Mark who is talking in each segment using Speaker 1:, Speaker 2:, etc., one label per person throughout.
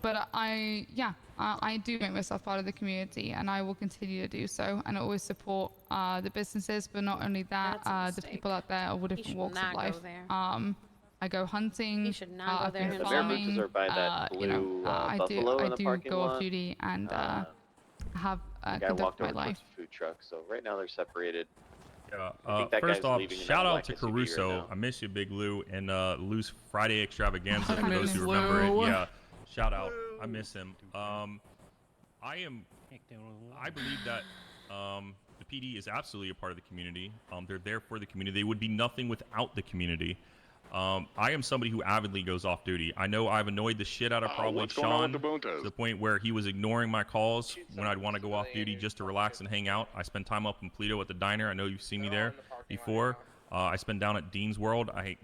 Speaker 1: But I do make myself part of the community, and I will continue to do so, and I always support the businesses, but not only that, the people out there of all different walks of life. I go hunting.
Speaker 2: You should not go there.
Speaker 3: The
Speaker 1: farming.
Speaker 3: are by that blue
Speaker 1: I
Speaker 3: buffalo in the
Speaker 1: do
Speaker 3: parking
Speaker 1: go
Speaker 3: lot.
Speaker 1: off duty and have
Speaker 3: the guy
Speaker 1: conduct
Speaker 3: walked
Speaker 1: my
Speaker 3: over
Speaker 1: life.
Speaker 3: towards the food truck, so right now they're separated.
Speaker 4: Yeah. First off, shout out to Caruso. I miss you, Big Lou, and Lou's Friday Extravaganza. For those who remember it, yeah. Shout out. I miss him. I believe that the PD is absolutely a part of the community. They're there for the community. They would be nothing without the community. I am somebody who avidly goes off duty. I know I've annoyed the shit out of probably Sean to the point where he was ignoring my calls when I'd want to go off duty just to relax and hang out. I spend time up in Pluto at the diner. I know you've seen me there before. I spend down at Dean's World. I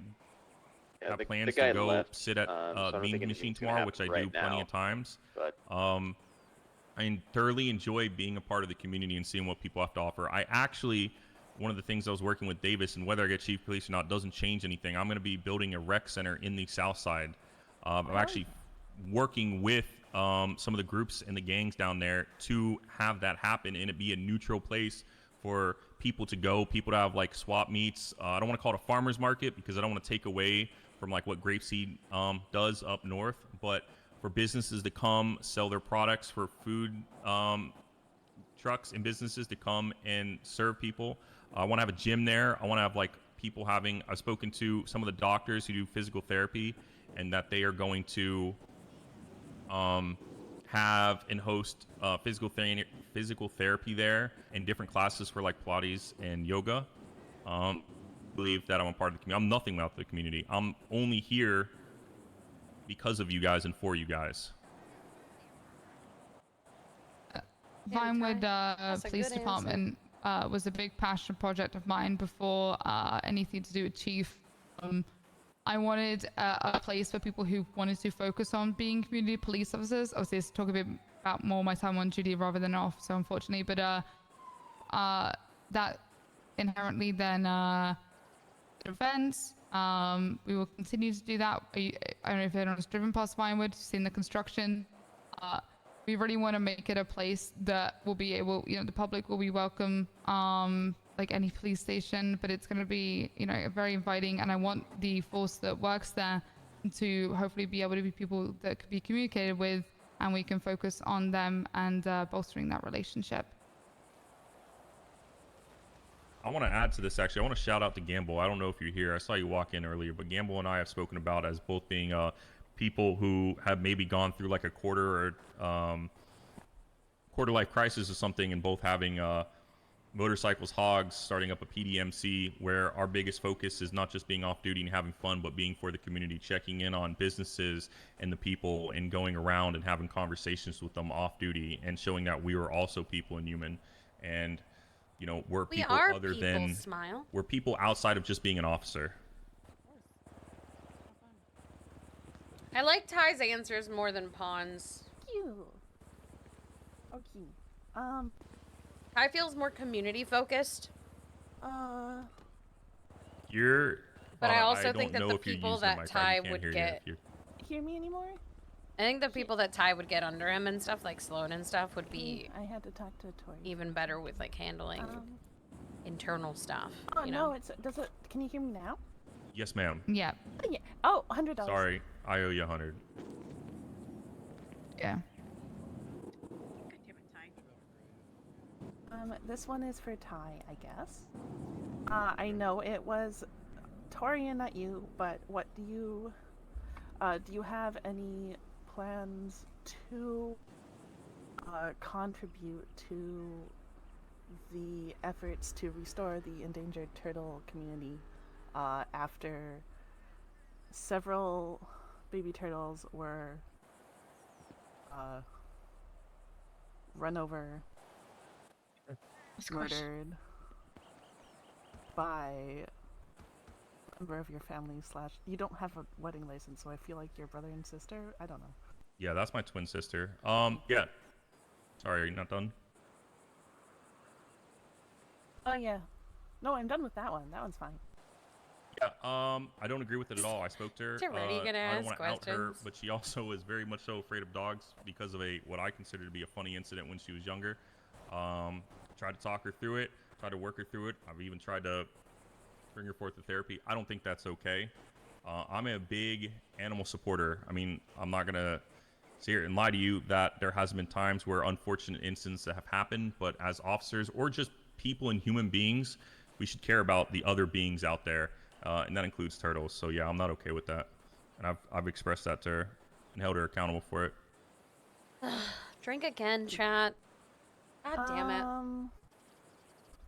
Speaker 4: have plans to go sit at the Bean Machine tomorrow, which I do plenty of times. But I thoroughly enjoy being a part of the community and seeing what people have to offer. I actually... One of the things I was working with Davis, and whether I get chief police or not doesn't change anything. I'm going to be building a rec center in the South Side. I'm actually working with some of the groups and the gangs down there to have that happen and it be a neutral place for people to go, people to have like swap meets. I don't want to call it a farmer's market because I don't want to take away from like what Grapeseed does up north, but for businesses to come sell their products, for food trucks and businesses to come and serve people. I want to have a gym there. I want to have like people having. I've spoken to some of the doctors who do physical therapy, and that they are going to have and host physical therapy there and different classes for like Pilates and yoga. Believe that I'm a part of the community. I'm nothing without the community. I'm only here because of you guys and for you guys.
Speaker 1: Vinewood Police Department was a big passion project of mine before anything to do with Chief. I wanted a place for people who wanted to focus on being community police officers. Obviously, let's talk a bit about more my time on duty rather than off, so unfortunately. But that inherently then events. We will continue to do that. I don't know if anyone's driven past Vinewood, seen the construction. We really want to make it a place that will be able, the public will be welcome, like any police station, but it's going to be, very inviting. And I want the force that works there to hopefully be able to be people that could be communicated with, and we can focus on them and bolstering that relationship.
Speaker 4: I want to add to this, actually. I want to shout out to Gamble. I don't know if you're here. I saw you walk in earlier, but Gamble and I have spoken about as both being people who have maybe gone through like a quarter life crisis or something, and both having motorcycles, hogs, starting up a PDMC, where our biggest focus is not just being off duty and having fun, but being for the community, checking in on businesses and the people, and going around and having conversations with them off duty, and showing that we are also people and human, and we're people other than
Speaker 2: Smile.
Speaker 4: We're people outside of just being an officer.
Speaker 2: I like Ty's answers more than Pawn's.
Speaker 5: Cute. Okay.
Speaker 2: Ty feels more community focused.
Speaker 4: You're.
Speaker 2: But I also think that the people that Ty would get.
Speaker 5: Hear me anymore?
Speaker 2: I think the people that Ty would get under him and stuff, like Sloan and stuff, would be.
Speaker 5: I had to talk to Tori.
Speaker 2: Even better with like handling internal stuff.
Speaker 5: Oh no! Can you hear me now?
Speaker 4: Yes, ma'am.
Speaker 1: Yeah.
Speaker 5: Oh, yeah. Oh, $100.
Speaker 4: Sorry, I owe you 100.
Speaker 1: Yeah.
Speaker 5: This one is for Ty, I guess. I know it was Tori and not you, but what do you have any plans to contribute to the efforts to restore the endangered turtle community after several baby turtles were run over, murdered by a member of your family / you don't have a wedding license, so I feel like your brother and sister? I don't know.
Speaker 4: Yeah, that's my twin sister. Yeah. Sorry, are you not done?
Speaker 5: Oh, yeah. No, I'm done with that one. That one's fine.
Speaker 4: I don't agree with it at all. I spoke to her.
Speaker 2: You're already gonna
Speaker 4: I don't
Speaker 2: ask
Speaker 4: want to out her,
Speaker 2: questions.
Speaker 4: but she also was very much so afraid of dogs because of what I consider to be a funny incident when she was younger. Tried to talk her through it, tried to work her through it. I've even tried to bring her forth to therapy. I don't think that's okay. I'm a big animal supporter. I mean, I'm not gonna sit here and lie to you that there has been times where unfortunate incidents have happened, but as officers or just people and human beings, we should care about the other beings out there, and that includes turtles. So yeah, I'm not okay with that, and I've expressed that to her and held her accountable for it.
Speaker 2: Drink again, chat. God damn it.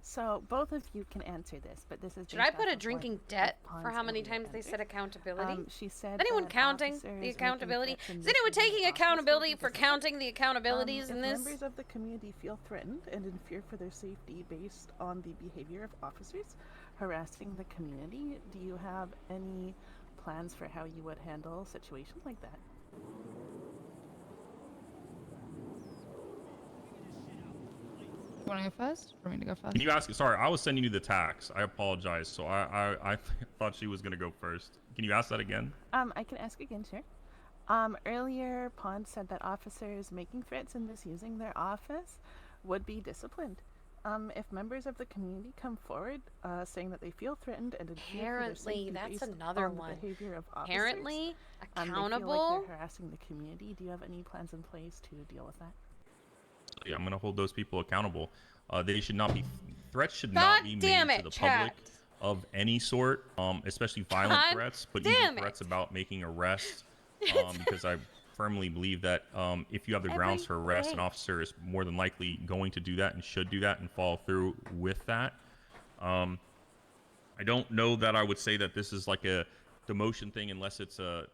Speaker 5: So both of you can answer this, but this is.
Speaker 2: Should I put a drinking debt for how many times they said accountability?
Speaker 5: She said.
Speaker 2: Is anyone counting the accountability? Is anyone taking accountability for counting the accountabilities in this?
Speaker 5: Members of the community feel threatened and in fear for their safety based on the behavior of officers harassing the community, do you have any plans for how you would handle situations like that?
Speaker 1: You want to go first? Or me to go first?
Speaker 4: Can you ask? Sorry, I was sending you the tax. I apologize. So I thought she was gonna go first. Can you ask that again?
Speaker 5: I can ask again, sure. Earlier, Pond said that officers making threats and misusing their office would be disciplined. If members of the community come forward saying that they feel threatened and in fear for their safety
Speaker 2: that's
Speaker 5: based
Speaker 2: another
Speaker 5: on
Speaker 2: one.
Speaker 5: the behavior of officers,
Speaker 2: Apparently,
Speaker 5: they feel
Speaker 2: accountable.
Speaker 5: like they're harassing the community, do you have any plans in place to deal with that?
Speaker 4: Yeah, I'm gonna hold those people accountable. They should not be. Threats should not be made to the public of any sort, especially violent threats, but even threats about making arrests. Because I firmly believe that if you have the grounds for arrest, an officer is more than likely going to do that and should do that and follow through with that. I don't know that I would say that this is like a demotion thing unless it's a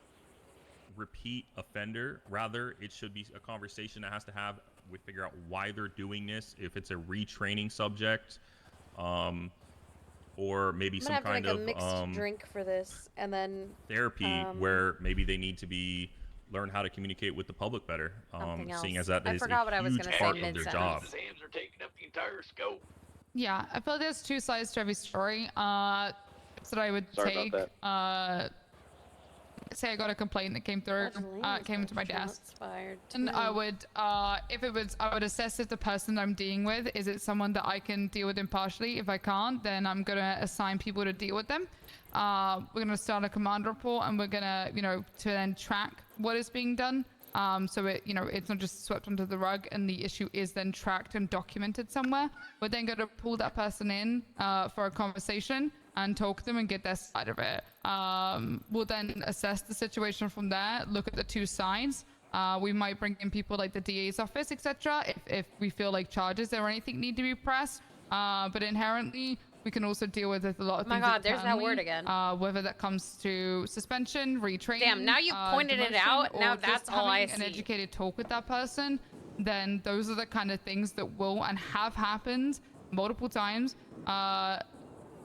Speaker 4: repeat offender. Rather, it should be a conversation that has to have. We figure out why they're doing this, if it's a retraining subject, or maybe some kind of
Speaker 2: mixed drink for this, and then
Speaker 4: therapy where maybe they need to learn how to communicate with the public better, seeing as that is a huge part of their job.
Speaker 3: Exams are taking up the entire scope.
Speaker 1: Yeah, I feel there's two sides to every story. So that I would take. Say I got a complaint that came through, came into my desk, and I would, I would assess if the person I'm dealing with, is it someone that I can deal with impartially? If I can't, then I'm gonna assign people to deal with them. We're gonna start a command report, and we're gonna, to then track what is being done. So it's not just swept under the rug, and the issue is then tracked and documented somewhere. We're then gonna pull that person in for a conversation and talk to them and get their side of it. We'll then assess the situation from there, look at the two sides. We might bring in people like the DA's office, etc. if we feel like charges or anything need to be pressed. But inherently, we can also deal with a lot of things.
Speaker 2: Oh my God, there's that word again.
Speaker 1: Whether that comes to suspension, retraining.
Speaker 2: Damn, now you pointed it out. Now that's all I see. An
Speaker 1: educated talk with that person, then those are the kind of things that will and have happened multiple times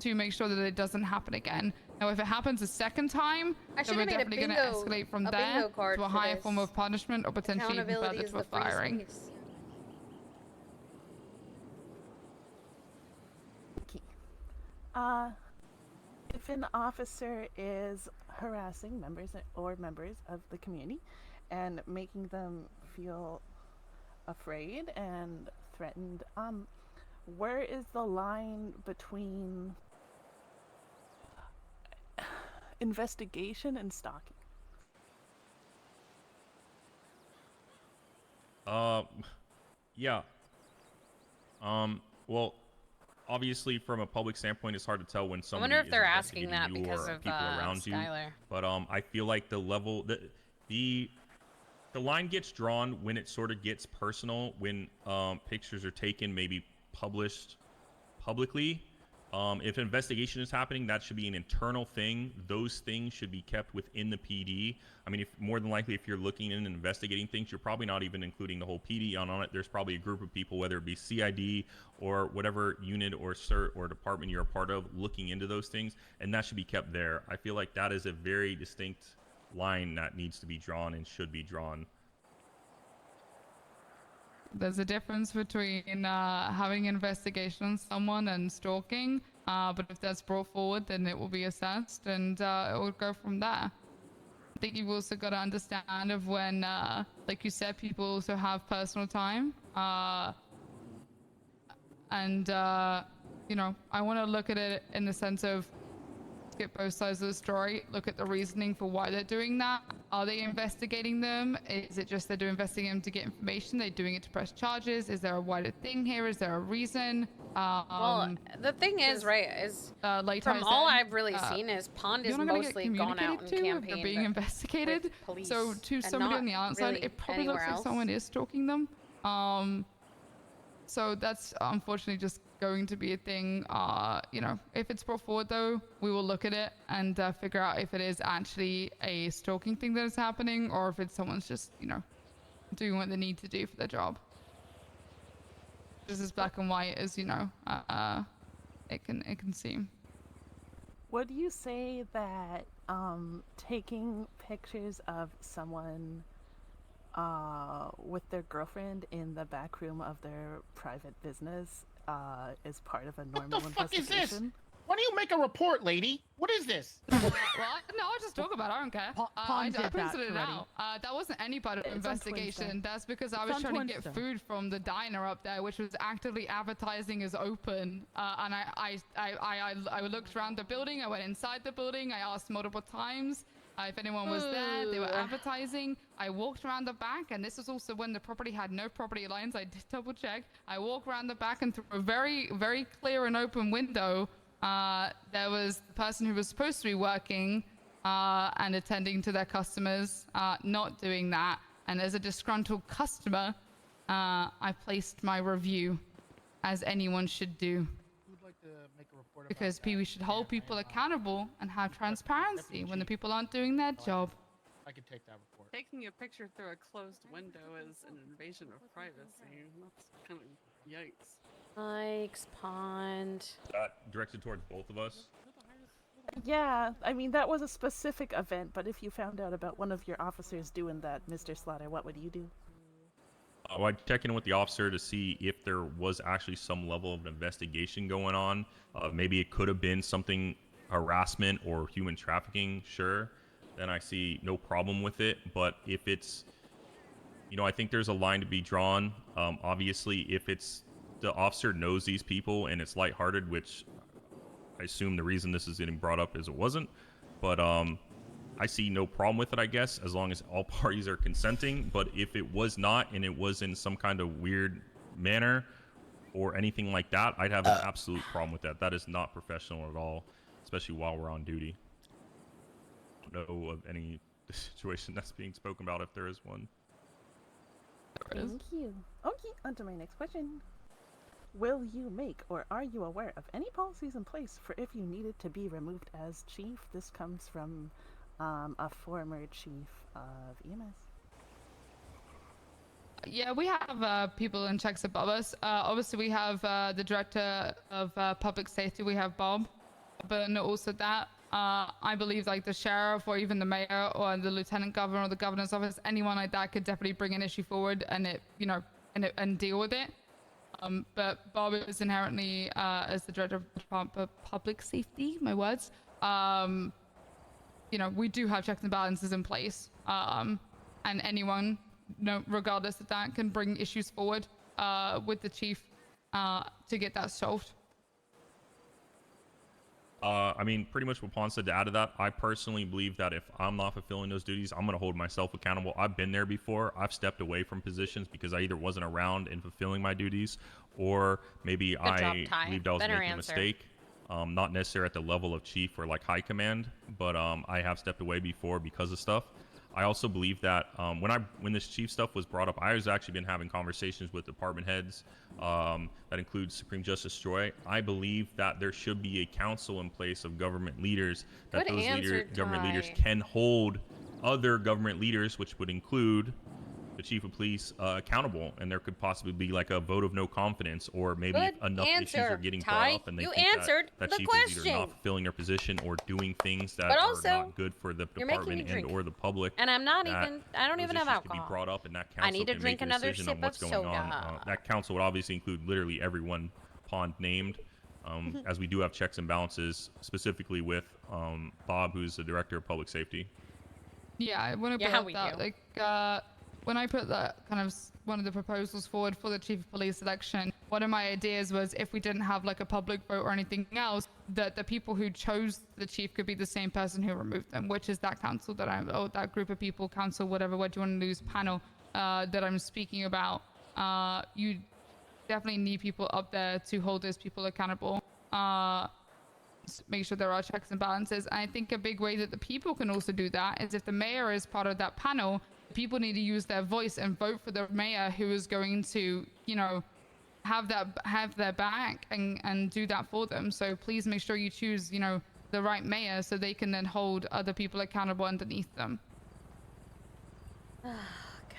Speaker 1: to make sure that it doesn't happen again. Now, if it happens a second time, then we're definitely going to escalate from there to a higher form of punishment or potentially even further to a firing.
Speaker 5: If an officer is harassing members of the community and making them feel afraid and threatened, where is the line between investigation and stalking?
Speaker 4: Yeah. Well, obviously, from a public standpoint, it's hard to tell when someone.
Speaker 2: I wonder if they're asking that because of
Speaker 4: people around
Speaker 2: Skylar.
Speaker 4: You. But I feel like the line gets drawn when it sort of gets personal, when pictures are taken, maybe published publicly. If an investigation is happening, that should be an internal thing. Those things should be kept within the PD. I mean, more than likely, if you're looking in and investigating things, you're probably not even including the whole PD on it. There's probably a group of people, whether it be CID or whatever unit or CERT or department you're a part of, looking into those things, and that should be kept there. I feel like that is a very distinct line that needs to be drawn and should be drawn.
Speaker 1: There's a difference between having an investigation on someone and stalking. But if that's brought forward, then it will be assessed, and it will go from there. I think you've also got to understand of when, like you said, people also have personal time. You know, I want to look at it in the sense of get both sides of the story, look at the reasoning for why they're doing that. Are they investigating them? Is it just they're investigating them to get information? They're doing it to press charges? Is there a wider thing here? Is there a reason?
Speaker 2: Well, the thing is, right, is
Speaker 1: like
Speaker 2: from all I've really seen is Pond is mostly gone out and campaigned.
Speaker 1: They're being investigated. So to somebody on the outside,
Speaker 2: really
Speaker 1: it probably looks like someone is stalking them. So that's unfortunately just going to be a thing. You know, if it's brought forward though, we will look at it and figure out if it is actually a stalking thing that is happening, or if it's someone's just, you know, doing what they need to do for their job. Just as black and white as, you know, it can seem.
Speaker 5: Would you say that taking pictures of someone with their girlfriend in the back room of their private business is part of a normal investigation?
Speaker 6: What the fuck is this? Why don't you make a report, lady? What is this?
Speaker 1: Well, no, I'll just talk about it. I don't care. I posted it out. That wasn't any part of the investigation. That's because I was trying to get food from the diner up there, which was actively advertising as open. And I looked around the building. I went inside the building. I asked multiple times if anyone was there. They were advertising. I walked around the back, and this was also when the property had no property lines. I did double check. I walked around the back, and through a very, very clear and open window, there was the person who was supposed to be working and attending to their customers, not doing that. And as a disgruntled customer, I placed my review, as anyone should do.
Speaker 6: Like to make a report
Speaker 1: because we should hold people accountable and have transparency when the people aren't doing their job.
Speaker 6: I can take that report.
Speaker 7: Taking a picture through a closed window is an invasion of privacy. That's kind of yikes.
Speaker 2: Mike's Pond.
Speaker 4: Directed towards both of us.
Speaker 5: Yeah, I mean, that was a specific event, but if you found out about one of your officers doing that, Mr. Slaughter, what would you do?
Speaker 4: Well, I'd check in with the officer to see if there was actually some level of investigation going on. Maybe it could have been something harassment or human trafficking, sure. Then I see no problem with it. But if it's, you know, I think there's a line to be drawn. Obviously, if it's the officer knows these people and it's lighthearted, which I assume the reason this is getting brought up is it wasn't. But I see no problem with it, I guess, as long as all parties are consenting. But if it was not, and it was in some kind of weird manner or anything like that, I'd have an absolute problem with that. That is not professional at all, especially while we're on duty. I don't know of any situation that's being spoken about, if there is one.
Speaker 5: Thank you. Okay, on to my next question. Will you make, or are you aware of any policies in place for if you needed to be removed as chief? This comes from a former chief of EMS.
Speaker 1: Yeah, we have people in checks above us. Obviously, we have the director of public safety. We have Bob, but not also that. I believe like the sheriff or even the mayor or the lieutenant governor or the governor's office, anyone like that could definitely bring an issue forward and it, you know, and deal with it. But Bob is inherently, as the director of public safety, my words, you know, we do have checks and balances in place. And anyone, no, regardless of that, can bring issues forward with the chief to get that solved.
Speaker 4: I mean, pretty much what Pon said to add to that, I personally believe that if I'm not fulfilling those duties, I'm going to hold myself accountable. I've been there before. I've stepped away from positions because I either wasn't around in fulfilling my duties, or maybe I believed I was making a mistake. Not necessarily at the level of chief or like high command, but I have stepped away before because of stuff. I also believe that when this chief stuff was brought up, I was actually been having conversations with department heads. That includes Supreme Justice Joy. I believe that there should be a council in place of government leaders, that government leaders can hold other government leaders, which would include the chief of police, accountable, and there could possibly be like a vote of no confidence, or maybe enough issues are getting brought up and they think that chief is either not fulfilling their position or doing things that are not good for the department and or the public.
Speaker 2: And I'm not even, I don't even have alcohol.
Speaker 4: Could be brought up, and that council
Speaker 2: I need to drink another sip of soda.
Speaker 4: That council would obviously include literally everyone Pond named. as we do have checks and balances, specifically with Bob, who's the director of public safety.
Speaker 1: Yeah, I want to put that, like, when I put that kind of one of the proposals forward for the chief of police election, one of my ideas was if we didn't have like a public vote or anything else, that the people who chose the chief could be the same person who removed them, which is that council that that group of people, council, whatever, what do you want to use, panel that I'm speaking about. You definitely need people up there to hold those people accountable. Make sure there are checks and balances. And I think a big way that the people can also do that is if the mayor is part of that panel, people need to use their voice and vote for the mayor who is going to, you know, have their back and do that for them. So please make sure you choose, you know, the right mayor so they can then hold other people accountable underneath them.
Speaker 2: Oh, God.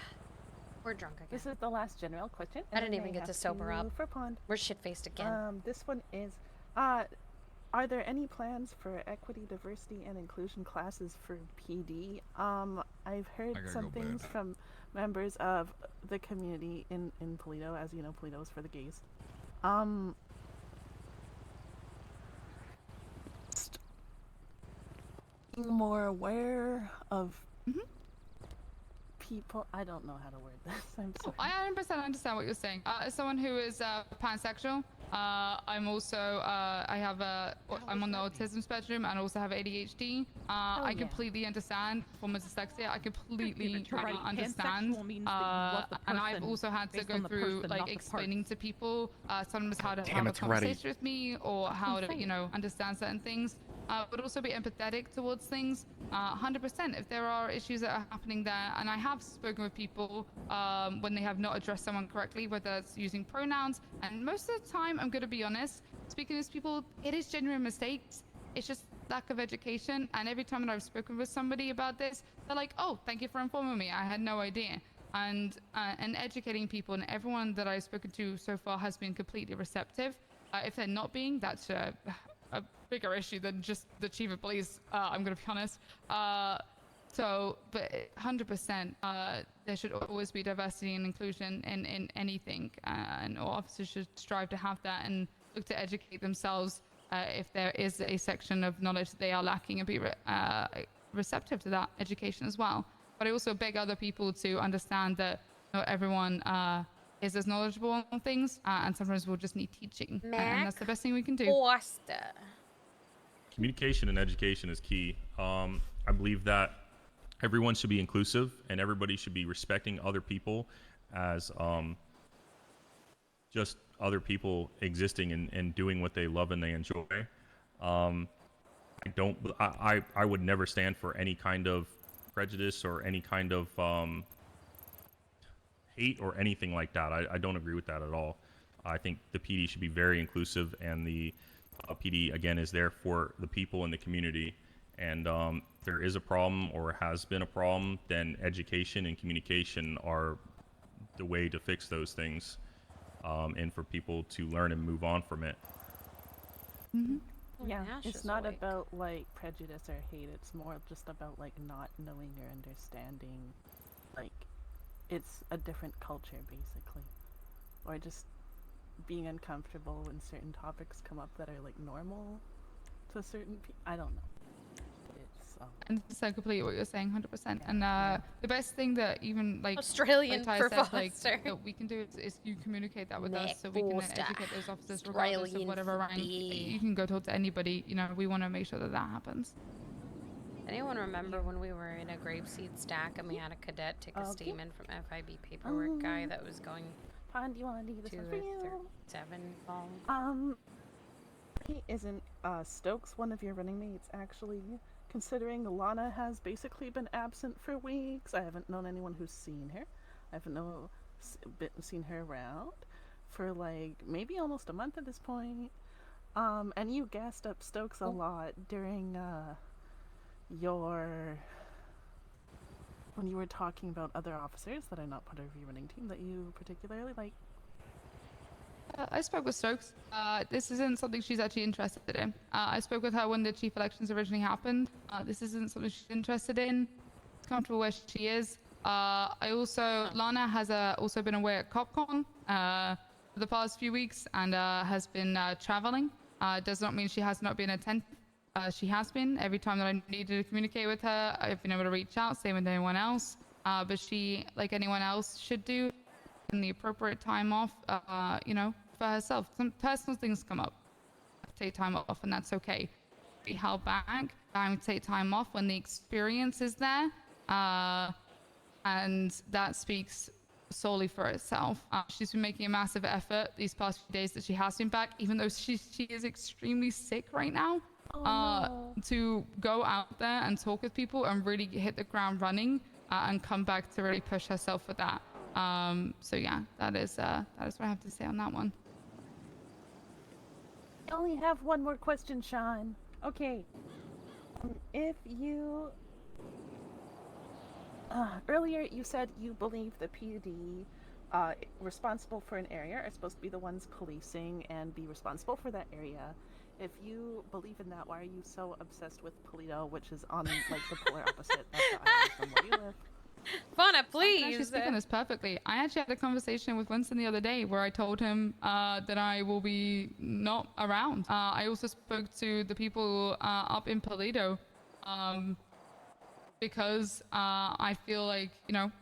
Speaker 2: We're drunk again.
Speaker 5: This is the last general question.
Speaker 2: I didn't even get to sober up.
Speaker 5: For Pond.
Speaker 2: We're shit-faced again.
Speaker 5: This one is, are there any plans for equity, diversity, and inclusion classes for PD? I've heard some things from members of the community in Polito. As you know, Polito is for the gays. More aware of people. I don't know how to word this. I'm sorry.
Speaker 1: I 100% understand what you're saying. As someone who is pansexual, I'm also I'm on the autism spectrum and also have ADHD. I completely understand for my dyslexia. I completely understand. And I've also had to go through like explaining to people sometimes how to have a conversation with me or how to, you know, understand certain things. But also be empathetic towards things. 100%. If there are issues that are happening there, and I have spoken with people when they have not addressed someone correctly, whether it's using pronouns, and most of the time, I'm going to be honest, speaking to these people, it is genuine mistakes. It's just lack of education. And every time that I've spoken with somebody about this, they're like, "Oh, thank you for informing me. I had no idea." And educating people, and everyone that I've spoken to so far has been completely receptive. If they're not being, that's a bigger issue than just the chief of police, I'm going to be honest. But 100%, there should always be diversity and inclusion in anything, and all officers should strive to have that and look to educate themselves if there is a section of knowledge that they are lacking, and be receptive to that education as well. But I also beg other people to understand that not everyone is as knowledgeable on things, and sometimes we'll just need teaching, and that's the best thing we can do.
Speaker 4: Communication and education is key. I believe that everyone should be inclusive and everybody should be respecting other people as just other people existing and doing what they love and they enjoy. I would never stand for any kind of prejudice or any kind of hate or anything like that. I don't agree with that at all. I think the PD should be very inclusive, and the PD, again, is there for the people in the community. And if there is a problem or has been a problem, then education and communication are the way to fix those things, and for people to learn and move on from it.
Speaker 5: Yeah, it's not about like prejudice or hate. It's more just about like not knowing or understanding. Like, it's a different culture basically, or just being uncomfortable when certain topics come up that are like normal to certain people. I don't know.
Speaker 1: And it's so completely what you're saying, 100%. And the best thing that even like
Speaker 2: Australian for
Speaker 1: said,
Speaker 2: Foster,
Speaker 1: like, that we can do is you communicate that with us, so we can educate those officers regardless of whatever rank. You can go talk to anybody. You know, we want to make sure that that happens.
Speaker 2: Anyone remember when we were in a grapeseed stack and we had a cadet take a statement from FIB paperwork guy that was going
Speaker 5: Pond, do you want to do this one for you?
Speaker 2: 7 ball?
Speaker 5: Isn't Stokes one of your running mates actually? Considering Lana has basically been absent for weeks, I haven't known anyone who's seen her. I haven't seen her around for like maybe almost a month at this point. And you gassed up Stokes a lot during when you were talking about other officers that are not part of your running team that you particularly like.
Speaker 1: I spoke with Stokes. This isn't something she's actually interested in. I spoke with her when the chief elections originally happened. This isn't something she's interested in. She's comfortable where she is. Lana has also been away at CopCon for the past few weeks and has been traveling. Does not mean she has not been attentive. She has been. Every time that I needed to communicate with her, I've been able to reach out, same with anyone else. But she, like anyone else should do, in the appropriate time off, for herself. Some personal things come up. Take time off, and that's okay. Be held back. I take time off when the experience is there, and that speaks solely for itself. She's been making a massive effort these past few days that she has been back, even though she is extremely sick right now. To go out there and talk with people and really hit the ground running, and come back to really push herself with that. So yeah, that is what I have to say on that one.
Speaker 5: I only have one more question, Sean. Okay. If you... earlier you said you believe the PD responsible for an area are supposed to be the ones policing and be responsible for that area. If you believe in that, why are you so obsessed with Polito, which is on like the polar opposite of the island from where you live?
Speaker 2: Fauna,
Speaker 1: I can
Speaker 2: please.
Speaker 1: actually speak on this perfectly. I actually had a conversation with Winston the other day where I told him that I will be not around. I also spoke to the people up in Polito because I feel like,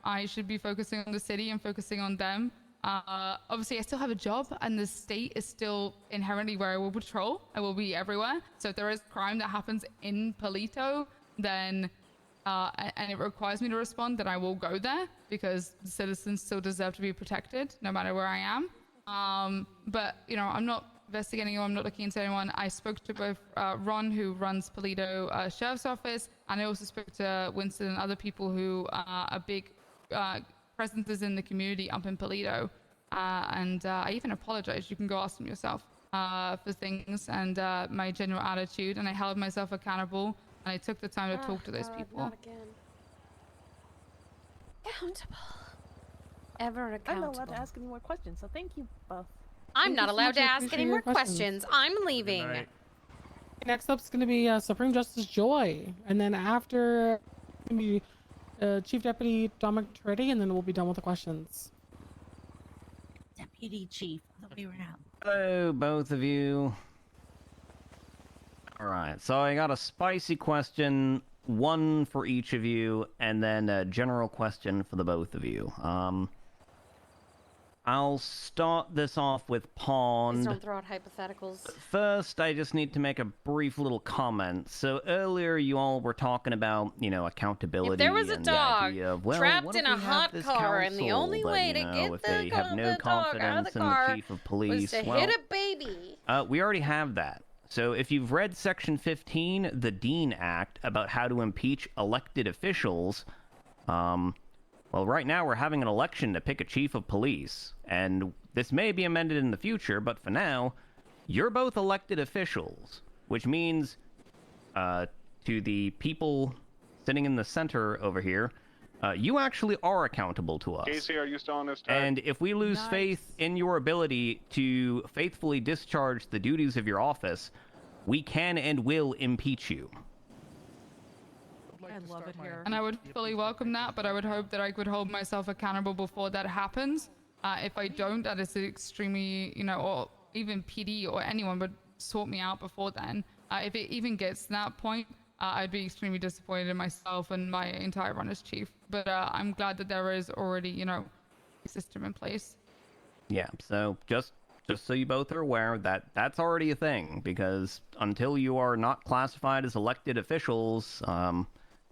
Speaker 1: I should be focusing on the city and focusing on them. Obviously, I still have a job, and the state is still inherently where I will patrol. I will be everywhere. So if there is crime that happens in Polito, then and it requires me to respond, then I will go there because the citizens still deserve to be protected no matter where I am. But I'm not investigating anyone. I'm not looking into anyone. I spoke to both Ron, who runs Polito Sheriff's Office, and I also spoke to Winston and other people who are big presences in the community up in Polito. And I even apologized. You can go ask them yourself for things and my general attitude. And I held myself accountable. And I took the time to talk to those people.
Speaker 2: Not again. Accountable. Ever
Speaker 5: I'm
Speaker 2: accountable.
Speaker 5: not allowed to ask any more questions, so thank you both.
Speaker 2: I'm not
Speaker 8: you so
Speaker 2: allowed
Speaker 8: much.
Speaker 2: to
Speaker 8: I
Speaker 2: ask
Speaker 8: appreciate
Speaker 2: any
Speaker 8: your
Speaker 2: more questions. I'm leaving.
Speaker 4: Good night.
Speaker 8: Next up is going to be Supreme Justice Joy, and then after going to be Chief Deputy Dominic Toretti, and then we'll be done with the questions.
Speaker 9: Deputy Chief, the way around.
Speaker 10: Hello, both of you. Alright, so I got a spicy question, one for each of you, and then a general question for the both of you. I'll start this off with
Speaker 2: Please
Speaker 10: Pond.
Speaker 2: don't throw out hypotheticals.
Speaker 10: First, I just need to make a brief little comment. So earlier you all were talking about, accountability.
Speaker 2: If there was a
Speaker 10: and
Speaker 2: dog
Speaker 10: the idea of, well,
Speaker 2: trapped
Speaker 10: what if
Speaker 2: in a
Speaker 10: we have
Speaker 2: hot
Speaker 10: this
Speaker 2: car and the
Speaker 10: council
Speaker 2: only
Speaker 10: that,
Speaker 2: way to
Speaker 10: if
Speaker 2: get
Speaker 10: they have no
Speaker 2: the dog out of
Speaker 10: confidence
Speaker 2: the
Speaker 10: in
Speaker 2: car
Speaker 10: the chief of
Speaker 2: was
Speaker 10: police,
Speaker 2: to
Speaker 10: well,
Speaker 2: hit a baby.
Speaker 10: we already have that. So if you've read Section 15, the Dean Act, about how to impeach elected officials, well, right now we're having an election to pick a chief of police, and this may be amended in the future, but for now, you're both elected officials, which means, to the people sitting in the center over here, you actually are accountable to us.
Speaker 11: Casey, are you still on this tag?
Speaker 10: And if we lose faith in your ability to faithfully discharge the duties of your office, we can and will impeach you.
Speaker 7: I love it here.
Speaker 1: And I would fully welcome that, but I would hope that I could hold myself accountable before that happens. If I don't, that is extremely, or even PD or anyone would sort me out before then. If it even gets to that point, I'd be extremely disappointed in myself and my entire run as chief. But I'm glad that there is already, a system in place.
Speaker 10: Yeah, so just so you both are aware that that's already a thing, because until you are not classified as elected officials,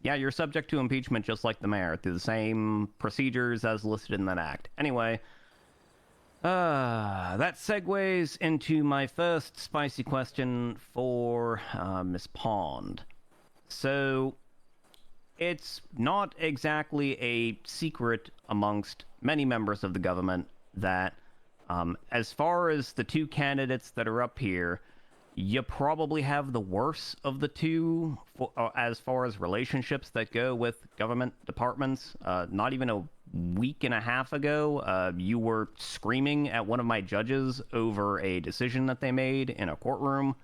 Speaker 10: yeah, you're subject to impeachment just like the mayor, through the same procedures as listed in that act. Anyway, that segues into my first spicy question for Miss Pond. So, it's not exactly a secret amongst many members of the government that, as far as the two candidates that are up here, you probably have the worst of the two as far as relationships that go with government departments. Not even a week and a half ago, you were screaming at one of my judges over a decision that they made in a courtroom.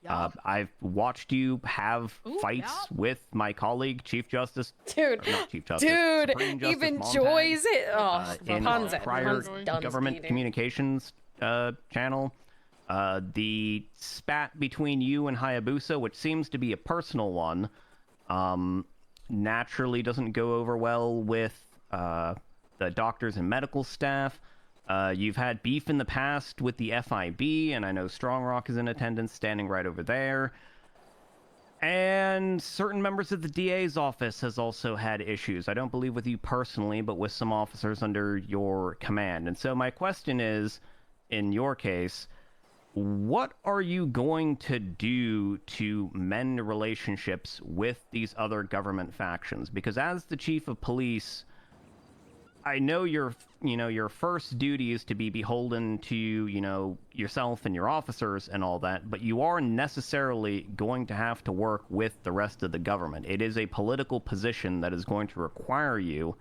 Speaker 10: I've watched you have fights with my colleague, Chief Justice.
Speaker 2: Dude,
Speaker 10: not Chief Justice,
Speaker 2: dude,
Speaker 10: Supreme Justice
Speaker 2: even
Speaker 10: Montag,
Speaker 2: Joy's it. Oh,
Speaker 10: in
Speaker 2: Pon's
Speaker 10: prior
Speaker 2: done
Speaker 10: government
Speaker 2: speeding.
Speaker 10: communications channel. The spat between you and Hayabusa, which seems to be a personal one, naturally doesn't go over well with the doctors and medical staff. You've had beef in the past with the FIB, and I know Strong Rock is in attendance, standing right over there. And certain members of the DA's office has also had issues. I don't believe with you personally, but with some officers under your command. And so my question is, in your case, what are you going to do to mend relationships with these other government factions? Because as the chief of police, I know your first duty is to be beholden to, yourself and your officers and all that, but you are necessarily going to have to work with the rest of the government. It is a political position that is going to require you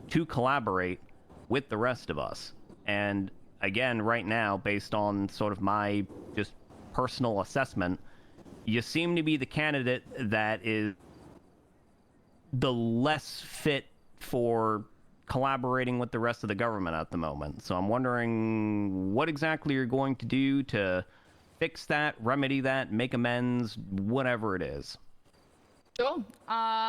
Speaker 10: to collaborate with the rest of us. And again, right now, based on sort of my just personal assessment, you seem to be the candidate that is the less fit for collaborating with the rest of the government at the moment. So I'm wondering what exactly you're going to do to fix that, remedy that, make amends, whatever it is.
Speaker 1: Sure.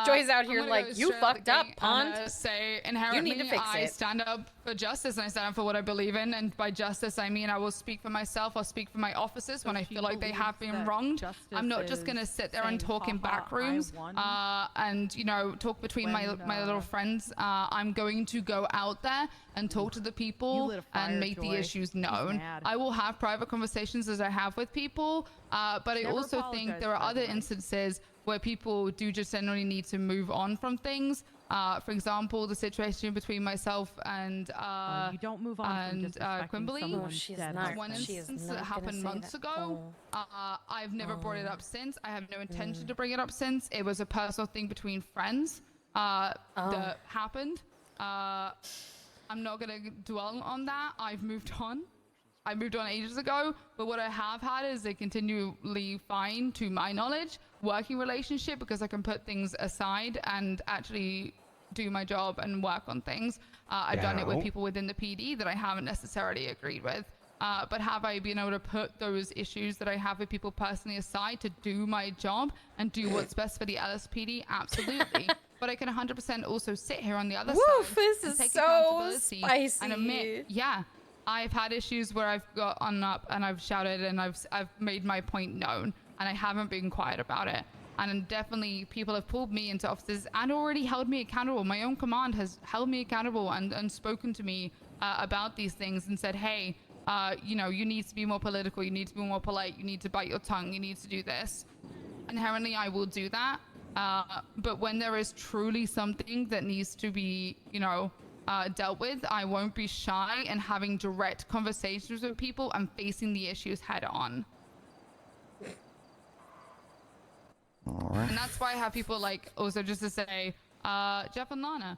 Speaker 2: Joy's out here
Speaker 1: I'm gonna
Speaker 2: like,
Speaker 1: go
Speaker 2: you
Speaker 1: straight out
Speaker 2: fucked
Speaker 1: the
Speaker 2: up,
Speaker 1: gate
Speaker 2: Pond.
Speaker 1: and, say inherently
Speaker 2: You need to fix
Speaker 1: I
Speaker 2: it.
Speaker 1: stand up for justice and I stand up for what I believe in, and by justice I mean I will speak for myself, I'll speak for my officers when I feel like they have been wronged. I'm not just gonna sit there and talk in back rooms and talk between my little friends. I'm going to go out there and talk to the people and make the issues known. I will have private conversations as I have with people, but I also think there are other instances where people do just generally need to move on from things. For example, the situation between myself and
Speaker 9: you don't move on from disrespecting
Speaker 1: Quimbley.
Speaker 9: someone's dead
Speaker 1: One
Speaker 9: husband.
Speaker 1: instance that happened months ago. I've never brought it up since. I have no intention to bring it up since. It was a personal thing between friends that happened. I'm not gonna dwell on that. I've moved on. I moved on ages ago, but what I have had is a continually fine, to my knowledge, working relationship, because I can put things aside and actually do my job and work on things. I've done it with people within the PD that I haven't necessarily agreed with. But have I been able to put those issues that I have with people personally aside to do my job and do what's best for the LSPD? Absolutely. But I can 100% also sit here on the other side
Speaker 2: this
Speaker 1: and
Speaker 2: is
Speaker 1: take
Speaker 2: so
Speaker 1: accountability
Speaker 2: spicy.
Speaker 1: and admit, I've had issues where I've got on up and I've shouted and I've made my point known, and I haven't been quiet about it. And definitely people have pulled me into offices and already held me accountable. My own command has held me accountable and spoken to me about these things and said, hey, you need to be more political, you need to be more polite, you need to bite your tongue, you need to do this. Inherently, I will do that. But when there is truly something that needs to be, dealt with, I won't be shy in having direct conversations with people and facing the issues head on.
Speaker 10: All right.
Speaker 1: And that's why I have people like, also just to say, Jeff and Lana,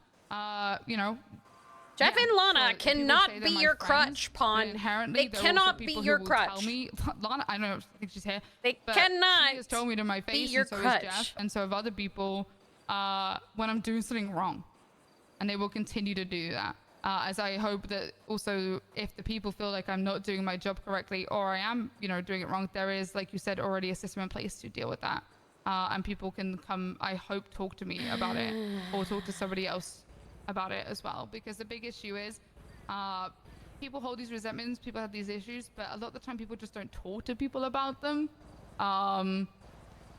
Speaker 2: Jeff and Lana
Speaker 1: so
Speaker 2: cannot
Speaker 1: say
Speaker 2: be
Speaker 1: they're
Speaker 2: your
Speaker 1: my friends,
Speaker 2: crutch,
Speaker 1: but
Speaker 2: Pond.
Speaker 1: inherently,
Speaker 2: They
Speaker 1: there are
Speaker 2: cannot
Speaker 1: also
Speaker 2: be
Speaker 1: people
Speaker 2: your
Speaker 1: who will
Speaker 2: crutch.
Speaker 1: Tell me, Lana, I don't know, I think she's here.
Speaker 2: They
Speaker 1: but
Speaker 2: cannot
Speaker 1: she has told me to my face,
Speaker 2: your
Speaker 1: and so
Speaker 2: crutch.
Speaker 1: has Jeff, and so have other people, when I'm doing something wrong. And they will continue to do that. As I hope that also if the people feel like I'm not doing my job correctly or I am, doing it wrong, there is, like you said, already a system in place to deal with that. And people can come, I hope, talk to me about it or talk to somebody else about it as well. Because the big issue is people hold these resentments, people have these issues, but a lot of the time people just don't talk to people about them and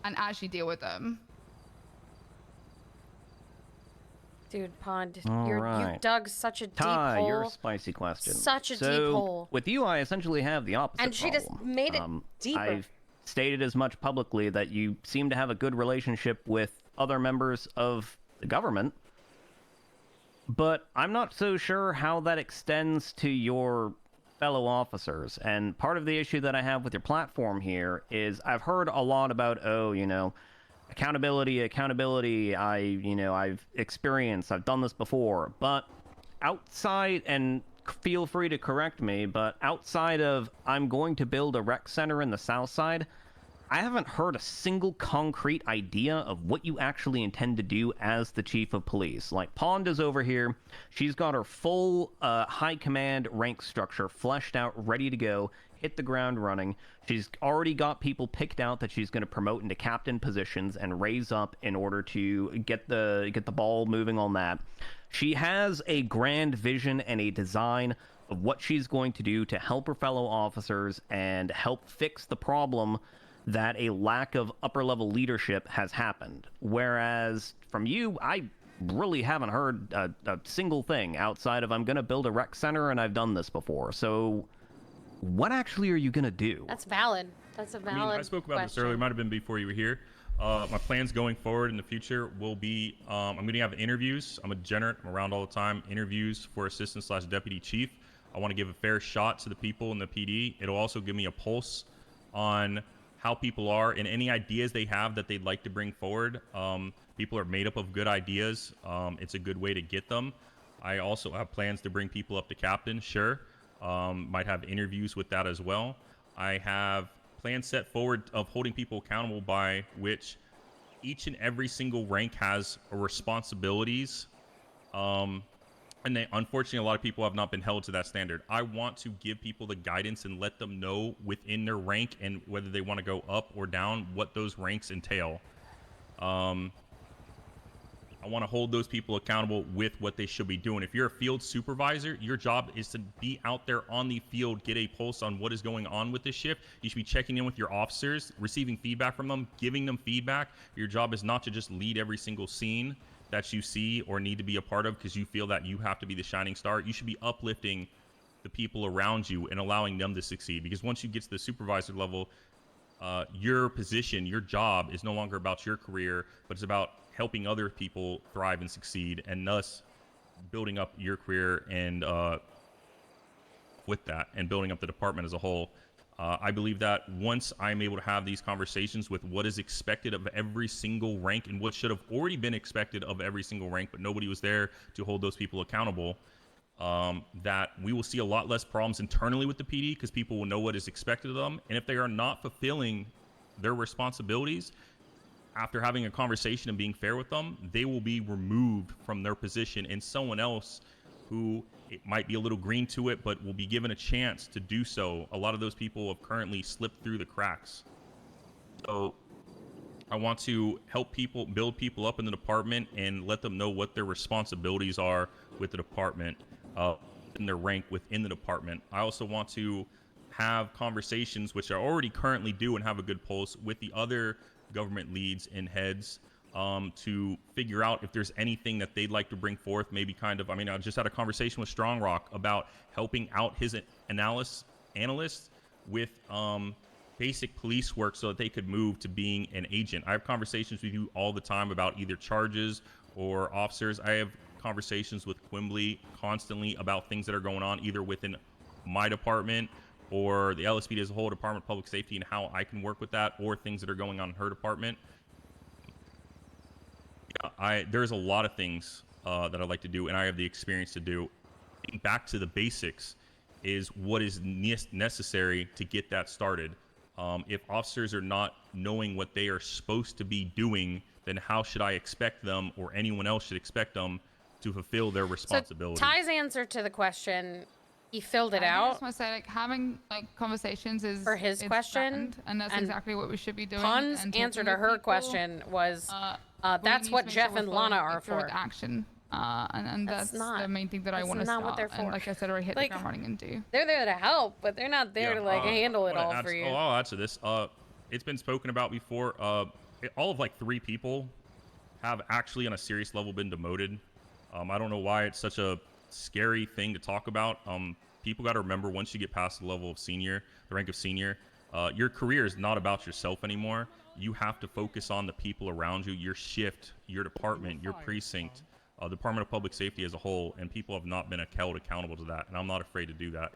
Speaker 1: actually deal with them.
Speaker 2: Dude, Pond,
Speaker 10: All
Speaker 2: you
Speaker 10: right.
Speaker 2: dug such a deep
Speaker 10: Ty,
Speaker 2: hole.
Speaker 10: your spicy question.
Speaker 2: Such a
Speaker 10: so,
Speaker 2: deep hole.
Speaker 10: With you, I essentially have the opposite
Speaker 2: And she just
Speaker 10: problem.
Speaker 2: made it deeper.
Speaker 10: I've stated as much publicly that you seem to have a good relationship with other members of the government, but I'm not so sure how that extends to your fellow officers. And part of the issue that I have with your platform here is I've heard a lot about, accountability, I've experienced, I've done this before, but outside, and feel free to correct me, but outside of I'm going to build a rec center in the south side, I haven't heard a single concrete idea of what you actually intend to do as the chief of police. Like, Pond is over here. She's got her full high command rank structure fleshed out, ready to go, hit the ground running. She's already got people picked out that she's going to promote into captain positions and raise up in order to get the ball moving on that. She has a grand vision and a design of what she's going to do to help her fellow officers and help fix the problem that a lack of upper-level leadership has happened. Whereas from you, I really haven't heard a single thing outside of, I'm going to build a rec center and I've done this before. So what actually are you going to do?
Speaker 2: That's valid. That's a valid
Speaker 4: I mean, I spoke about this
Speaker 2: question.
Speaker 4: earlier. It might have been before you were here. My plans going forward in the future will be, I'm going to have interviews. I'm a degenerate. I'm around all the time. Interviews for assistant/deputy chief. I want to give a fair shot to the people in the PD. It'll also give me a pulse on how people are and any ideas they have that they'd like to bring forward. People are made up of good ideas. It's a good way to get them. I also have plans to bring people up to captain, sure. Might have interviews with that as well. I have plans set forward of holding people accountable by which each and every single rank has responsibilities. And unfortunately, a lot of people have not been held to that standard. I want to give people the guidance and let them know within their rank and whether they want to go up or down, what those ranks entail. I want to hold those people accountable with what they should be doing. If you're a field supervisor, your job is to be out there on the field, get a pulse on what is going on with this shift. You should be checking in with your officers, receiving feedback from them, giving them feedback. Your job is not to just lead every single scene that you see or need to be a part of because you feel that you have to be the shining star. You should be uplifting the people around you and allowing them to succeed, because once you get to the supervisor level, your position, your job is no longer about your career, but it's about helping other people thrive and succeed, and thus building up your career and with that and building up the department as a whole. I believe that once I'm able to have these conversations with what is expected of every single rank and what should have already been expected of every single rank, but nobody was there to hold those people accountable, that we will see a lot less problems internally with the PD because people will know what is expected of them. And if they are not fulfilling their responsibilities, after having a conversation and being fair with them, they will be removed from their position, and someone else who it might be a little green to it, but will be given a chance to do so. A lot of those people have currently slipped through the cracks. So I want to help people, build people up in the department and let them know what their responsibilities are with the department, in their rank within the department. I also want to have conversations, which I already currently do and have a good pulse, with the other government leads and heads to figure out if there's anything that they'd like to bring forth. Maybe kind of, I mean, I just had a conversation with Strong Rock about helping out his analysts with basic police work so that they could move to being an agent. I have conversations with you all the time about either charges or officers. I have conversations with Quimbley constantly about things that are going on either within my department or the LSPD as a whole, Department of Public Safety, and how I can work with that, or things that are going on in her department. Yeah, there's a lot of things that I'd like to do, and I have the experience to do. Getting back to the basics is what is necessary to get that started. If officers are not knowing what they are supposed to be doing, then how should I expect them, or anyone else should expect them, to fulfill their responsibilities?
Speaker 2: So Ty's answer to the question, he filled it
Speaker 1: I
Speaker 2: out.
Speaker 1: just want to say, like, having like conversations is
Speaker 2: for his question,
Speaker 1: grand, and that's exactly what we should be doing.
Speaker 2: Pon's
Speaker 1: and
Speaker 2: answer to
Speaker 1: talking
Speaker 2: her
Speaker 1: with people,
Speaker 2: question was,
Speaker 1: we
Speaker 2: that's
Speaker 1: need
Speaker 2: what
Speaker 1: to make
Speaker 2: Jeff
Speaker 1: sure
Speaker 2: and
Speaker 1: we're
Speaker 2: Lana
Speaker 1: following
Speaker 2: are
Speaker 1: through with
Speaker 2: for.
Speaker 1: action. And that's
Speaker 2: not-
Speaker 1: the main thing that I
Speaker 2: that's
Speaker 1: want to
Speaker 2: not
Speaker 1: start.
Speaker 2: what they're
Speaker 1: And
Speaker 2: for.
Speaker 1: like I said, already hit
Speaker 2: Like,
Speaker 1: the ground running and do.
Speaker 2: They're there to help, but they're not there to like handle it all for you.
Speaker 4: I'll add to this. It's been spoken about before. All of like 3 people have actually on a serious level been demoted. I don't know why it's such a scary thing to talk about. People got to remember, once you get past the level of senior, the rank of senior, your career is not about yourself anymore. You have to focus on the people around you, your shift, your department, your precinct, Department of Public Safety as a whole, and people have not been held accountable to that, and I'm not afraid to do that.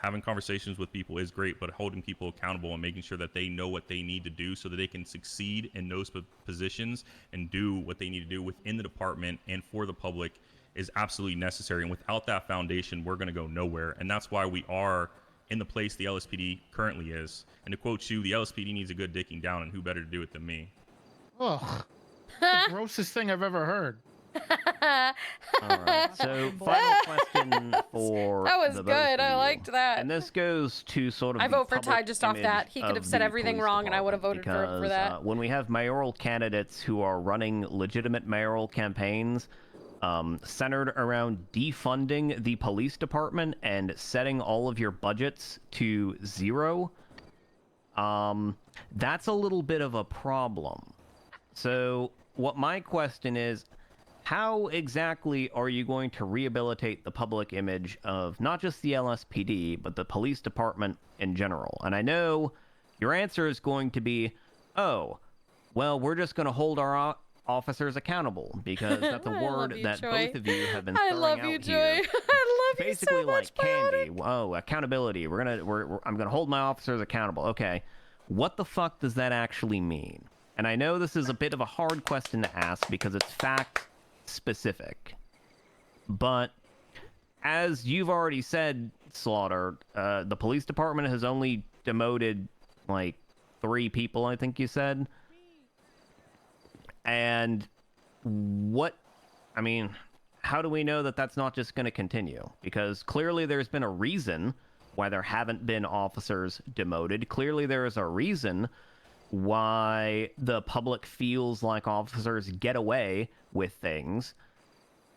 Speaker 4: Having conversations with people is great, but holding people accountable and making sure that they know what they need to do so that they can succeed in those positions and do what they need to do within the department and for the public is absolutely necessary. And without that foundation, we're going to go nowhere. And that's why we are in the place the LSPD currently is. And to quote you, the LSPD needs a good dicking down, and who better to do it than me?
Speaker 6: Ugh. The grossest thing I've ever heard.
Speaker 10: All right. So, final question for
Speaker 2: That was
Speaker 10: the both
Speaker 2: good.
Speaker 10: of
Speaker 2: I
Speaker 10: you.
Speaker 2: liked that.
Speaker 10: And this goes to sort of
Speaker 2: I
Speaker 10: the
Speaker 2: vote for Ty
Speaker 10: public
Speaker 2: just off
Speaker 10: image
Speaker 2: that. He could have
Speaker 10: of
Speaker 2: said
Speaker 10: the
Speaker 2: everything
Speaker 10: police
Speaker 2: wrong, and I would have voted
Speaker 10: department
Speaker 2: for
Speaker 10: because,
Speaker 2: that.
Speaker 10: when we have mayoral candidates who are running legitimate mayoral campaigns centered around defunding the police department and setting all of your budgets to 0, that's a little bit of a problem. So, what my question is, how exactly are you going to rehabilitate the public image of not just the LSPD, but the police department in general? And I know your answer is going to be, oh, well, we're just going to hold our officers accountable, because that's a word that
Speaker 2: Joy.
Speaker 10: both of you have been
Speaker 2: I
Speaker 10: throwing
Speaker 2: love
Speaker 10: out
Speaker 2: you,
Speaker 10: here.
Speaker 2: Joy. I love
Speaker 10: Basically,
Speaker 2: you so much,
Speaker 10: like candy. Oh, accountability. I'm gonna hold my officers accountable. Okay, what the fuck does that actually mean? And I know this is a bit of a hard question to ask because it's fact specific, but as you've already said, Slaughter, the police department has only demoted like 3 people, I think you said. And how do we know that that's not just going to continue? Because clearly there's been a reason why there haven't been officers demoted. Clearly there is a reason why the public feels like officers get away with things.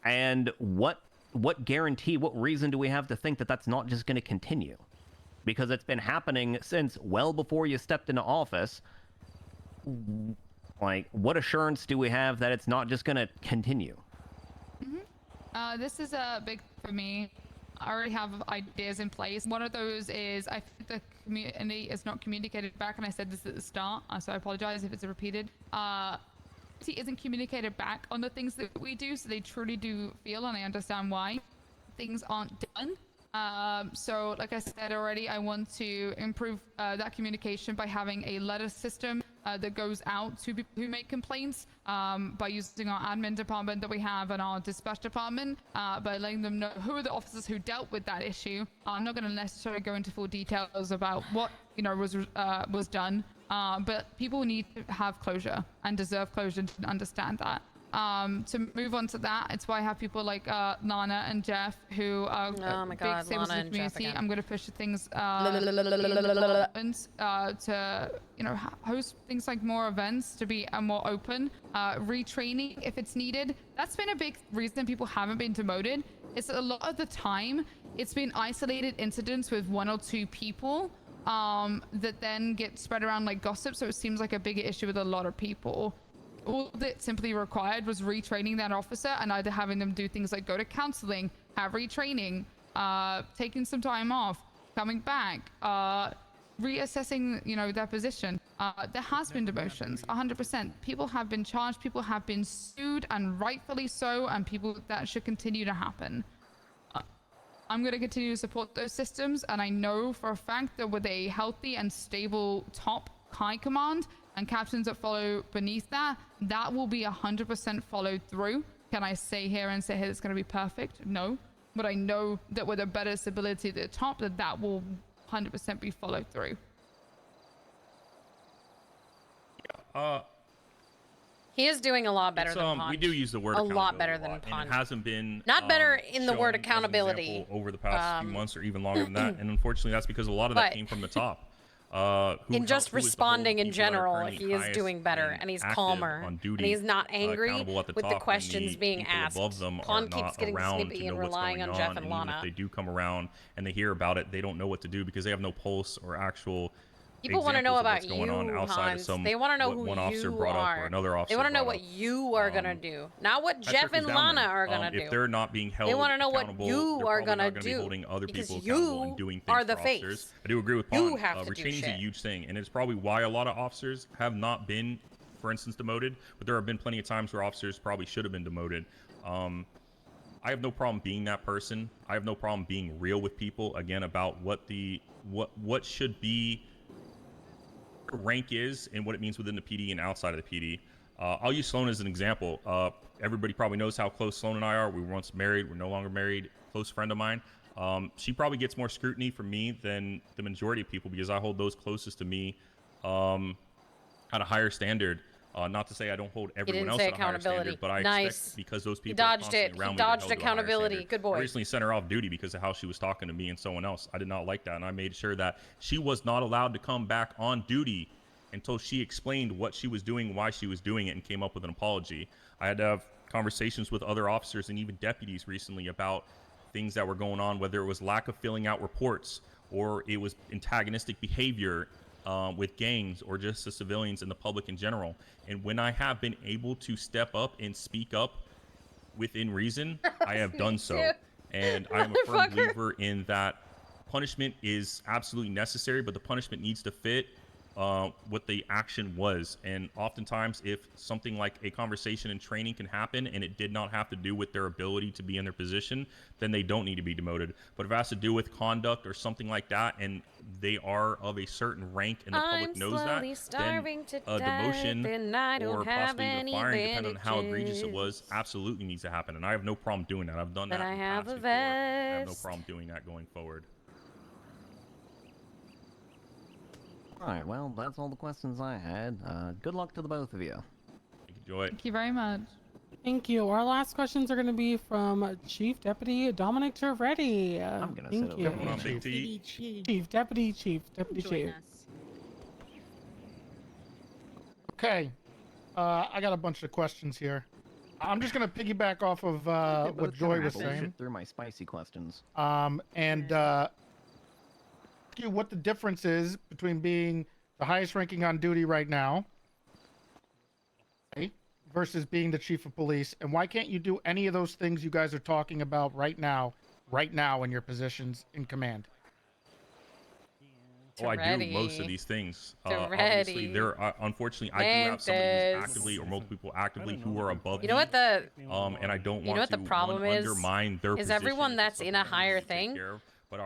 Speaker 10: And what guarantee, what reason do we have to think that that's not just going to continue? Because it's been happening since well before you stepped into office. Like, what assurance do we have that it's not just going to continue?
Speaker 1: This is a big for me. I already have ideas in place. One of those is I think the community is not communicated back, and I said this at the start, so I apologize if it's repeated. Isn't communicated back on the things that we do, so they truly do feel, and I understand why things aren't done. So like I said already, I want to improve that communication by having a letter system that goes out to people who make complaints, by using our admin department that we have and our dispatch department, by letting them know who are the officers who dealt with that issue. I'm not going to necessarily go into full details about what was done, but people need to have closure and deserve closure and understand that. To move on to that, it's why I have people like Lana and Jeff who are big savers of the community. I'm going to push things to host things like more events, to be more open, retraining if it's needed. That's been a big reason people haven't been demoted. It's a lot of the time it's been isolated incidents with 1 or 2 people that then get spread around like gossip, so it seems like a bigger issue with a lot of people. All that simply required was retraining that officer and either having them do things like go to counseling, have retraining, taking some time off, coming back, reassessing, their position. There has been demotions, 100%. People have been charged, people have been sued, and rightfully so, and that should continue to happen. I'm going to continue to support those systems, and I know for a fact that with a healthy and stable top high command and captains that follow beneath that will be 100% followed through. Can I say here it's going to be perfect? No. But I know that with a better stability at the top, that will 100% be followed through.
Speaker 2: He is doing a lot better than Pond.
Speaker 4: We do use the word
Speaker 2: a lot better than Pond.
Speaker 4: And it hasn't been
Speaker 2: not better in the word
Speaker 4: shown as an
Speaker 2: accountability
Speaker 4: example over the past few months or even longer than that. And unfortunately, that's because a lot of that came from the top.
Speaker 2: In just responding in general, he is doing better, and he's calmer, and he's not angry with the questions being asked. Pond keeps getting snippy and relying on Jeff and Lana.
Speaker 4: If they do come around and they hear about it, they don't know what to do because they have no pulse or actual.
Speaker 2: People want to know about
Speaker 4: you,
Speaker 2: Hans. They want to know who
Speaker 4: one officer
Speaker 2: you
Speaker 4: brought
Speaker 2: are.
Speaker 4: Up or another officer
Speaker 2: they want to know what you are going to do, not what Jeff and Lana are going to do.
Speaker 4: If they're not being held
Speaker 2: they want to know what you are going to
Speaker 4: do
Speaker 2: holding
Speaker 4: other
Speaker 2: because
Speaker 4: people
Speaker 2: you
Speaker 4: and doing things
Speaker 2: are the
Speaker 4: for
Speaker 2: face.
Speaker 4: Officers. I do agree with Pond.
Speaker 2: You have to do
Speaker 4: retraining is
Speaker 2: shit.
Speaker 4: a huge thing, and it's probably why a lot of officers have not been, for instance, demoted. But there have been plenty of times where officers probably should have been demoted. I have no problem being that person. I have no problem being real with people again about what should be rank is and what it means within the PD and outside of the PD. I'll use Salena as an example. everybody probably knows how close Sloan and I are. We were once married. We're no longer married. Close friend of mine. She probably gets more scrutiny from me than the majority of people because I hold those closest to me at a higher standard. Not to say I don't hold everyone else at a higher standard, but I expect because those people are constantly around me. He dodged accountability.
Speaker 2: Good boy.
Speaker 4: I recently sent her off duty because of how she was talking to me and someone else. I did not like that, and I made sure that she was not allowed to come back on duty until she explained what she was doing, why she was doing it, and came up with an apology. I had to have conversations with other officers and even deputies recently about things that were going on, whether it was lack of filling out reports or it was antagonistic behavior with gangs or just the civilians and the public in general. And when I have been able to step up and speak up within reason, I have done so. And I am a firm believer in that punishment is absolutely necessary, but the punishment needs to fit what the action was. And oftentimes, if something like a conversation and training can happen and it did not have to do with their ability to be in their position, then they don't need to be demoted. But if it has to do with conduct or something like that, and they are of a certain rank and the public knows that, then a demotion or possibly even firing, depending on how egregious it was, absolutely needs to happen. And I have no problem doing that. I've done that in the past before. I have no problem doing that going forward.
Speaker 10: Alright, well, that's all the questions I had. Good luck to the both of you.
Speaker 4: Joy.
Speaker 1: Thank you very much.
Speaker 8: Thank you. Our last questions are going to be from Chief Deputy Dominic Toretti.
Speaker 10: I'm going to sit over
Speaker 8: here. Chief Deputy.
Speaker 6: Okay. I got a bunch of questions here. I'm just going to piggyback off of what Joy was saying.
Speaker 10: Through my spicy questions.
Speaker 6: You what the difference is between being the highest ranking on duty right now, okay, versus being the chief of police, and why can't you do any of those things you guys are talking about right now in your positions in command?
Speaker 4: Oh, I do most of these things. Obviously, there are, unfortunately, I do have somebody who's actively or multiple people actively who are above me.
Speaker 2: You know what the
Speaker 4: and I don't want
Speaker 2: what the problem is?
Speaker 4: Undermine their
Speaker 2: is everyone that's in a higher thing?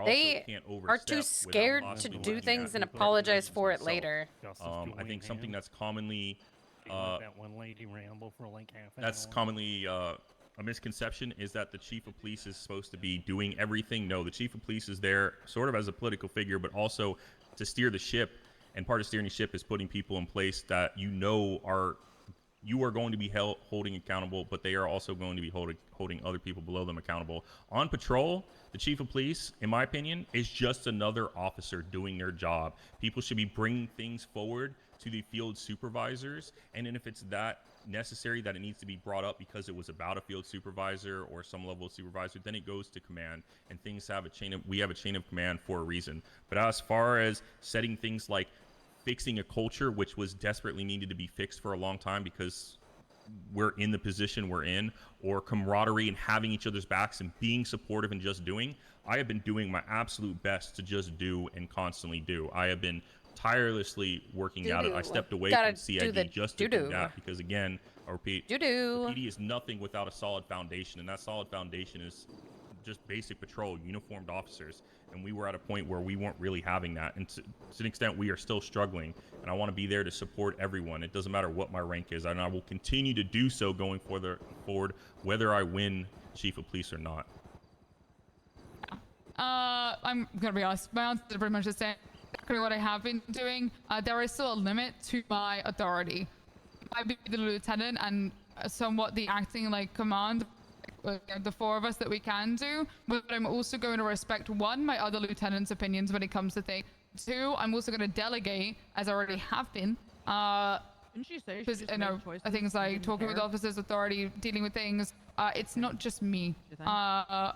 Speaker 2: They are too scared to do things and apologize for it later.
Speaker 4: I think something that's commonly a misconception is that the chief of police is supposed to be doing everything. No, the chief of police is there sort of as a political figure, but also to steer the ship. And part of steering the ship is putting people in place that you are going to be holding accountable, but they are also going to be holding other people below them accountable. On patrol, the chief of police, in my opinion, is just another officer doing their job. People should be bringing things forward to the field supervisors, and then if it's that necessary that it needs to be brought up because it was about a field supervisor or some level of supervisor, then it goes to command, and we have a chain of command for a reason. But as far as setting things like fixing a culture, which was desperately needed to be fixed for a long time because we're in the position we're in, or camaraderie and having each other's backs and being supportive and just doing, I have been doing my absolute best to just do and constantly do. I have been tirelessly working at it. I stepped away from CID just to do that because, again, I repeat, the PD is nothing without a solid foundation, and that solid foundation is just basic patrol, uniformed officers, and we were at a point where we weren't really having that, and to an extent we are still struggling, and I want to be there to support everyone. It doesn't matter what my rank is, and I will continue to do so going forward whether I win chief of police or not.
Speaker 1: I'm gonna be honest, my answer is pretty much the same. Exactly what I have been doing. There is still a limit to my authority. I be the lieutenant and somewhat the acting like command, the four of us that we can do, but I'm also going to respect my other lieutenants' opinions when it comes to things. Two, I'm also going to delegate, as I already have been.
Speaker 9: Didn't she say she just made choices
Speaker 1: things like talking with officers, authority, dealing with things. It's not just me. I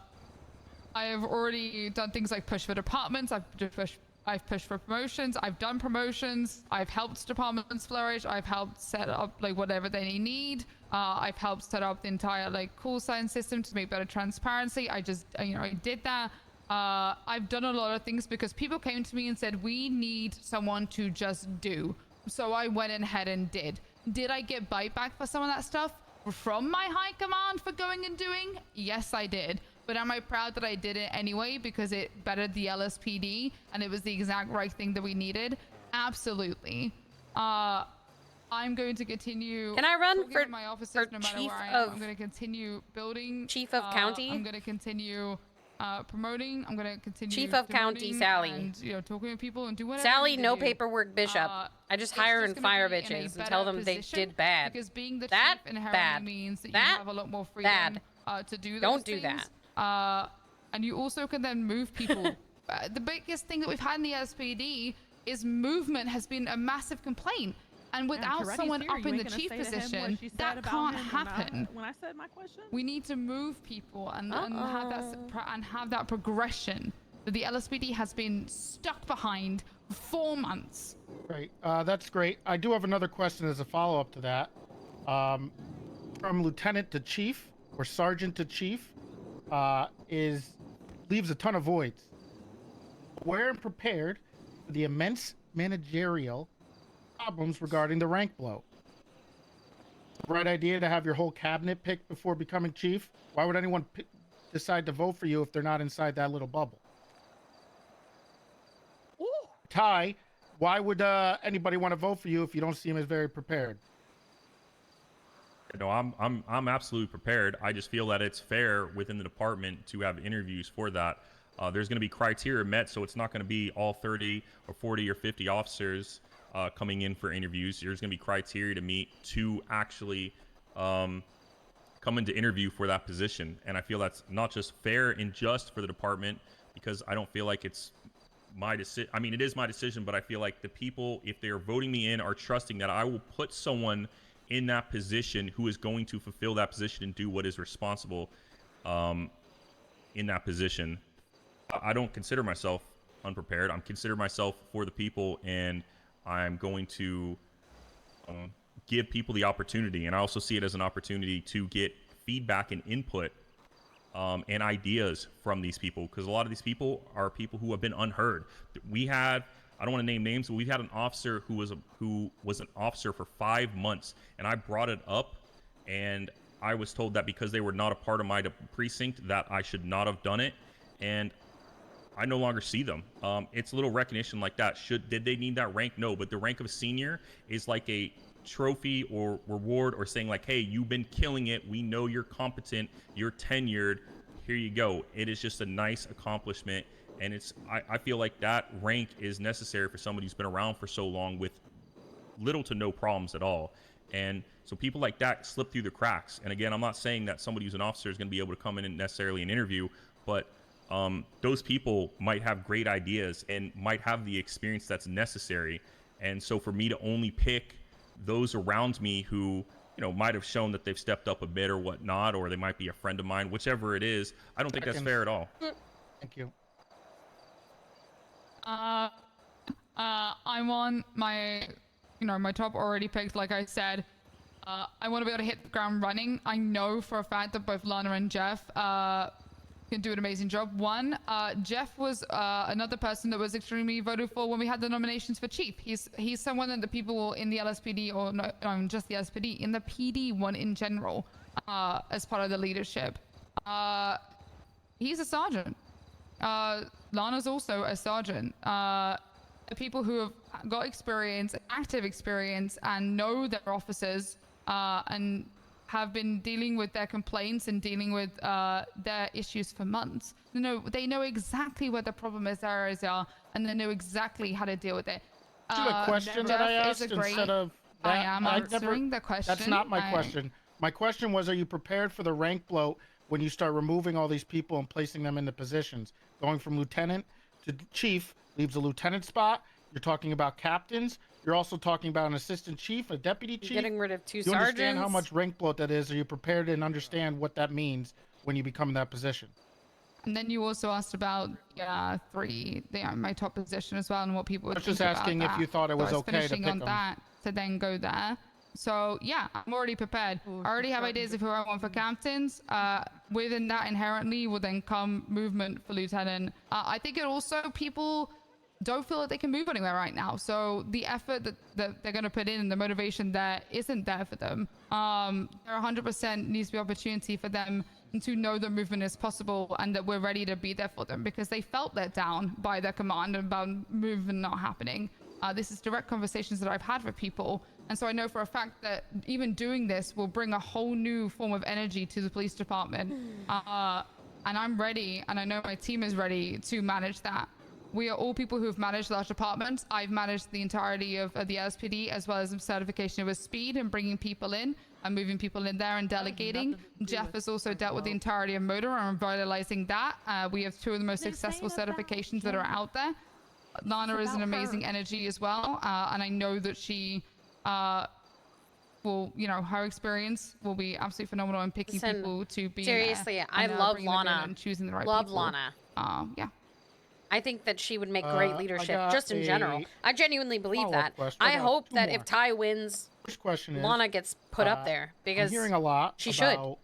Speaker 1: have already done things like push for departments. I've pushed for promotions. I've done promotions. I've helped departments flourish. I've helped set up like whatever they need. I've helped set up the entire like call sign system to make better transparency. I did that. I've done a lot of things because people came to me and said, we need someone to just do. So I went ahead and did. Did I get bite back for some of that stuff from my high command for going and doing? Yes, I did. But am I proud that I did it anyway because it bettered the LSPD and it was the exact right thing that we needed? Absolutely. I'm going to continue.
Speaker 2: Can I run for
Speaker 1: my officers no matter where I am. I'm going to continue building.
Speaker 2: Chief of county.
Speaker 1: I'm going to continue promoting. I'm going to continue.
Speaker 2: Chief of county, Sally.
Speaker 1: And talking with people and do whatever.
Speaker 2: Sally, no paperwork, Bishop. I just hire and fire bitches and tell them they did bad.
Speaker 1: Because being the
Speaker 2: that
Speaker 1: chief inherently means that you have a lot more freedom to do those
Speaker 2: Don't
Speaker 1: things.
Speaker 2: do that.
Speaker 1: And you also can then move people. The biggest thing that we've had in the SPD is movement has been a massive complaint. And without someone up in the chief position, that can't happen.
Speaker 9: When I said my question,
Speaker 1: we need to move people and have that progression that the LSPD has been stuck behind for 4 months.
Speaker 6: Great. That's great. I do have another question as a follow-up to that. From lieutenant to chief or sergeant to chief leaves a ton of voids. Aware and prepared for the immense managerial problems regarding the rank blow. Right idea to have your whole cabinet picked before becoming chief? Why would anyone decide to vote for you if they're not inside that little bubble? Ooh. Ty, why would anybody want to vote for you if you don't see him as very prepared?
Speaker 4: No, I'm absolutely prepared. I just feel that it's fair within the department to have interviews for that. There's going to be criteria met, so it's not going to be all 30 or 40 or 50 officers coming in for interviews. There's going to be criteria to meet to actually come into interview for that position. And I feel that's not just fair and just for the department, because I don't feel like it's my decision. I mean, it is my decision, but I feel like the people, if they're voting me in, are trusting that I will put someone in that position who is going to fulfill that position and do what is responsible in that position. I don't consider myself unprepared. I'm consider myself for the people, and I'm going to give people the opportunity. And I also see it as an opportunity to get feedback and input and ideas from these people, because a lot of these people are people who have been unheard. We had, I don't want to name names, but we've had an officer who was an officer for 5 months, and I brought it up, and I was told that because they were not a part of my precinct that I should not have done it, and I no longer see them. It's a little recognition like that. Did they need that rank? No, but the rank of senior is like a trophy or reward, or saying like, hey, you've been killing it. We know you're competent. You're tenured. Here you go. It is just a nice accomplishment. And I feel like that rank is necessary for somebody who's been around for so long with little to no problems at all. And so people like that slip through the cracks. And again, I'm not saying that somebody who's an officer is going to be able to come in and necessarily an interview, but those people might have great ideas and might have the experience that's necessary. And so for me to only pick those around me who, might have shown that they've stepped up a bit or whatnot, or they might be a friend of mine, whichever it is, I don't think that's fair at all.
Speaker 6: Thank you.
Speaker 1: I'm on my, my top already picked, like I said. I want to be able to hit the ground running. I know for a fact that both Lana and Jeff can do an amazing job. Jeff was another person that was extremely voted for when we had the nominations for chief. He's someone that the people in the LSPD, or no, just the LSPD, in the PD one in general, as part of the leadership. He's a sergeant. Lana's also a sergeant. The people who have got experience, active experience, and know their officers, and have been dealing with their complaints and dealing with their issues for months. They know exactly what the problem areas are, and they know exactly how to deal with it.
Speaker 6: A question that I asked instead of that,
Speaker 1: I am answering the question.
Speaker 6: That's not my question. My question was, are you prepared for the rank bloat when you start removing all these people and placing them into positions? Going from lieutenant to chief leaves a lieutenant spot. You're talking about captains. You're also talking about an assistant chief, a deputy chief.
Speaker 2: Getting rid of two
Speaker 6: sergeants. You understand how much rank bloat that is? Are you prepared and understand what that means when you become in that position?
Speaker 1: And then you also asked about my top position as well, and what people would think
Speaker 6: about that. I was just asking if you thought it was okay to pick them.
Speaker 1: That to then go there. So yeah, I'm already prepared. I already have ideas of who I want for captains. Within that inherently will then come movement for lieutenant. I think it also, people don't feel that they can move anywhere right now. So the effort that they're going to put in and the motivation there isn't there for them. There 100% needs to be opportunity for them to know that movement is possible and that we're ready to be there for them, because they felt let down by their command about movement not happening. This is direct conversations that I've had with people, And so I know for a fact that even doing this will bring a whole new form of energy to the police department. And I'm ready, and I know my team is ready to manage that. We are all people who have managed large departments. I've managed the entirety of the LSPD, as well as certification with speed and bringing people in and moving people in there and delegating. Jeff has also dealt with the entirety of motor and revitalizing that. We have 2 of the most successful certifications that are out there. Lana is an amazing energy as well, and I know that she will, her experience will be absolutely phenomenal in picking people to be
Speaker 2: seriously,
Speaker 1: there.
Speaker 2: I love Lana.
Speaker 1: And choosing the right
Speaker 2: love
Speaker 1: people.
Speaker 2: Lana.
Speaker 1: Yeah.
Speaker 2: I think that she would make great leadership, just in general. I genuinely believe that.
Speaker 6: Question.
Speaker 2: I hope that if Ty wins,
Speaker 6: First question is,
Speaker 2: Lana gets put up there, because
Speaker 6: I'm hearing a lot
Speaker 2: she
Speaker 6: about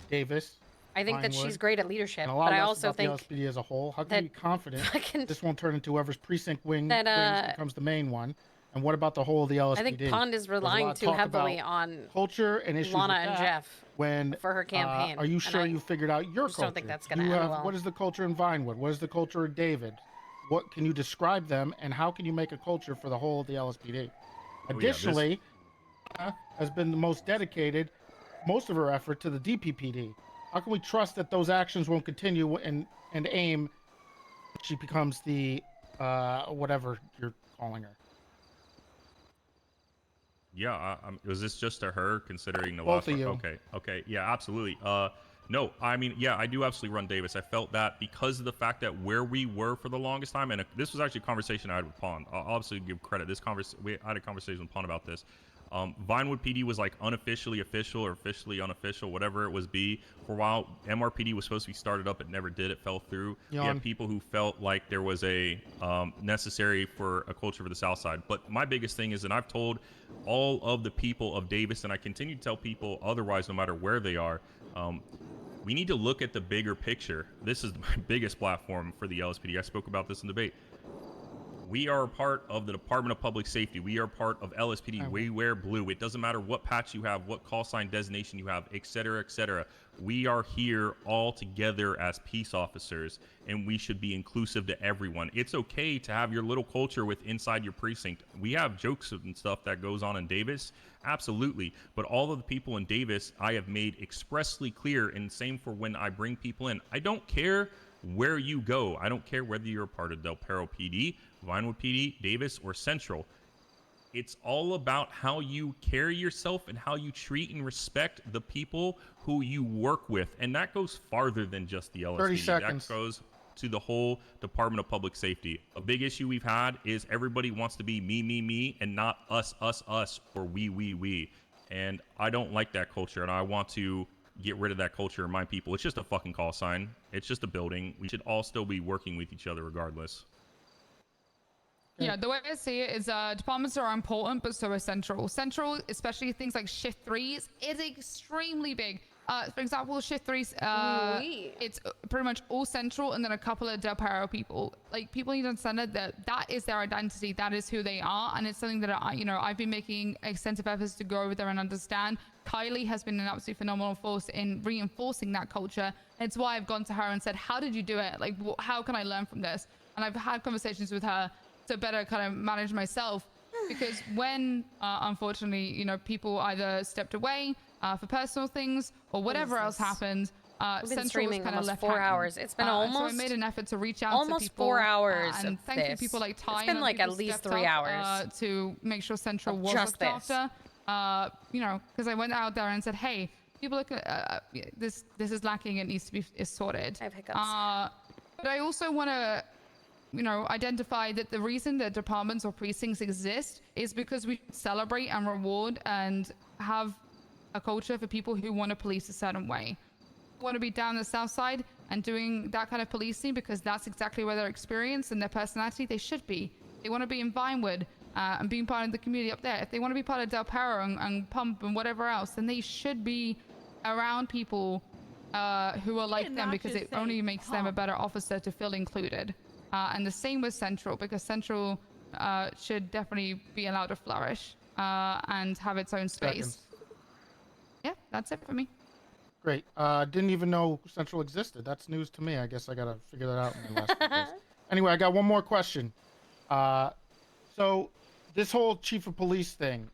Speaker 6: Davis.
Speaker 2: I think that she's great at leadership,
Speaker 6: and a lot
Speaker 2: but I
Speaker 6: less
Speaker 2: also
Speaker 6: about
Speaker 2: think
Speaker 6: the LSPD as a whole. How can you be confident this won't turn into whoever's precinct wins becomes the main one? And what about the whole of the LSPD?
Speaker 2: I think Pond is relying too heavily on
Speaker 6: culture and issues
Speaker 2: Lana and Jeff for her campaign.
Speaker 6: Are you sure you figured out your culture?
Speaker 2: I don't think that's going to end well.
Speaker 6: What is the culture in Vinewood? What is the culture of David? What can you describe them, and how can you make a culture for the whole of the LSPD? Additionally, has been the most dedicated, most of her effort to the DPPD. How can we trust that those actions won't continue and aim? She becomes the whatever you're calling her.
Speaker 4: Yeah, was this just to her, considering the
Speaker 6: Both
Speaker 4: last
Speaker 6: of you.
Speaker 4: Okay, yeah, absolutely. No, I mean, yeah, I do absolutely run Davis. I felt that because of the fact that where we were for the longest time, and this was actually a conversation I had with Pond. I'll obviously give credit. I had a conversation with Pond about this. Vinewood PD was like unofficially official or officially unofficial, whatever it was be. For a while, MRPD was supposed to be started up. It never did. It fell through. You had people who felt like there was a necessary for a culture for the South Side. But my biggest thing is, and I've told all of the people of Davis, and I continue to tell people otherwise, no matter where they are, we need to look at the bigger picture. This is my biggest platform for the LSPD. I spoke about this in debate. We are a part of the Department of Public Safety. We are part of LSPD. We wear blue. It doesn't matter what patch you have, what call sign designation you have, et cetera, et cetera. We are here all together as peace officers, and we should be inclusive to everyone. It's okay to have your little culture with inside your precinct. We have jokes and stuff that goes on in Davis, absolutely. But all of the people in Davis, I have made expressly clear, and same for when I bring people in. I don't care where you go. I don't care whether you're a part of Del Perro PD, Vinewood PD, Davis, or Central. It's all about how you carry yourself and how you treat and respect the people who you work with. And that goes farther than just the LSPD.
Speaker 6: 30 seconds.
Speaker 4: That goes to the whole Department of Public Safety. A big issue we've had is everybody wants to be me, and not us, or we. And I don't like that culture, and I want to get rid of that culture in my people. It's just a fucking call sign. It's just a building. We should all still be working with each other regardless.
Speaker 1: Yeah, the way I see it is departments are important, but so is Central. Central, especially things like Shift 3s, is extremely big. For example, Shift 3s, it's pretty much all Central and then a couple of Del Perro people. Like, people need to understand that is their identity, that is who they are, and it's something that I've been making extensive efforts to go over there and understand. Kylie has been an absolutely phenomenal force in reinforcing that culture. It's why I've gone to her and said, how did you do it? Like, how can I learn from this? And I've had conversations with her to better kind of manage myself, because when unfortunately people either stepped away for personal things or whatever else happened, Central was kind of left
Speaker 2: 4 hours. It's been almost.
Speaker 1: So I made an effort to reach out
Speaker 2: almost
Speaker 1: to people.
Speaker 2: 4 hours.
Speaker 1: And thank you people like Ty.
Speaker 2: It's been like at least 3 hours
Speaker 1: to make sure Central was looked after. Because I went out there and said, hey, people look at this is lacking. It needs to be sorted.
Speaker 2: I have hiccups.
Speaker 1: But I also want to identify that the reason that departments or precincts exist is because we celebrate and reward and have a culture for people who want to police a certain way. Want to be down the South Side and doing that kind of policing because that's exactly where their experience and their personality, they should be. They want to be in Vinewood and being part of the community up there. If they want to be part of Del Perro and Pump and whatever else, then they should be around people who are like them, because it only makes them a better officer to feel included. And the same with Central, because Central should definitely be allowed to flourish and have its own space.
Speaker 6: Seconds.
Speaker 1: Yeah, that's it for me.
Speaker 6: Great. Didn't even know Central existed. That's news to me. I guess I gotta figure that out in the last few days. Anyway, I got one more question. So this whole chief of police thing,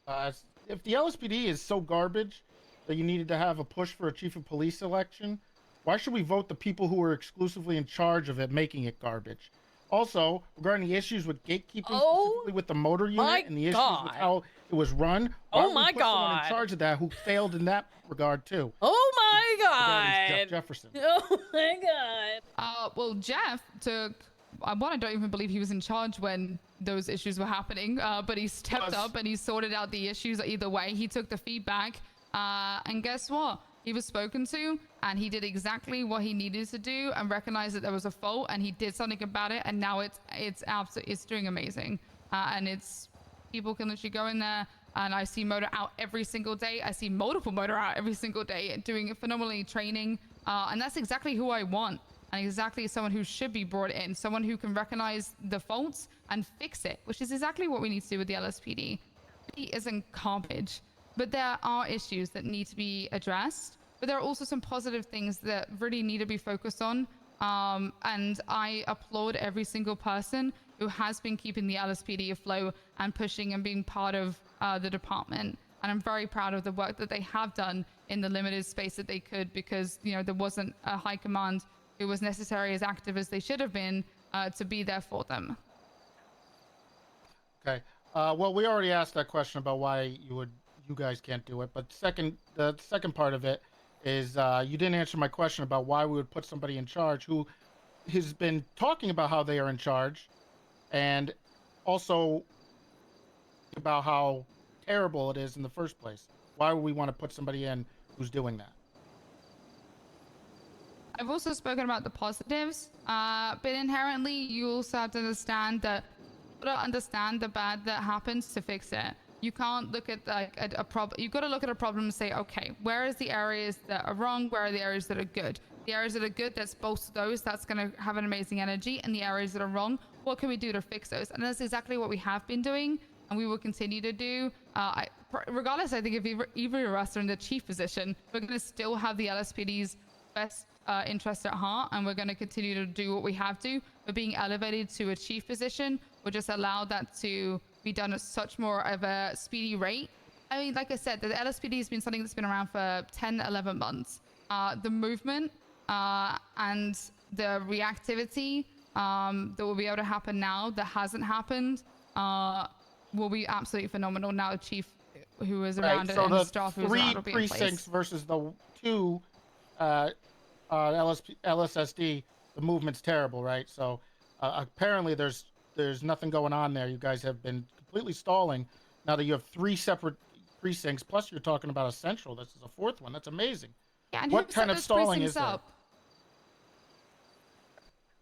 Speaker 6: if the LSPD is so garbage that you needed to have a push for a chief of police election, why should we vote the people who are exclusively in charge of it making it garbage? Also, regarding the issues with gatekeeping, specifically with the motor unit and the issues with how it was run, why don't we put someone in charge of that who failed in that regard too?
Speaker 2: Oh my god!
Speaker 6: Jeff Jefferson.
Speaker 2: Oh my god!
Speaker 1: Well, Jeff took. I don't even believe he was in charge when those issues were happening. But he stepped up and he sorted out the issues either way. He took the feedback, and guess what? He was spoken to, and he did exactly what he needed to do, and recognized that there was a fault, and he did something about it. And now it's doing amazing, and it's people can literally go in there. And I see Motor out every single day. I see multiple Motor out every single day, doing phenomenally training, and that's exactly who I want. And exactly someone who should be brought in, someone who can recognize the faults and fix it, which is exactly what we need to do with the LSPD. It isn't garbage, but there are issues that need to be addressed. But there are also some positive things that really need to be focused on. And I applaud every single person who has been keeping the LSPD afloat and pushing and being part of the department. And I'm very proud of the work that they have done in the limited space that they could, because, you know, there wasn't a high command who was necessary as active as they should have been to be there for them.
Speaker 6: Okay. Well, we already asked that question about why you guys can't do it. But the second part of it is you didn't answer my question about why we would put somebody in charge who has been talking about how they are in charge, and also about how terrible it is in the first place. Why would we want to put somebody in who's doing that?
Speaker 1: I've also spoken about the positives, but inherently you also have to understand that you gotta understand the bad that happens to fix it. You can't look at a problem. You've got to look at a problem and say, okay, where is the areas that are wrong? Where are the areas that are good? The areas that are good, let's bolster those. That's going to have an amazing energy. And the areas that are wrong, what can we do to fix those? And that's exactly what we have been doing, and we will continue to do. Regardless, I think if either of us are in the chief position, we're going to still have the LSPD's best interest at heart, and we're going to continue to do what we have to. But being elevated to a chief position will just allow that to be done at such more of a speedy rate. I mean, like I said, the LSPD has been something that's been around for 10, 11 months. The movement and the reactivity that will be able to happen now that hasn't happened will be absolutely phenomenal. Now the chief who is around it and the staff who's around will be in place.
Speaker 6: 3 precincts versus the 2 LSSD, the movement's terrible, right? So apparently there's nothing going on there. You guys have been completely stalling. Now that you have 3 separate precincts, plus you're talking about a central. This is a 4th one. That's amazing.
Speaker 1: Yeah, and
Speaker 6: what kind of stalling is that?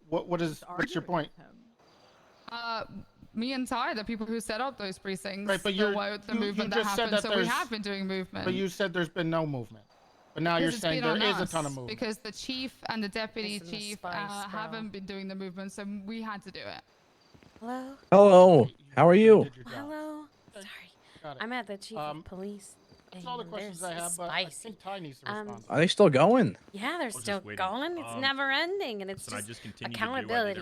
Speaker 6: What's your point?
Speaker 1: Me and Ty, the people who set up those precincts,
Speaker 6: right? But
Speaker 1: the movement that happened. So we have been doing movement.
Speaker 6: But you said there's been no movement. But now you're saying there is a ton of movement.
Speaker 1: Because the chief and the deputy chief haven't been doing the movement, so we had to do it.
Speaker 2: Hello?
Speaker 11: Hello. How are you?
Speaker 2: Hello. Sorry. I'm at the chief of police.
Speaker 6: That's all the questions I have, but I think Ty needs to respond.
Speaker 11: Are they still going?
Speaker 2: Yeah, they're still going. It's never ending, and it's just accountability.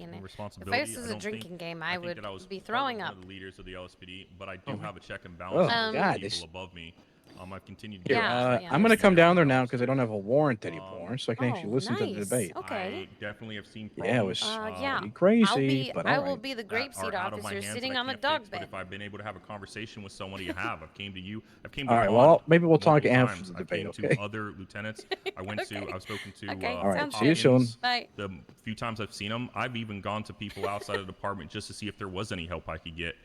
Speaker 2: And if this was a drinking game, I would be throwing up.
Speaker 4: The leaders of the LSPD, but I do have a check and balance on people above me. I've continued to
Speaker 11: I'm going to come down there now because I don't have a warrant anymore, so I can actually listen to the debate.
Speaker 2: Okay.
Speaker 4: I definitely have seen problems.
Speaker 11: Yeah, it was crazy, but
Speaker 2: I will be the grape seed officer sitting on the dog bed.
Speaker 4: But if I've been able to have a conversation with someone, you have. I've came to you. I've came to
Speaker 11: all right, well, maybe we'll talk after the
Speaker 4: I've
Speaker 11: debate,
Speaker 4: came
Speaker 11: okay?
Speaker 4: to other lieutenants. I've spoken to
Speaker 11: all right, see you soon.
Speaker 2: Bye.
Speaker 4: The few times I've seen them, I've even gone to people outside of the department just to see if there was any help I could get.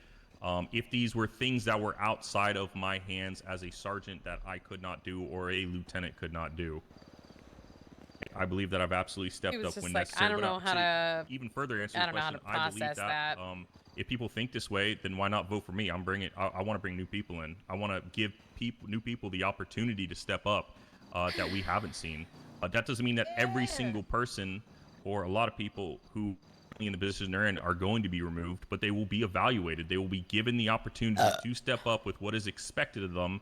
Speaker 4: If these were things that were outside of my hands as a sergeant that I could not do or a lieutenant could not do. I believe that I've absolutely stepped up when necessary.
Speaker 2: I don't know how to
Speaker 4: even further answer your question. I believe that if people think this way, then why not vote for me? I want to bring new people in. I want to give new people the opportunity to step up that we haven't seen. That doesn't mean that every single person or a lot of people who in the position they're in are going to be removed, but they will be evaluated. They will be given the opportunity to step up with what is expected of them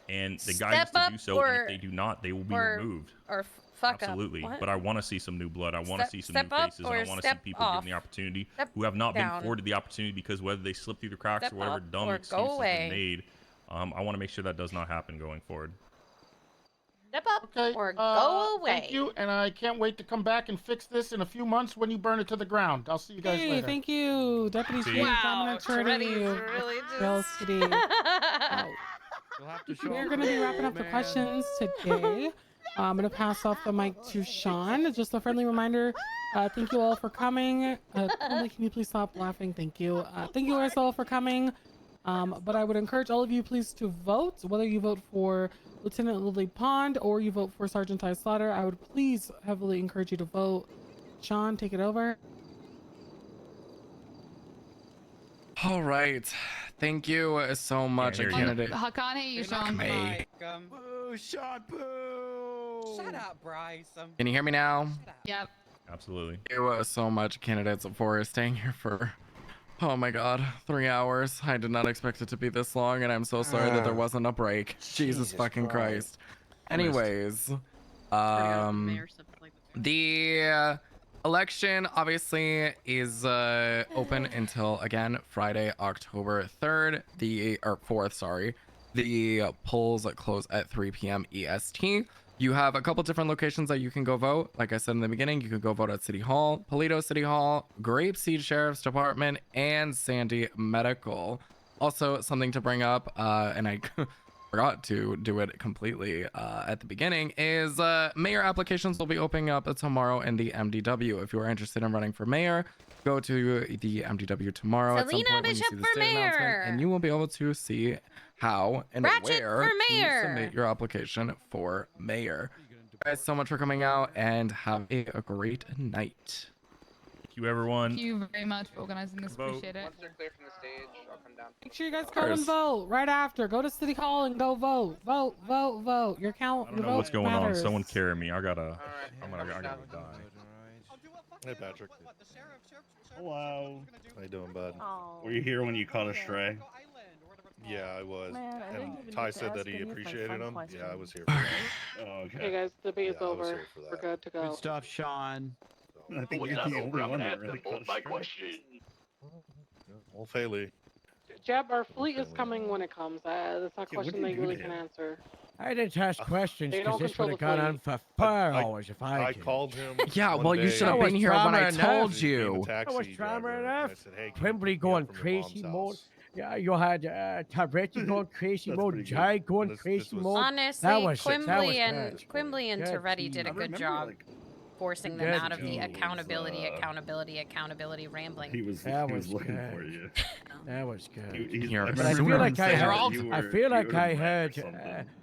Speaker 4: and the guidance to do so. And if they do not, they will be removed.
Speaker 2: Or fuck
Speaker 4: Absolutely.
Speaker 2: up.
Speaker 4: But I want to see some new blood. I want to see some new faces. And I want to see people given the opportunity who have not been afforded the opportunity because whether they slip through the cracks or whatever dumb excuse has been made, I want to make sure that does not happen going forward.
Speaker 2: Step up or go away.
Speaker 6: Thank you, and I can't wait to come back and fix this in a few months when you burn it to the ground. I'll see you guys later.
Speaker 8: Thank you, Deputy Chief Dominic Turdy of Bell City. We're going to be wrapping up the questions today. I'm going to pass off the mic to Sean. Just a friendly reminder, thank you all for coming. Can you please stop laughing? Thank you. Thank you guys all for coming. But I would encourage all of you please to vote, whether you vote for Lieutenant Lily Pond or you vote for Sergeant Ty Slaughter. I would please heavily encourage you to vote. Sean, take it over.
Speaker 12: All right. Thank you so much, candidate.
Speaker 1: I can't hear you, Sean.
Speaker 13: Boo, Sean, boo.
Speaker 14: Shut up, Bryce.
Speaker 12: Can you hear me now?
Speaker 1: Yep.
Speaker 4: Absolutely.
Speaker 12: Thank you so much, candidates, for staying here for, oh my god, 3 hours. I did not expect it to be this long, and I'm so sorry that there wasn't a break. Jesus fucking Christ. Anyways, the election obviously is open until, again, Friday, October 3rd, or 4th, sorry. The polls close at 3 p.m. EST. You have a couple different locations that you can go vote. Like I said in the beginning, you can go vote at City Hall, Paleto City Hall, Grapeseed Sheriff's Department, and Sandy Medical. Also, something to bring up, and I forgot to do it completely at the beginning, is mayor applications will be opening up tomorrow in the MDW. If you are interested in running for mayor, go to the MDW tomorrow at some point when you see the state announcement, and you will be able to see how and where to submit your application for mayor. Thank you guys so much for coming out, and have a great night.
Speaker 4: Thank you, everyone.
Speaker 1: Thank you very much for organizing this. Appreciate it.
Speaker 15: Once they're clear from the stage, I'll come down.
Speaker 8: Make sure you guys go and vote right after. Go to City Hall and go vote. Vote, vote, vote. Your count.
Speaker 4: I don't know what's going on. Someone carry me. I gotta die.
Speaker 16: Hey, Patrick. Hello. How you doing, bud? Were you here when you caught a stray? Yeah, I was.
Speaker 5: Man,
Speaker 16: and Ty said that he appreciated him. Yeah, I was here for that. Oh, okay.
Speaker 17: Hey guys, the debate's over. We're good to go.
Speaker 13: Good stuff, Sean.
Speaker 16: I think you're the only one that really caught a stray. Well, Faley.
Speaker 17: Jeb, our fleet is coming when it comes. That's not a question they really can answer.
Speaker 13: I didn't ask questions because this would have gone on for 4 hours if I did.
Speaker 16: I called him.
Speaker 12: Yeah, well, you should have been here when I told you.
Speaker 13: That was trauma enough. Quimbley going crazy mode. Yeah, you had Tabretti going crazy mode, Jai going crazy mode.
Speaker 2: Honestly, Quimbley and Toretti did a good job forcing them out of the accountability rambling.
Speaker 16: He was looking for you.
Speaker 13: That was good.
Speaker 12: But
Speaker 13: I feel like I heard.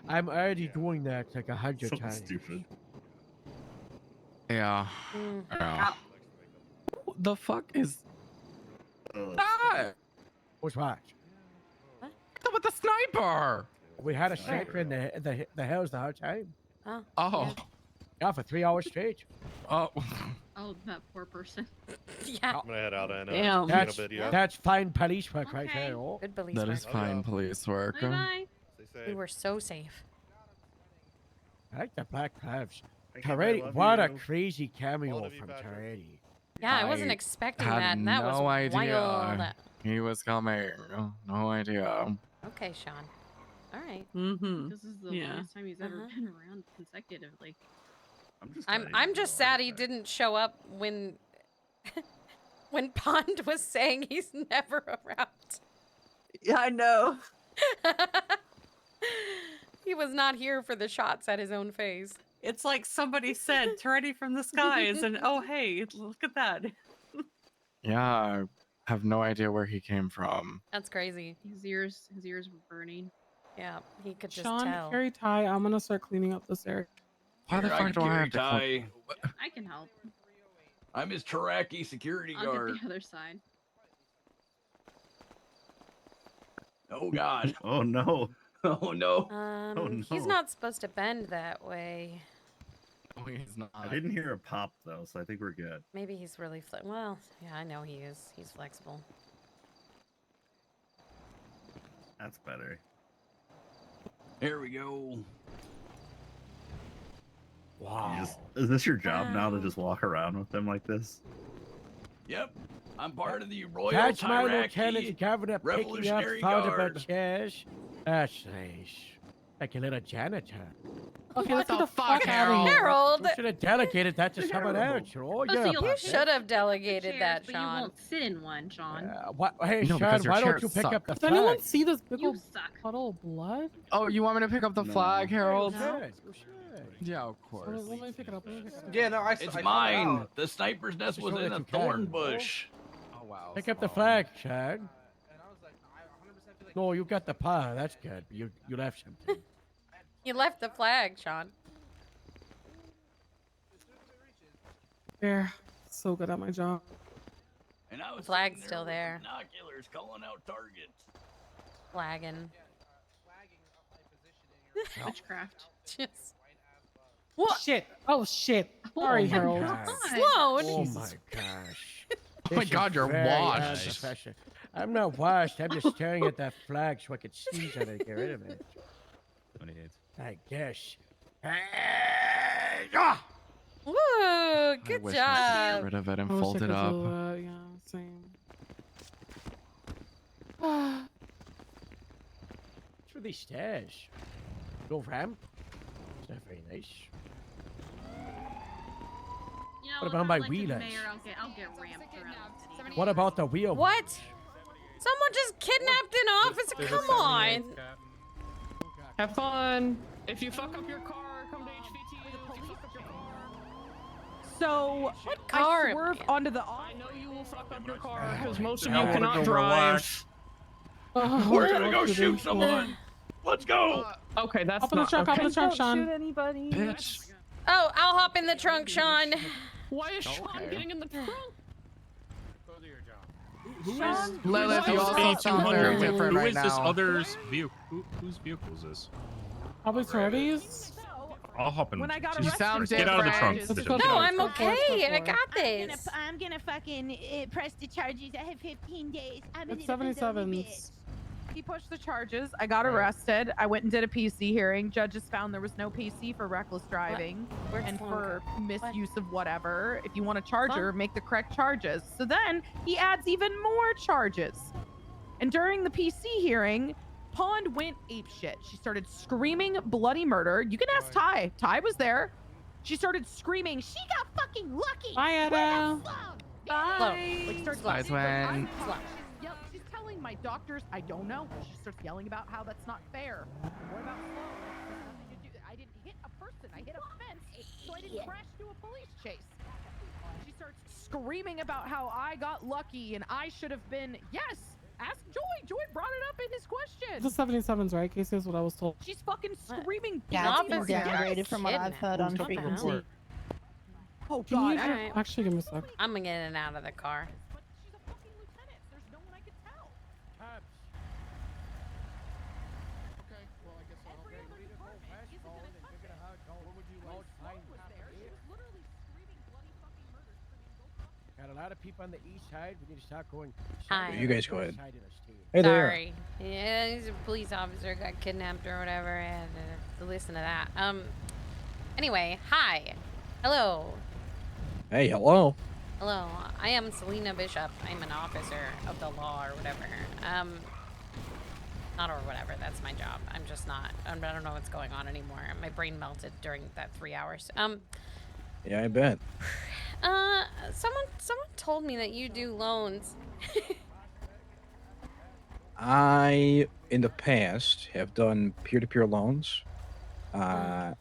Speaker 13: I'm already doing that like 100 times.
Speaker 16: Stupid.
Speaker 12: Yeah. The fuck is that?
Speaker 13: What's what?
Speaker 12: What with the sniper?
Speaker 13: We had a sniper in the hills the whole time.
Speaker 12: Oh.
Speaker 13: Yeah, for 3 hours straight.
Speaker 12: Oh.
Speaker 18: Oh, that poor person.
Speaker 2: Yeah.
Speaker 16: I'm gonna head out and
Speaker 2: Damn.
Speaker 13: That's fine police work right there. Oh.
Speaker 2: Good police
Speaker 12: That
Speaker 2: work.
Speaker 12: is fine police work.
Speaker 18: Bye-bye.
Speaker 2: We were so safe.
Speaker 13: I like the black gloves. Toretti, what a crazy cameo from Toretti.
Speaker 2: Yeah, I wasn't expecting that. And that was wild.
Speaker 12: He was coming. No idea.
Speaker 2: Okay, Sean. All right.
Speaker 18: This is the longest time he's ever been around consecutively.
Speaker 2: I'm just sad he didn't show up when when Pond was saying he's never around.
Speaker 19: Yeah, I know.
Speaker 2: He was not here for the shots at his own face.
Speaker 19: It's like somebody said, Toretti from the skies, and oh hey, look at that.
Speaker 12: Yeah, I have no idea where he came from.
Speaker 2: That's crazy.
Speaker 18: His ears were burning.
Speaker 2: Yeah, he could just
Speaker 8: Sean,
Speaker 2: tell.
Speaker 8: carry Ty. I'm gonna start cleaning up this area.
Speaker 12: Why the fuck do I have to?
Speaker 18: I can help.
Speaker 3: I'm his Taraki security
Speaker 18: I'll
Speaker 3: guard.
Speaker 18: get the other side.
Speaker 3: Oh God.
Speaker 16: Oh no.
Speaker 3: Oh no.
Speaker 16: Oh, no.
Speaker 2: He's not supposed to bend that way.
Speaker 12: Oh, he's not.
Speaker 16: I didn't hear a pop though, so I think we're good.
Speaker 2: Maybe he's really well, yeah, I know he is. He's flexible.
Speaker 16: That's better.
Speaker 3: Here we go.
Speaker 13: Wow.
Speaker 16: Is this your job now to just walk around with them like this?
Speaker 3: Yep. I'm part of the Royal
Speaker 13: Catch my
Speaker 3: Iraqi
Speaker 13: lieutenant's cabinet picking up
Speaker 3: Revolutionary
Speaker 13: found
Speaker 3: Guard.
Speaker 13: about cash. That's nice. Like a little janitor.
Speaker 8: Okay, let's get the fuck out of here.
Speaker 2: Harold!
Speaker 13: You should have delegated that to someone else. Oh,
Speaker 2: You
Speaker 13: yeah,
Speaker 2: should have delegated that,
Speaker 18: But you
Speaker 2: Sean.
Speaker 18: won't sit in one, Sean.
Speaker 13: Hey,
Speaker 12: No,
Speaker 13: Sean,
Speaker 12: because your
Speaker 13: why don't
Speaker 12: chairs
Speaker 13: you pick
Speaker 12: suck.
Speaker 13: up the
Speaker 8: Does anyone
Speaker 13: flag?
Speaker 8: see this big
Speaker 18: You
Speaker 8: old
Speaker 18: suck.
Speaker 8: puddle of blood?
Speaker 12: Oh, you want me to pick up the flag, Harold?
Speaker 13: Good.
Speaker 12: Yeah, of course.
Speaker 8: Let me pick it up.
Speaker 15: Yeah, no, I
Speaker 3: It's
Speaker 15: I
Speaker 3: mine. The sniper's nest was
Speaker 13: Just
Speaker 3: in
Speaker 13: let
Speaker 3: a
Speaker 13: you carry
Speaker 3: thorn
Speaker 13: it.
Speaker 3: bush.
Speaker 12: Oh wow.
Speaker 13: Pick up the flag, Sean. No, you got the pie. That's good. You left something.
Speaker 2: You left the flag, Sean.
Speaker 8: There. So good at my job.
Speaker 3: And I was
Speaker 2: The flag's
Speaker 3: sitting
Speaker 2: still
Speaker 3: with
Speaker 2: there.
Speaker 3: Binoculars calling out targets.
Speaker 2: Flagging.
Speaker 18: Witchcraft.
Speaker 2: Just...
Speaker 8: What? Shit. Oh, shit. Sorry,
Speaker 13: my
Speaker 8: Harold.
Speaker 13: God.
Speaker 2: Sloan!
Speaker 13: Oh my gosh.
Speaker 12: Oh my
Speaker 13: This
Speaker 12: God,
Speaker 13: is
Speaker 12: you're
Speaker 13: very
Speaker 12: washed.
Speaker 13: unprofessional. I'm not washed. I'm just staring at that flag so I can sneeze on it and get rid of it.
Speaker 16: 28.
Speaker 13: I guess.
Speaker 2: Woo!
Speaker 12: I
Speaker 2: Good
Speaker 12: wish I could
Speaker 2: job.
Speaker 12: get rid of it and
Speaker 8: I wish I
Speaker 12: fold it
Speaker 8: could
Speaker 12: up.
Speaker 8: do that. Yeah, same.
Speaker 13: What's for these stairs? No ramp? It's not very nice.
Speaker 18: You know,
Speaker 13: What
Speaker 18: if
Speaker 13: about
Speaker 18: I'm
Speaker 13: my
Speaker 18: elected
Speaker 13: wheelers?
Speaker 18: mayor, I'll get ramped around the city.
Speaker 13: What about the wheel?
Speaker 2: What? Someone just kidnapped an officer? Come on.
Speaker 9: Have fun. If you fuck up your car, come to HVT. If you fuck up your car.
Speaker 19: So
Speaker 2: What car
Speaker 19: I
Speaker 2: am
Speaker 19: swerve
Speaker 2: I in?
Speaker 19: onto the.
Speaker 9: I know you will fuck up your car because most of
Speaker 4: Now
Speaker 9: you
Speaker 4: we're
Speaker 9: cannot
Speaker 4: gonna
Speaker 9: drive.
Speaker 3: We're gonna go shoot someone. Let's go.
Speaker 9: Okay, that's
Speaker 8: Up in the
Speaker 9: not
Speaker 8: truck, up in
Speaker 9: okay.
Speaker 8: the truck,
Speaker 19: Don't
Speaker 8: Sean.
Speaker 19: shoot anybody.
Speaker 12: Bitch.
Speaker 2: Oh, I'll hop in the trunk, Sean.
Speaker 9: Why is Sean
Speaker 12: Okay.
Speaker 9: getting in the trunk?
Speaker 19: Sean,
Speaker 12: Lilith,
Speaker 9: Who
Speaker 12: you
Speaker 9: is
Speaker 12: also
Speaker 9: this
Speaker 12: sound very
Speaker 4: 200?
Speaker 12: different
Speaker 4: Who
Speaker 12: right
Speaker 4: is this
Speaker 12: now.
Speaker 4: other's vehicle? Whose vehicle is this?
Speaker 8: Probably Trody's.
Speaker 4: I'll hop in.
Speaker 19: When I got
Speaker 4: Just
Speaker 19: arrested,
Speaker 12: sound
Speaker 4: get out of the trunk.
Speaker 12: different.
Speaker 8: Let's go
Speaker 2: No,
Speaker 8: for it.
Speaker 2: I'm
Speaker 8: Let's go for it.
Speaker 2: okay.
Speaker 8: Let's
Speaker 2: I
Speaker 8: go for
Speaker 2: got
Speaker 8: it.
Speaker 2: this.
Speaker 14: I'm gonna fucking press the charges. I have 15 days. I'm
Speaker 8: It's
Speaker 14: an independent
Speaker 8: 77s.
Speaker 19: he pushed the charges. I got arrested. I went and did a PC hearing. Judges found there was no PC for reckless driving
Speaker 2: Where's
Speaker 19: and
Speaker 2: Sloan
Speaker 19: for
Speaker 2: go?
Speaker 19: misuse of whatever. If you want a charger,
Speaker 2: Sloan?
Speaker 19: make the correct charges. So then he adds even more charges. And during the PC hearing, Pond went apeshit. She started screaming bloody murder. You can ask Ty. Ty was there. She started screaming, "She got fucking lucky."
Speaker 8: Bye, Ada.
Speaker 19: Like starts
Speaker 12: Bye, Gwen.
Speaker 19: She's telling my doctors, I don't know. She starts yelling about how that's not fair. What about Sloan? I didn't hit a person. I hit a fence, so I didn't crash to a police chase. She starts screaming about how I got lucky and I should have been. Yes, ask Joy. Joy brought it up in his question.
Speaker 8: It's the 77s, right? Casey is what I was told.
Speaker 19: She's fucking screaming.
Speaker 14: Yeah, it's been
Speaker 2: Officer.
Speaker 14: downgraded from what I've heard on
Speaker 2: What the hell?
Speaker 14: frequency.
Speaker 19: Oh
Speaker 8: Can you
Speaker 19: God.
Speaker 2: Alright.
Speaker 8: actually give me a sec?
Speaker 2: I'm gonna get in and out of the car.
Speaker 19: But she's a fucking lieutenant. There's no one I can tell.
Speaker 6: Okay, well, I guess I'll.
Speaker 19: Every other department isn't gonna touch it. When Sloan was there, she was literally screaming bloody fucking murder, screaming, "Go fuck
Speaker 13: Got a lot of people on the east side. We need to start going.
Speaker 2: Hi.
Speaker 11: You guys go ahead.
Speaker 13: Side of the state.
Speaker 11: Hey there.
Speaker 2: Sorry. Yeah, he's a police officer, got kidnapped or whatever. I had to listen to that. Anyway, hi. Hello.
Speaker 11: Hey, hello.
Speaker 2: Hello. I am Salena Bishop. I'm an officer of the law or whatever. Not or whatever. That's my job. I'm just not. I don't know what's going on anymore. My brain melted during that 3 hours.
Speaker 11: Yeah, I bet.
Speaker 2: Someone told me that you do loans.
Speaker 11: I, in the past, have done peer-to-peer loans. I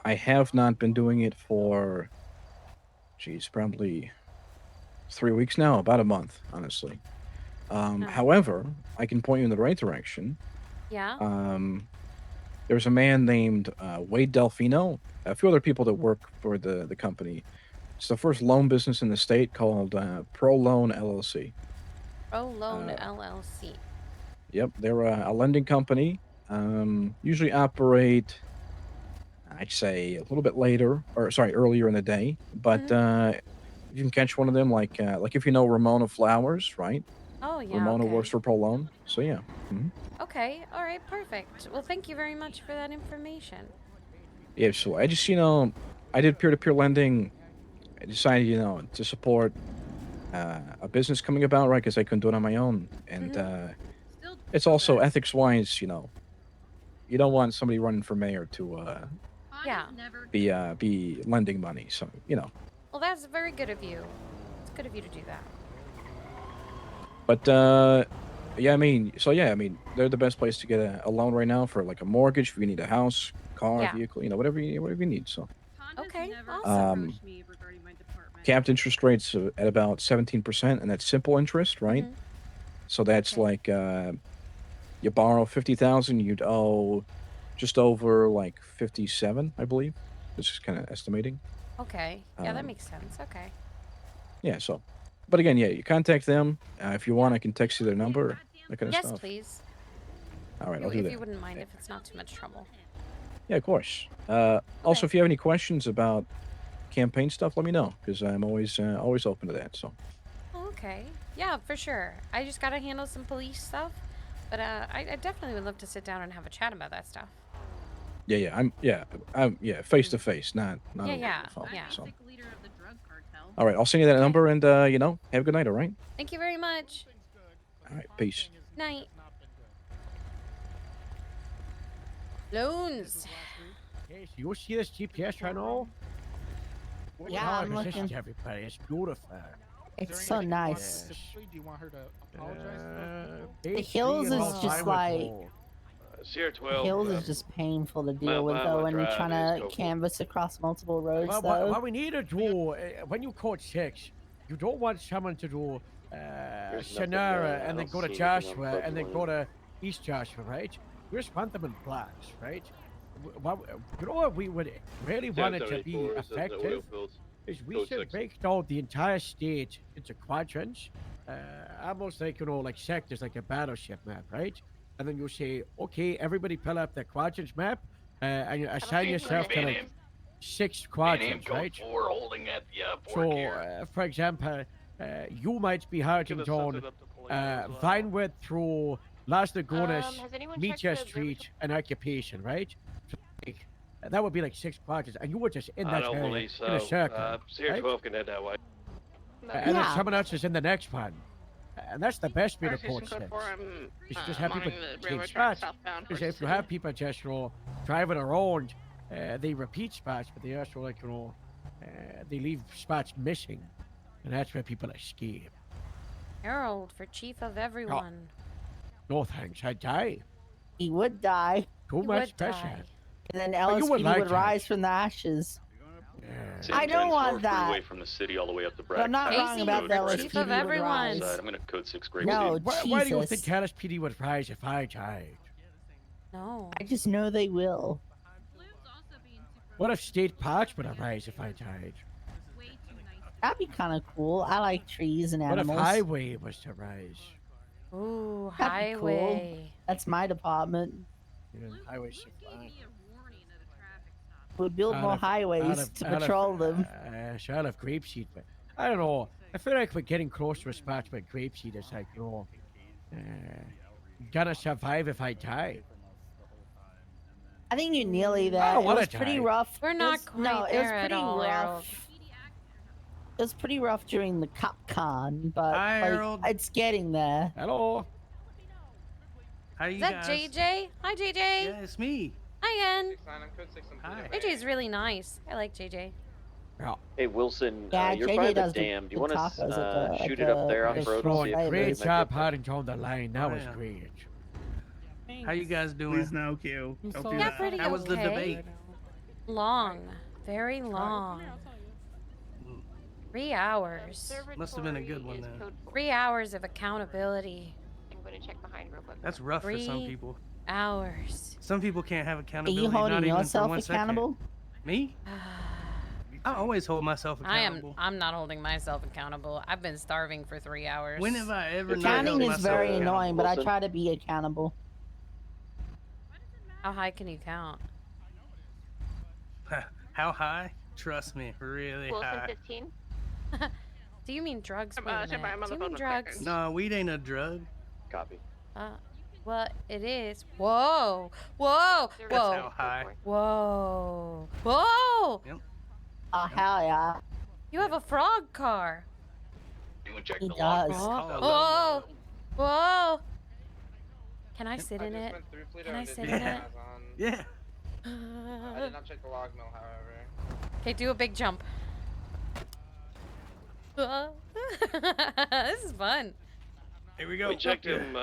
Speaker 11: have not been doing it for, geez, probably 3 weeks now, about a month, honestly. However, I can point you in the right direction.
Speaker 2: Yeah.
Speaker 11: There's a man named Wade Delfino, a few other people that work for the company. It's the first loan business in the state called Pro Loan LLC.
Speaker 2: Pro Loan LLC.
Speaker 11: Yep, they're a lending company. Usually operate, I'd say, a little bit later, or sorry, earlier in the day. But you can catch one of them, like if you know Ramona Flowers, right?
Speaker 2: Oh yeah.
Speaker 11: Ramona
Speaker 2: Okay.
Speaker 11: works for Pro Loan, so yeah.
Speaker 2: Okay. All right. Perfect. Well, thank you very much for that information.
Speaker 11: Yeah, so I just I did peer-to-peer lending. I decided, you know, to support a business coming about, right? Because I couldn't do it on my own, and it's also ethics-wise, you know, you don't want somebody running for mayor to be lending money. So you know.
Speaker 2: Well, that's very good of you. It's good of you to do that.
Speaker 11: But yeah, I mean, they're the best place to get a loan right now for like a mortgage if you need a house, car, vehicle, you know, whatever you need. So.
Speaker 2: Okay. Awesome.
Speaker 11: Capped interest rates at about 17%, and that's simple interest, right? So that's like you borrow 50,000, you'd owe just over like 57, I believe. This is kind of estimating.
Speaker 2: Okay. Yeah, that makes sense. Okay.
Speaker 11: Yeah. So, but again, yeah, you contact them if you want. I can text you their number, that kind of stuff.
Speaker 2: Yes, please.
Speaker 11: All right, I'll do that.
Speaker 2: If you wouldn't mind, if it's not too much trouble.
Speaker 11: Yeah, of course. Also, if you have any questions about campaign stuff, let me know, because I'm always open to that. So.
Speaker 2: Okay. Yeah, for sure. I just gotta handle some police stuff, but I definitely would love to sit down and have a chat about that stuff.
Speaker 11: Yeah, I'm face to face, not over the phone.
Speaker 2: Yeah.
Speaker 11: So. All right, I'll send you that number, and you know, have a good night. All right.
Speaker 2: Thank you very much.
Speaker 11: All right, peace.
Speaker 2: Night. Loans.
Speaker 13: Hey, so you see this GPS channel?
Speaker 14: Yeah, I'm looking.
Speaker 13: Everybody, it's beautiful.
Speaker 14: It's so nice.
Speaker 6: Do you want her to apologize?
Speaker 14: The hills is just like.
Speaker 16: Sierra 12.
Speaker 14: The hills is just painful to deal with though when you're trying to canvas across multiple roads. Though.
Speaker 13: What we need to do when you code 6, you don't want someone to do Shannara and then go to Joshua and then go to East Joshua, right? We just want them in blocks, right? You know what we would really want it to be effective is we should break down the entire state into quadrants, almost like, you know, like sectors, like a battleship map, right? And then you say, okay, everybody pull up the quadrants map, and you assign yourself to like 6 quadrants, right? So, for example, you might be hurting down Vinewood through Las Lagunas, Meteor Street, and Occupation, right? So, like, that would be like 6 quadrants, and you were just in that area, in a circle,
Speaker 16: Sierra 12 can head that way.
Speaker 13: And then someone else is in the next one. And that's the best way to code 6. You should just have people change spots. Because if you have people just, you know, driving around, they repeat spots, but they also, like, you know, they leave spots missing. And that's where people escape.
Speaker 2: Harold, for chief of everyone.
Speaker 13: No thanks, I'd die.
Speaker 14: He would die.
Speaker 13: Too much pressure.
Speaker 14: And then LSPD would rise from the ashes. I don't want that.
Speaker 16: Away from the city all the way up to
Speaker 14: I'm not wrong about the LSPD
Speaker 2: Chief of everyone.
Speaker 16: I'm going to code 6 great.
Speaker 14: No,
Speaker 13: why do you think LSPD would rise if I died?
Speaker 2: No.
Speaker 14: I just know they will.
Speaker 13: What if state parks would rise if I died?
Speaker 14: That'd be kind of cool. I like trees and animals.
Speaker 13: What if highway was to rise?
Speaker 2: Ooh,
Speaker 14: That'd be cool.
Speaker 2: highway.
Speaker 14: That's my department.
Speaker 13: Yeah, highway should fly.
Speaker 14: We'll build more highways to patrol them.
Speaker 13: Shall have grapeseed, but I don't know. I feel like we're getting close to a spot where grapeseed is like, you know, gonna survive if I die.
Speaker 14: I think you're nearly there. It was pretty rough.
Speaker 2: We're not quite there at all, Harold.
Speaker 14: It was pretty rough during the CupCon, but like, it's getting there.
Speaker 13: Hello.
Speaker 20: How you
Speaker 2: guys? Is that JJ? Hi, JJ.
Speaker 20: Yeah, it's me.
Speaker 2: Hi, Ian.
Speaker 20: Hi.
Speaker 2: JJ's really nice. I like JJ.
Speaker 16: Hey, Wilson,
Speaker 14: Yeah,
Speaker 16: you're
Speaker 14: JJ
Speaker 16: by the
Speaker 14: does
Speaker 16: dam. Do you
Speaker 14: the
Speaker 16: want
Speaker 14: tacos at
Speaker 16: to
Speaker 14: the-
Speaker 16: shoot
Speaker 14: at
Speaker 16: it up
Speaker 14: the
Speaker 16: there off road?
Speaker 13: Great job hiding down the line. That was great.
Speaker 20: How you guys doing?
Speaker 3: Please no, Q. Don't do
Speaker 2: Yeah,
Speaker 3: that.
Speaker 2: pretty
Speaker 20: How was the
Speaker 2: okay.
Speaker 20: debate?
Speaker 2: Long. Very long. 3 hours.
Speaker 20: Must have been a good one then.
Speaker 2: 3 hours of accountability.
Speaker 21: I'm going to check behind real quick.
Speaker 20: That's rough for some
Speaker 2: 3
Speaker 20: people.
Speaker 2: hours.
Speaker 20: Some people can't have
Speaker 14: Are
Speaker 20: accountability.
Speaker 14: you holding
Speaker 20: not even for
Speaker 14: yourself
Speaker 20: 1 second.
Speaker 14: accountable?
Speaker 20: Me? I always hold myself accountable.
Speaker 2: I'm not holding myself accountable. I've been starving for 3 hours.
Speaker 20: When have I ever not
Speaker 14: Counting
Speaker 20: held
Speaker 14: is
Speaker 20: myself
Speaker 14: very
Speaker 20: accountable?
Speaker 14: annoying, but I try to be accountable.
Speaker 2: How high can you count?
Speaker 20: How high? Trust me, really high.
Speaker 21: 15.
Speaker 2: Do you mean drugs?
Speaker 21: I'm
Speaker 2: Wait a
Speaker 21: on the
Speaker 2: minute. Do you
Speaker 21: phone
Speaker 2: mean
Speaker 21: with
Speaker 2: drugs?
Speaker 20: No, weed ain't a drug.
Speaker 16: Copy.
Speaker 2: Well, it is. Whoa! Whoa!
Speaker 20: That's
Speaker 2: Whoa!
Speaker 20: how high.
Speaker 2: Whoa! Whoa!
Speaker 20: Yep.
Speaker 14: Oh, hell yeah.
Speaker 2: You have a frog car.
Speaker 14: He does.
Speaker 2: Whoa! Whoa! Can I sit in it? Can I sit in it?
Speaker 20: Yeah.
Speaker 15: I did not check the log mill, however.
Speaker 2: Okay, do a big jump. This is fun.
Speaker 20: Here we go.
Speaker 3: We checked him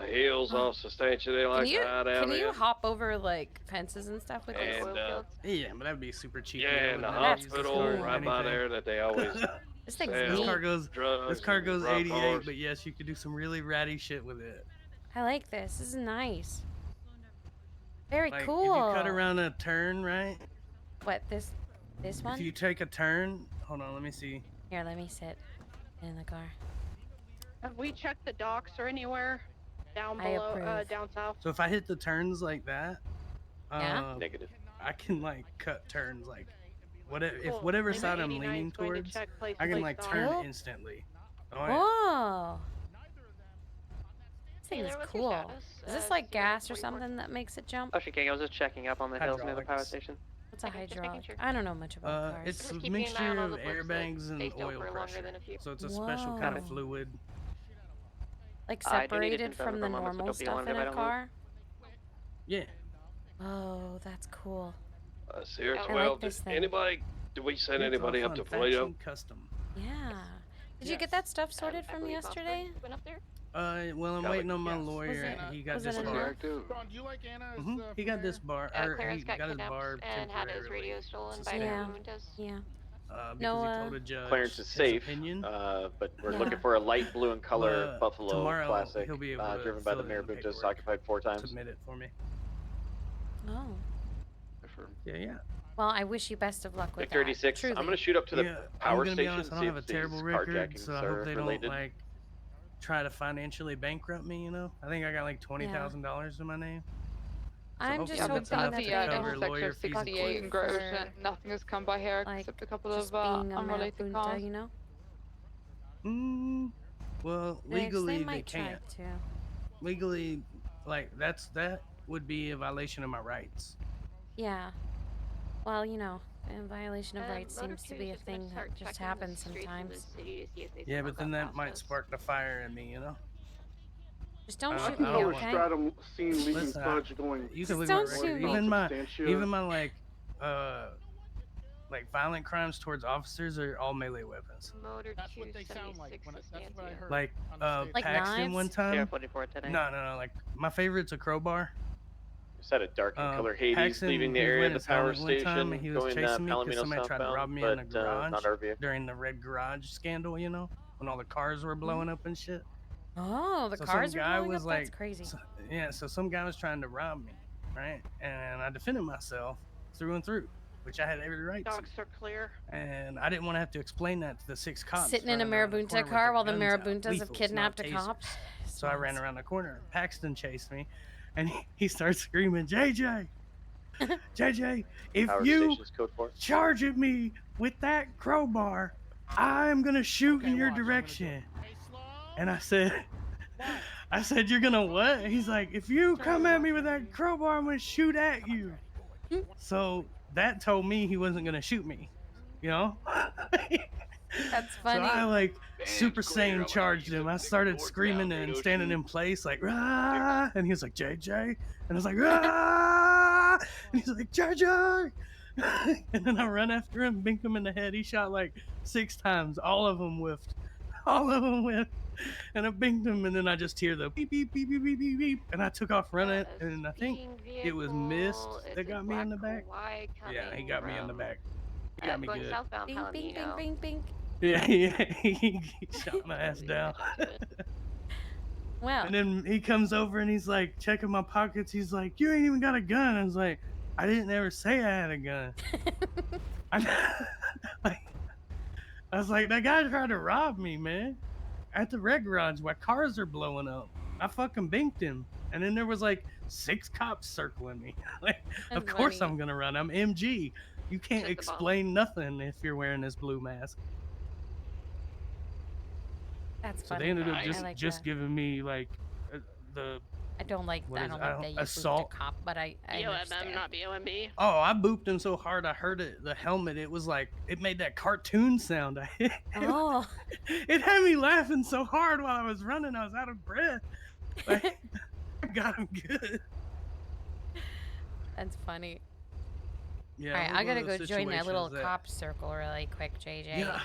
Speaker 3: heels off substantia. They like to hide out
Speaker 2: Can you
Speaker 3: in.
Speaker 2: hop over like fences and stuff with these?
Speaker 20: Yeah, but that'd be super cheap.
Speaker 3: Yeah, and the hospital right by there that they always.
Speaker 2: This thing's
Speaker 20: This
Speaker 2: neat.
Speaker 20: car goes.
Speaker 3: Drugs
Speaker 20: This car
Speaker 3: and
Speaker 20: goes
Speaker 3: rough
Speaker 20: 88,
Speaker 3: cars.
Speaker 20: but yes, you could do some really ratty shit with it.
Speaker 2: I like this. This is nice. Very
Speaker 20: Like,
Speaker 2: cool.
Speaker 20: If you cut around a turn, right?
Speaker 2: What, this one?
Speaker 20: If you take a turn, hold on, let me see.
Speaker 2: Here, let me sit in the car.
Speaker 17: Have we checked the docks or anywhere down
Speaker 2: I
Speaker 17: below,
Speaker 2: approve.
Speaker 17: down south?
Speaker 20: So if I hit the turns like that,
Speaker 2: Yeah?
Speaker 3: Negative.
Speaker 20: I can like cut turns like, whatever. If
Speaker 17: Cool.
Speaker 20: whatever
Speaker 17: Maybe
Speaker 20: side I'm
Speaker 17: 89
Speaker 20: leaning
Speaker 17: is going to
Speaker 20: towards,
Speaker 17: check places
Speaker 20: I can
Speaker 17: like
Speaker 20: like
Speaker 17: that.
Speaker 20: turn
Speaker 2: Oh.
Speaker 20: instantly. Oh, yeah.
Speaker 2: Whoa. This thing
Speaker 21: Taylor,
Speaker 2: is
Speaker 21: what's your
Speaker 2: cool.
Speaker 21: status?
Speaker 2: Is this like gas or something that makes it jump?
Speaker 15: Oh, she can't. I was just checking up on the hills near the power
Speaker 20: Hydraulics.
Speaker 15: station.
Speaker 2: What's a
Speaker 21: Okay, just making
Speaker 2: hydraulic?
Speaker 21: sure.
Speaker 2: I don't know much about cars.
Speaker 20: It's
Speaker 21: Just
Speaker 20: a
Speaker 21: keeping an eye
Speaker 20: mixture
Speaker 21: on all
Speaker 20: of
Speaker 21: the bricks that
Speaker 20: airbags and
Speaker 21: stay still
Speaker 20: oil
Speaker 21: for longer
Speaker 20: pressure.
Speaker 21: than a few.
Speaker 20: So it's a special kind of
Speaker 2: Whoa.
Speaker 20: fluid.
Speaker 2: Like
Speaker 15: I do need to
Speaker 2: separated
Speaker 15: confirm
Speaker 2: from the
Speaker 15: if I'm on
Speaker 2: normal
Speaker 15: this, but
Speaker 2: stuff
Speaker 15: if
Speaker 2: in
Speaker 15: I
Speaker 2: a
Speaker 15: don't
Speaker 2: car?
Speaker 20: Yeah.
Speaker 2: Oh, that's cool.
Speaker 3: Seriously,
Speaker 2: I
Speaker 3: well,
Speaker 2: like this
Speaker 3: did
Speaker 2: thing.
Speaker 3: anybody? Did we send
Speaker 20: It's
Speaker 3: anybody
Speaker 20: all
Speaker 3: up to
Speaker 20: fun,
Speaker 3: Toledo?
Speaker 20: fashion, custom.
Speaker 2: Yeah. Did you get that stuff sorted from yesterday?
Speaker 21: Went up there?
Speaker 20: Well, I'm
Speaker 3: Got
Speaker 20: waiting
Speaker 3: it.
Speaker 20: on my
Speaker 6: Yes.
Speaker 20: lawyer. He got
Speaker 2: was it
Speaker 20: disbarred.
Speaker 2: enough?
Speaker 6: Sean, do you like Anna? As,
Speaker 20: He got disbarred. Or
Speaker 21: Clarence
Speaker 20: he
Speaker 21: got
Speaker 20: got his
Speaker 21: kidnapped
Speaker 20: bar
Speaker 21: and had his
Speaker 20: temporarily
Speaker 21: radio stolen by
Speaker 20: suspended.
Speaker 2: Yeah.
Speaker 21: Bermudez.
Speaker 2: Yeah.
Speaker 20: Because
Speaker 2: No,
Speaker 20: he told a judge
Speaker 7: Clarence is
Speaker 20: his
Speaker 7: safe,
Speaker 20: opinion.
Speaker 7: but we're
Speaker 2: Yeah.
Speaker 7: looking for a light blue in color
Speaker 20: But
Speaker 7: Buffalo
Speaker 20: tomorrow
Speaker 7: Classic,
Speaker 20: he'll be able to
Speaker 7: driven by
Speaker 20: fill
Speaker 7: the
Speaker 20: in the
Speaker 7: Marabuntas,
Speaker 20: paperwork.
Speaker 7: occupied 4 times.
Speaker 20: Submit it for me.
Speaker 2: Oh.
Speaker 20: Yeah.
Speaker 2: Well, I wish you best of luck with
Speaker 7: Victor
Speaker 2: that.
Speaker 7: 86, I'm
Speaker 2: Truly.
Speaker 7: going to shoot up to the
Speaker 20: Yeah,
Speaker 7: power
Speaker 20: I'm gonna be
Speaker 7: station
Speaker 20: honest, I
Speaker 7: and
Speaker 20: don't
Speaker 7: see
Speaker 20: have a
Speaker 7: if these
Speaker 20: terrible record,
Speaker 7: carjackings
Speaker 20: so I
Speaker 7: are
Speaker 20: hope they
Speaker 7: related.
Speaker 20: don't like try to financially bankrupt me. You know, I think I got like $20,000 in my name.
Speaker 2: I'm
Speaker 20: hopefully
Speaker 2: just
Speaker 20: that's
Speaker 2: hoping
Speaker 20: enough
Speaker 2: that
Speaker 20: to
Speaker 2: they
Speaker 20: cover
Speaker 2: don't
Speaker 20: lawyer
Speaker 1: Section
Speaker 20: fees and
Speaker 1: 68 in
Speaker 20: court.
Speaker 1: Grosjean. Nothing has come by here
Speaker 2: like,
Speaker 1: except a couple
Speaker 2: just
Speaker 1: of
Speaker 2: being a
Speaker 1: unrelated
Speaker 2: marabunta,
Speaker 1: calls.
Speaker 2: you know?
Speaker 20: Well,
Speaker 2: Thanks,
Speaker 20: legally
Speaker 2: they
Speaker 20: they
Speaker 2: might try
Speaker 20: can't.
Speaker 2: to.
Speaker 20: Legally, like that would be a violation of my rights.
Speaker 2: Yeah. Well, you know, a violation of rights
Speaker 21: Motor
Speaker 2: seems to
Speaker 21: 2
Speaker 2: be
Speaker 21: is
Speaker 2: a
Speaker 21: just gonna
Speaker 2: thing
Speaker 21: start
Speaker 2: that just
Speaker 21: checking the
Speaker 2: happens
Speaker 21: streets in the
Speaker 2: sometimes.
Speaker 21: city to see if they
Speaker 20: Yeah,
Speaker 21: still
Speaker 20: but then
Speaker 21: got
Speaker 20: that
Speaker 21: past
Speaker 20: might
Speaker 21: us.
Speaker 20: spark the fire in me, you know.
Speaker 2: Just don't
Speaker 20: I
Speaker 2: shoot me,
Speaker 20: don't
Speaker 2: okay?
Speaker 20: want-
Speaker 16: Stratum seen leaving
Speaker 20: Listen,
Speaker 16: fudge going.
Speaker 20: You
Speaker 2: Just
Speaker 20: can leave
Speaker 2: don't
Speaker 20: my
Speaker 2: shoot
Speaker 20: record.
Speaker 2: me.
Speaker 20: Even my like violent crimes towards officers are all melee weapons.
Speaker 21: Motor
Speaker 6: That's what they sound like.
Speaker 21: 276
Speaker 6: That's what I heard.
Speaker 20: Like
Speaker 6: on the stage.
Speaker 2: Like
Speaker 20: Paxton
Speaker 2: knives?
Speaker 20: one time.
Speaker 15: 44 today.
Speaker 20: No, like my favorite's a crowbar.
Speaker 7: Is that a dark in color Hades
Speaker 20: Paxton,
Speaker 7: leaving the
Speaker 20: he
Speaker 7: area of
Speaker 20: went
Speaker 7: the power
Speaker 20: silent one time,
Speaker 7: station,
Speaker 20: and he was
Speaker 7: going
Speaker 20: chasing me because
Speaker 7: Palomino
Speaker 20: somebody tried to rob
Speaker 7: southbound,
Speaker 20: me in the
Speaker 7: but
Speaker 20: garage
Speaker 7: not our vehicle.
Speaker 20: during the red garage scandal, you know, when all the cars were blowing up and shit.
Speaker 2: Oh, the
Speaker 20: So
Speaker 2: cars
Speaker 20: some
Speaker 2: were
Speaker 20: guy
Speaker 2: blowing
Speaker 20: was
Speaker 2: up?
Speaker 20: like,
Speaker 2: That's crazy.
Speaker 20: So some guy was trying to rob me, right? And I defended myself through and through, which I had every right to.
Speaker 17: Docks are clear.
Speaker 20: And I didn't want to have to explain that to the 6 cops.
Speaker 2: Sitting in a
Speaker 20: running around the
Speaker 2: marabunta
Speaker 20: corner with
Speaker 2: car
Speaker 20: their
Speaker 2: while the
Speaker 20: guns out.
Speaker 2: marabuntas have
Speaker 20: Lethals, not
Speaker 2: kidnapped a
Speaker 20: tasers.
Speaker 2: cop.
Speaker 20: So I ran around the corner. Paxton chased me, and he starts screaming, JJ, JJ, if
Speaker 7: Power
Speaker 20: you
Speaker 7: station's code 4.
Speaker 20: charge at me with that crowbar, I'm gonna shoot in your direction. And I said, you're gonna what? He's like, if you come at me with that crowbar, I'm gonna shoot at you. So that told me he wasn't gonna shoot me, you know?
Speaker 2: That's
Speaker 20: So
Speaker 2: funny.
Speaker 20: I like Super Saiyan charged him. I started screaming and standing in place like rah, and he was like JJ, and I was like rah, and he's like JJ, and then I run after him, bink him in the head. He shot like 6 times, all of them whiffed, and I binged him, and then I just hear the beep beep beep beep beep beep beep, and I took off running, and I think it was Mist that got me in the back. Yeah, he got me in the back. He got me
Speaker 21: going
Speaker 20: good.
Speaker 21: southbound
Speaker 2: Bing, bing, bing,
Speaker 21: Palomino.
Speaker 2: bing, bing.
Speaker 20: Yeah, he shot my ass down.
Speaker 2: Well,
Speaker 20: And then he comes over and he's like checking my pockets. He's like, "You ain't even got a gun." I was like, "I didn't ever say I had a gun." I was like, "That guy tried to rob me, man, at the red garage while cars are blowing up. I fucking binked him." And then there was like 6 cops circling me. Like, of
Speaker 2: That's
Speaker 20: course
Speaker 2: funny.
Speaker 20: I'm gonna run. I'm MG. You can't
Speaker 21: Check the bottom.
Speaker 20: explain nothing if you're wearing this blue mask.
Speaker 2: that's
Speaker 20: So
Speaker 2: funny.
Speaker 20: they ended up
Speaker 2: I like
Speaker 20: just
Speaker 2: that.
Speaker 20: giving me like the
Speaker 2: I don't like
Speaker 13: What
Speaker 2: I
Speaker 13: is
Speaker 2: don't
Speaker 13: it?
Speaker 2: like that you booped a
Speaker 13: Assault?
Speaker 2: cop, but I understand.
Speaker 17: BOMM, not BOMB.
Speaker 20: Oh, I booped him so hard I heard it. The helmet. It was like it made that cartoon sound.
Speaker 2: Oh.
Speaker 20: It had me laughing so hard while I was running. I was out of breath. Like, I got him good.
Speaker 2: That's funny.
Speaker 20: Yeah.
Speaker 2: All right,
Speaker 20: it was
Speaker 2: I gotta
Speaker 20: one
Speaker 2: go
Speaker 20: of those
Speaker 2: join that little
Speaker 20: situations
Speaker 2: cop circle really quick, JJ.
Speaker 20: Yeah,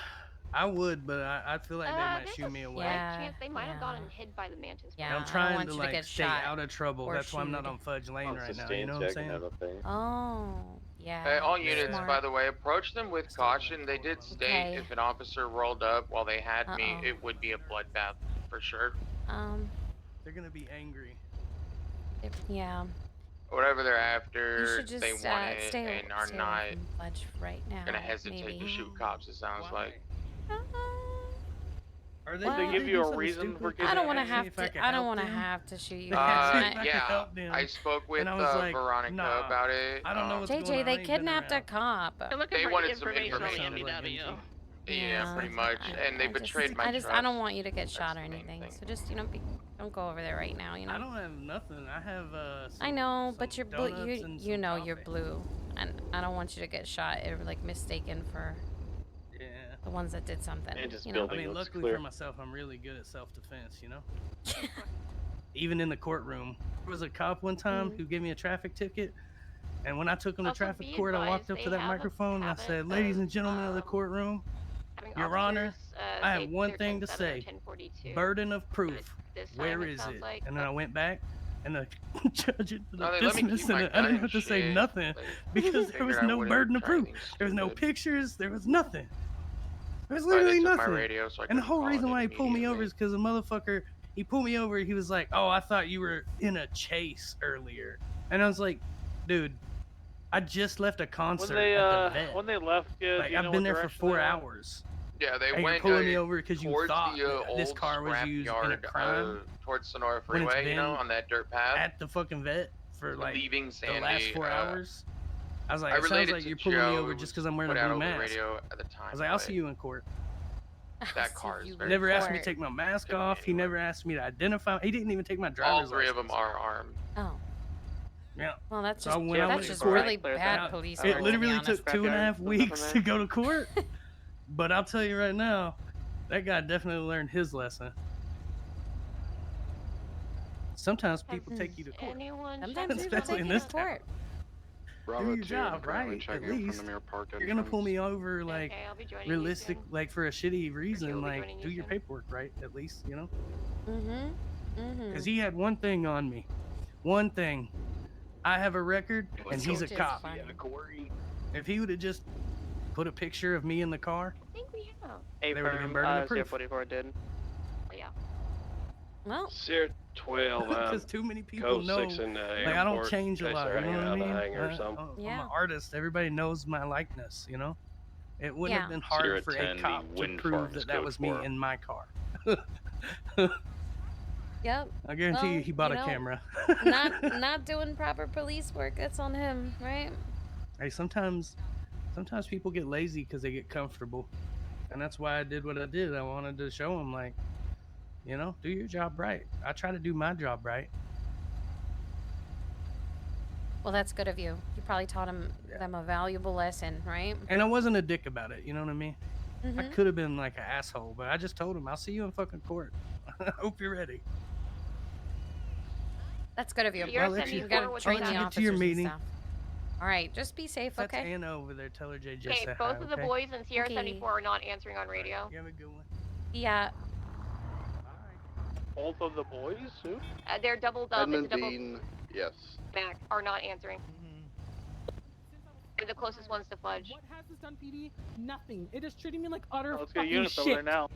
Speaker 20: I would, but I feel like they might
Speaker 21: There's
Speaker 20: shoot me
Speaker 21: a
Speaker 20: away.
Speaker 21: slight chance they might have gotten hid by the mantis.
Speaker 2: Yeah,
Speaker 20: I'm
Speaker 2: I don't
Speaker 20: trying
Speaker 2: want
Speaker 20: to
Speaker 2: you to
Speaker 20: like
Speaker 2: get
Speaker 20: stay
Speaker 2: shot
Speaker 20: out of trouble.
Speaker 2: or
Speaker 20: That's why I'm not
Speaker 2: shooed.
Speaker 20: on Fudge Lane right now. You know what I'm saying?
Speaker 2: Oh, yeah.
Speaker 15: Hey, all units,
Speaker 2: Smart.
Speaker 15: by the way, approach them with caution. They did state
Speaker 2: Okay.
Speaker 15: if an officer rolled up while they had me,
Speaker 2: Uh-oh.
Speaker 15: it would be a bloodbath for sure.
Speaker 20: They're gonna be angry.
Speaker 2: Yeah.
Speaker 15: Whatever they're
Speaker 2: You
Speaker 15: after,
Speaker 2: should just
Speaker 15: they want it
Speaker 2: stay
Speaker 15: and are
Speaker 2: away
Speaker 15: not
Speaker 2: from Fudge right now.
Speaker 15: gonna hesitate
Speaker 2: maybe.
Speaker 15: to shoot cops. It sounds like.
Speaker 20: Are
Speaker 2: Well,
Speaker 7: they give you a reason for
Speaker 2: I don't want to
Speaker 20: Ask me
Speaker 2: have
Speaker 20: if I
Speaker 2: to.
Speaker 20: can
Speaker 2: I don't
Speaker 20: help
Speaker 2: want to
Speaker 20: them.
Speaker 2: have to shoot you.
Speaker 15: Yeah, I spoke with
Speaker 20: And I was like,
Speaker 15: Veronica
Speaker 20: nah,
Speaker 15: about it.
Speaker 20: I don't know what's
Speaker 2: JJ,
Speaker 20: going on.
Speaker 2: they kidnapped a cop.
Speaker 17: They're looking
Speaker 15: They
Speaker 17: for
Speaker 15: wanted some
Speaker 17: information on the
Speaker 15: information.
Speaker 17: MDW.
Speaker 15: Yeah, pretty much, and they betrayed my trust.
Speaker 2: I don't want you to get shot or anything. So just don't go over there right now. You know.
Speaker 20: I don't have nothing. I have
Speaker 2: I know, but you're blue.
Speaker 20: donuts and
Speaker 2: You
Speaker 20: some
Speaker 2: know you're blue, and I don't want you to get shot or like mistaken for the ones that did something. You know?
Speaker 20: I mean, luckily for myself, I'm really good at self-defense. You know. Even in the courtroom, there was a cop one time who gave me a traffic ticket, and when I took him to
Speaker 21: Also,
Speaker 20: traffic
Speaker 21: be
Speaker 20: court, I walked
Speaker 21: advised,
Speaker 20: up to
Speaker 21: they
Speaker 20: that
Speaker 21: have a
Speaker 20: microphone and I
Speaker 21: habit
Speaker 20: said, "Ladies and
Speaker 21: of,
Speaker 20: gentlemen of the courtroom,
Speaker 21: having
Speaker 20: Your Honor,
Speaker 21: officers,
Speaker 20: I
Speaker 21: say
Speaker 20: have one
Speaker 21: either
Speaker 20: thing to
Speaker 21: 10-7 or
Speaker 20: say.
Speaker 21: 10-42.
Speaker 20: Burden of proof.
Speaker 21: This time
Speaker 20: Where
Speaker 21: it
Speaker 20: is
Speaker 21: sounds
Speaker 20: it?"
Speaker 21: like
Speaker 20: And then I went back, and the judge
Speaker 15: No, they let me
Speaker 20: dismissed
Speaker 15: keep my
Speaker 20: it. I didn't
Speaker 15: gun
Speaker 20: have to
Speaker 15: and
Speaker 20: say
Speaker 15: shit,
Speaker 20: nothing
Speaker 15: but
Speaker 20: because there was
Speaker 15: figured I
Speaker 20: no
Speaker 15: wouldn't
Speaker 20: burden of
Speaker 15: try
Speaker 20: proof.
Speaker 15: anything
Speaker 20: There was no
Speaker 15: stupid.
Speaker 20: pictures. There was nothing. There was
Speaker 15: But they
Speaker 20: literally
Speaker 15: took my
Speaker 20: nothing.
Speaker 15: radio, so I
Speaker 20: And the
Speaker 15: couldn't
Speaker 20: whole
Speaker 15: call
Speaker 20: reason
Speaker 15: it
Speaker 20: why he pulled me over
Speaker 15: immediately.
Speaker 20: is because the motherfucker, he pulled me over. He was like, "Oh, I thought you were in a chase earlier," and I was like, "Dude, I just left a concert at the vet.
Speaker 7: When they left,
Speaker 20: Like, I've been there for 4 hours."
Speaker 15: Yeah, they
Speaker 20: And
Speaker 15: went
Speaker 20: you're pulling me over because you
Speaker 15: towards
Speaker 20: thought
Speaker 15: the
Speaker 20: that this
Speaker 15: old
Speaker 20: car was used in a
Speaker 15: scrapyard,
Speaker 20: crime
Speaker 15: towards Sonora
Speaker 20: when it's
Speaker 15: Freeway, you know,
Speaker 20: been
Speaker 15: on that dirt path.
Speaker 20: at the fucking vet for like
Speaker 15: leaving
Speaker 20: the
Speaker 15: Sandy,
Speaker 20: last 4 hours. I was like,
Speaker 15: I
Speaker 20: it sounds
Speaker 15: related
Speaker 20: like
Speaker 15: to
Speaker 20: you're pulling me
Speaker 15: Joe,
Speaker 20: over
Speaker 15: it
Speaker 20: just
Speaker 15: was
Speaker 20: because I'm wearing
Speaker 15: put
Speaker 20: a
Speaker 15: out
Speaker 20: blue
Speaker 15: over the
Speaker 20: mask.
Speaker 15: radio at the time,
Speaker 20: I was like, I'll
Speaker 15: but
Speaker 20: see you in court.
Speaker 15: that car is very
Speaker 20: Never asked me to
Speaker 2: court.
Speaker 20: take my mask off. He never asked me to identify. He didn't even take my
Speaker 15: All
Speaker 20: driver's
Speaker 15: three of
Speaker 20: license.
Speaker 15: them are armed.
Speaker 2: Oh.
Speaker 20: Yeah.
Speaker 2: Well, that's
Speaker 20: So
Speaker 2: just
Speaker 20: when I went
Speaker 2: that's
Speaker 20: to
Speaker 2: just
Speaker 20: court,
Speaker 2: really bad police work,
Speaker 20: It
Speaker 2: to be
Speaker 20: literally
Speaker 2: honest.
Speaker 20: took 2.5 weeks to go to court. But I'll tell you right now, that guy definitely learned his lesson. Sometimes people take you to court.
Speaker 2: Sometimes people
Speaker 20: Especially
Speaker 2: take
Speaker 20: in
Speaker 2: you
Speaker 20: this
Speaker 2: to
Speaker 20: town.
Speaker 2: court.
Speaker 20: Do your job, right? At least you're gonna pull me over, like
Speaker 21: I'll be joining you
Speaker 20: realistic,
Speaker 21: soon.
Speaker 20: like for a shitty reason.
Speaker 21: will be
Speaker 20: Like,
Speaker 21: joining you
Speaker 20: do your
Speaker 21: soon.
Speaker 20: paperwork right, at least, you know.
Speaker 2: Mm-hmm.
Speaker 20: Because he had one thing on me, one thing. I have a record, and he's a
Speaker 2: Which is
Speaker 20: cop.
Speaker 2: funny.
Speaker 20: If he would have just put a picture of me in the car,
Speaker 21: I think we have.
Speaker 7: A
Speaker 20: They would've been
Speaker 7: firm,
Speaker 20: burden of proof.
Speaker 7: 44 did.
Speaker 21: Yeah.
Speaker 2: Well,
Speaker 3: Sierra 12,
Speaker 20: because too many people
Speaker 3: Code
Speaker 20: know.
Speaker 3: 6 in the
Speaker 20: Like, I don't
Speaker 3: airport,
Speaker 20: change a
Speaker 3: in case
Speaker 20: lot.
Speaker 3: they're
Speaker 20: You know
Speaker 3: hanging
Speaker 20: what I
Speaker 3: out of
Speaker 20: mean?
Speaker 3: the hangar or something.
Speaker 20: I'm
Speaker 2: Yeah.
Speaker 20: an artist. Everybody knows my likeness. You know, it wouldn't
Speaker 2: Yeah.
Speaker 20: have been hard
Speaker 3: Sierra
Speaker 20: for
Speaker 3: 10,
Speaker 20: a cop
Speaker 3: the
Speaker 20: to
Speaker 3: wind
Speaker 20: prove
Speaker 3: farms
Speaker 20: that that
Speaker 3: code
Speaker 20: was me
Speaker 3: 4.
Speaker 20: in my car.
Speaker 2: Yep.
Speaker 20: I guarantee you,
Speaker 2: Well,
Speaker 20: he bought
Speaker 2: you
Speaker 20: a
Speaker 2: know,
Speaker 20: camera.
Speaker 2: not doing proper police work. That's on him, right?
Speaker 20: Hey, sometimes people get lazy because they get comfortable, and that's why I did what I did. I wanted to show them, like, you know, do your job right. I try to do my job right.
Speaker 2: Well, that's good of you. You probably taught them a valuable lesson, right?
Speaker 20: And I wasn't a dick about it. You know what I mean? I
Speaker 2: Mhm.
Speaker 20: could have been like an asshole, but I just told him, I'll see you in fucking court. I hope you're ready.
Speaker 2: That's good of you.
Speaker 21: You're
Speaker 20: I'll let you-
Speaker 2: You gotta
Speaker 21: I'll let
Speaker 2: train
Speaker 20: you
Speaker 2: the
Speaker 20: get to
Speaker 2: officers
Speaker 20: your
Speaker 2: and
Speaker 20: meeting.
Speaker 2: stuff. All right, just be safe,
Speaker 20: That's
Speaker 2: okay?
Speaker 20: Anna over there. Tell her JJ
Speaker 21: Okay,
Speaker 20: said
Speaker 21: both
Speaker 20: hi,
Speaker 21: of the
Speaker 20: okay?
Speaker 21: boys in Sierra
Speaker 2: Okay.
Speaker 21: 74 are not answering on radio.
Speaker 20: You have a good one.
Speaker 2: Yeah.
Speaker 7: Both of the boys? Who?
Speaker 21: They're doubled up. It's a
Speaker 16: Edmund
Speaker 21: double
Speaker 16: Dean, yes.
Speaker 21: back. Are not answering. They're the closest ones to Fudge.
Speaker 8: What has this done, PD? Nothing. It is treating me like utter
Speaker 7: Let's get
Speaker 8: fucking
Speaker 7: units over there
Speaker 8: shit.
Speaker 7: now.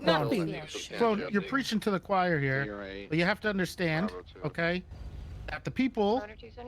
Speaker 8: Nothing.
Speaker 6: So you're preaching to the choir here, but you have to understand, okay, that the people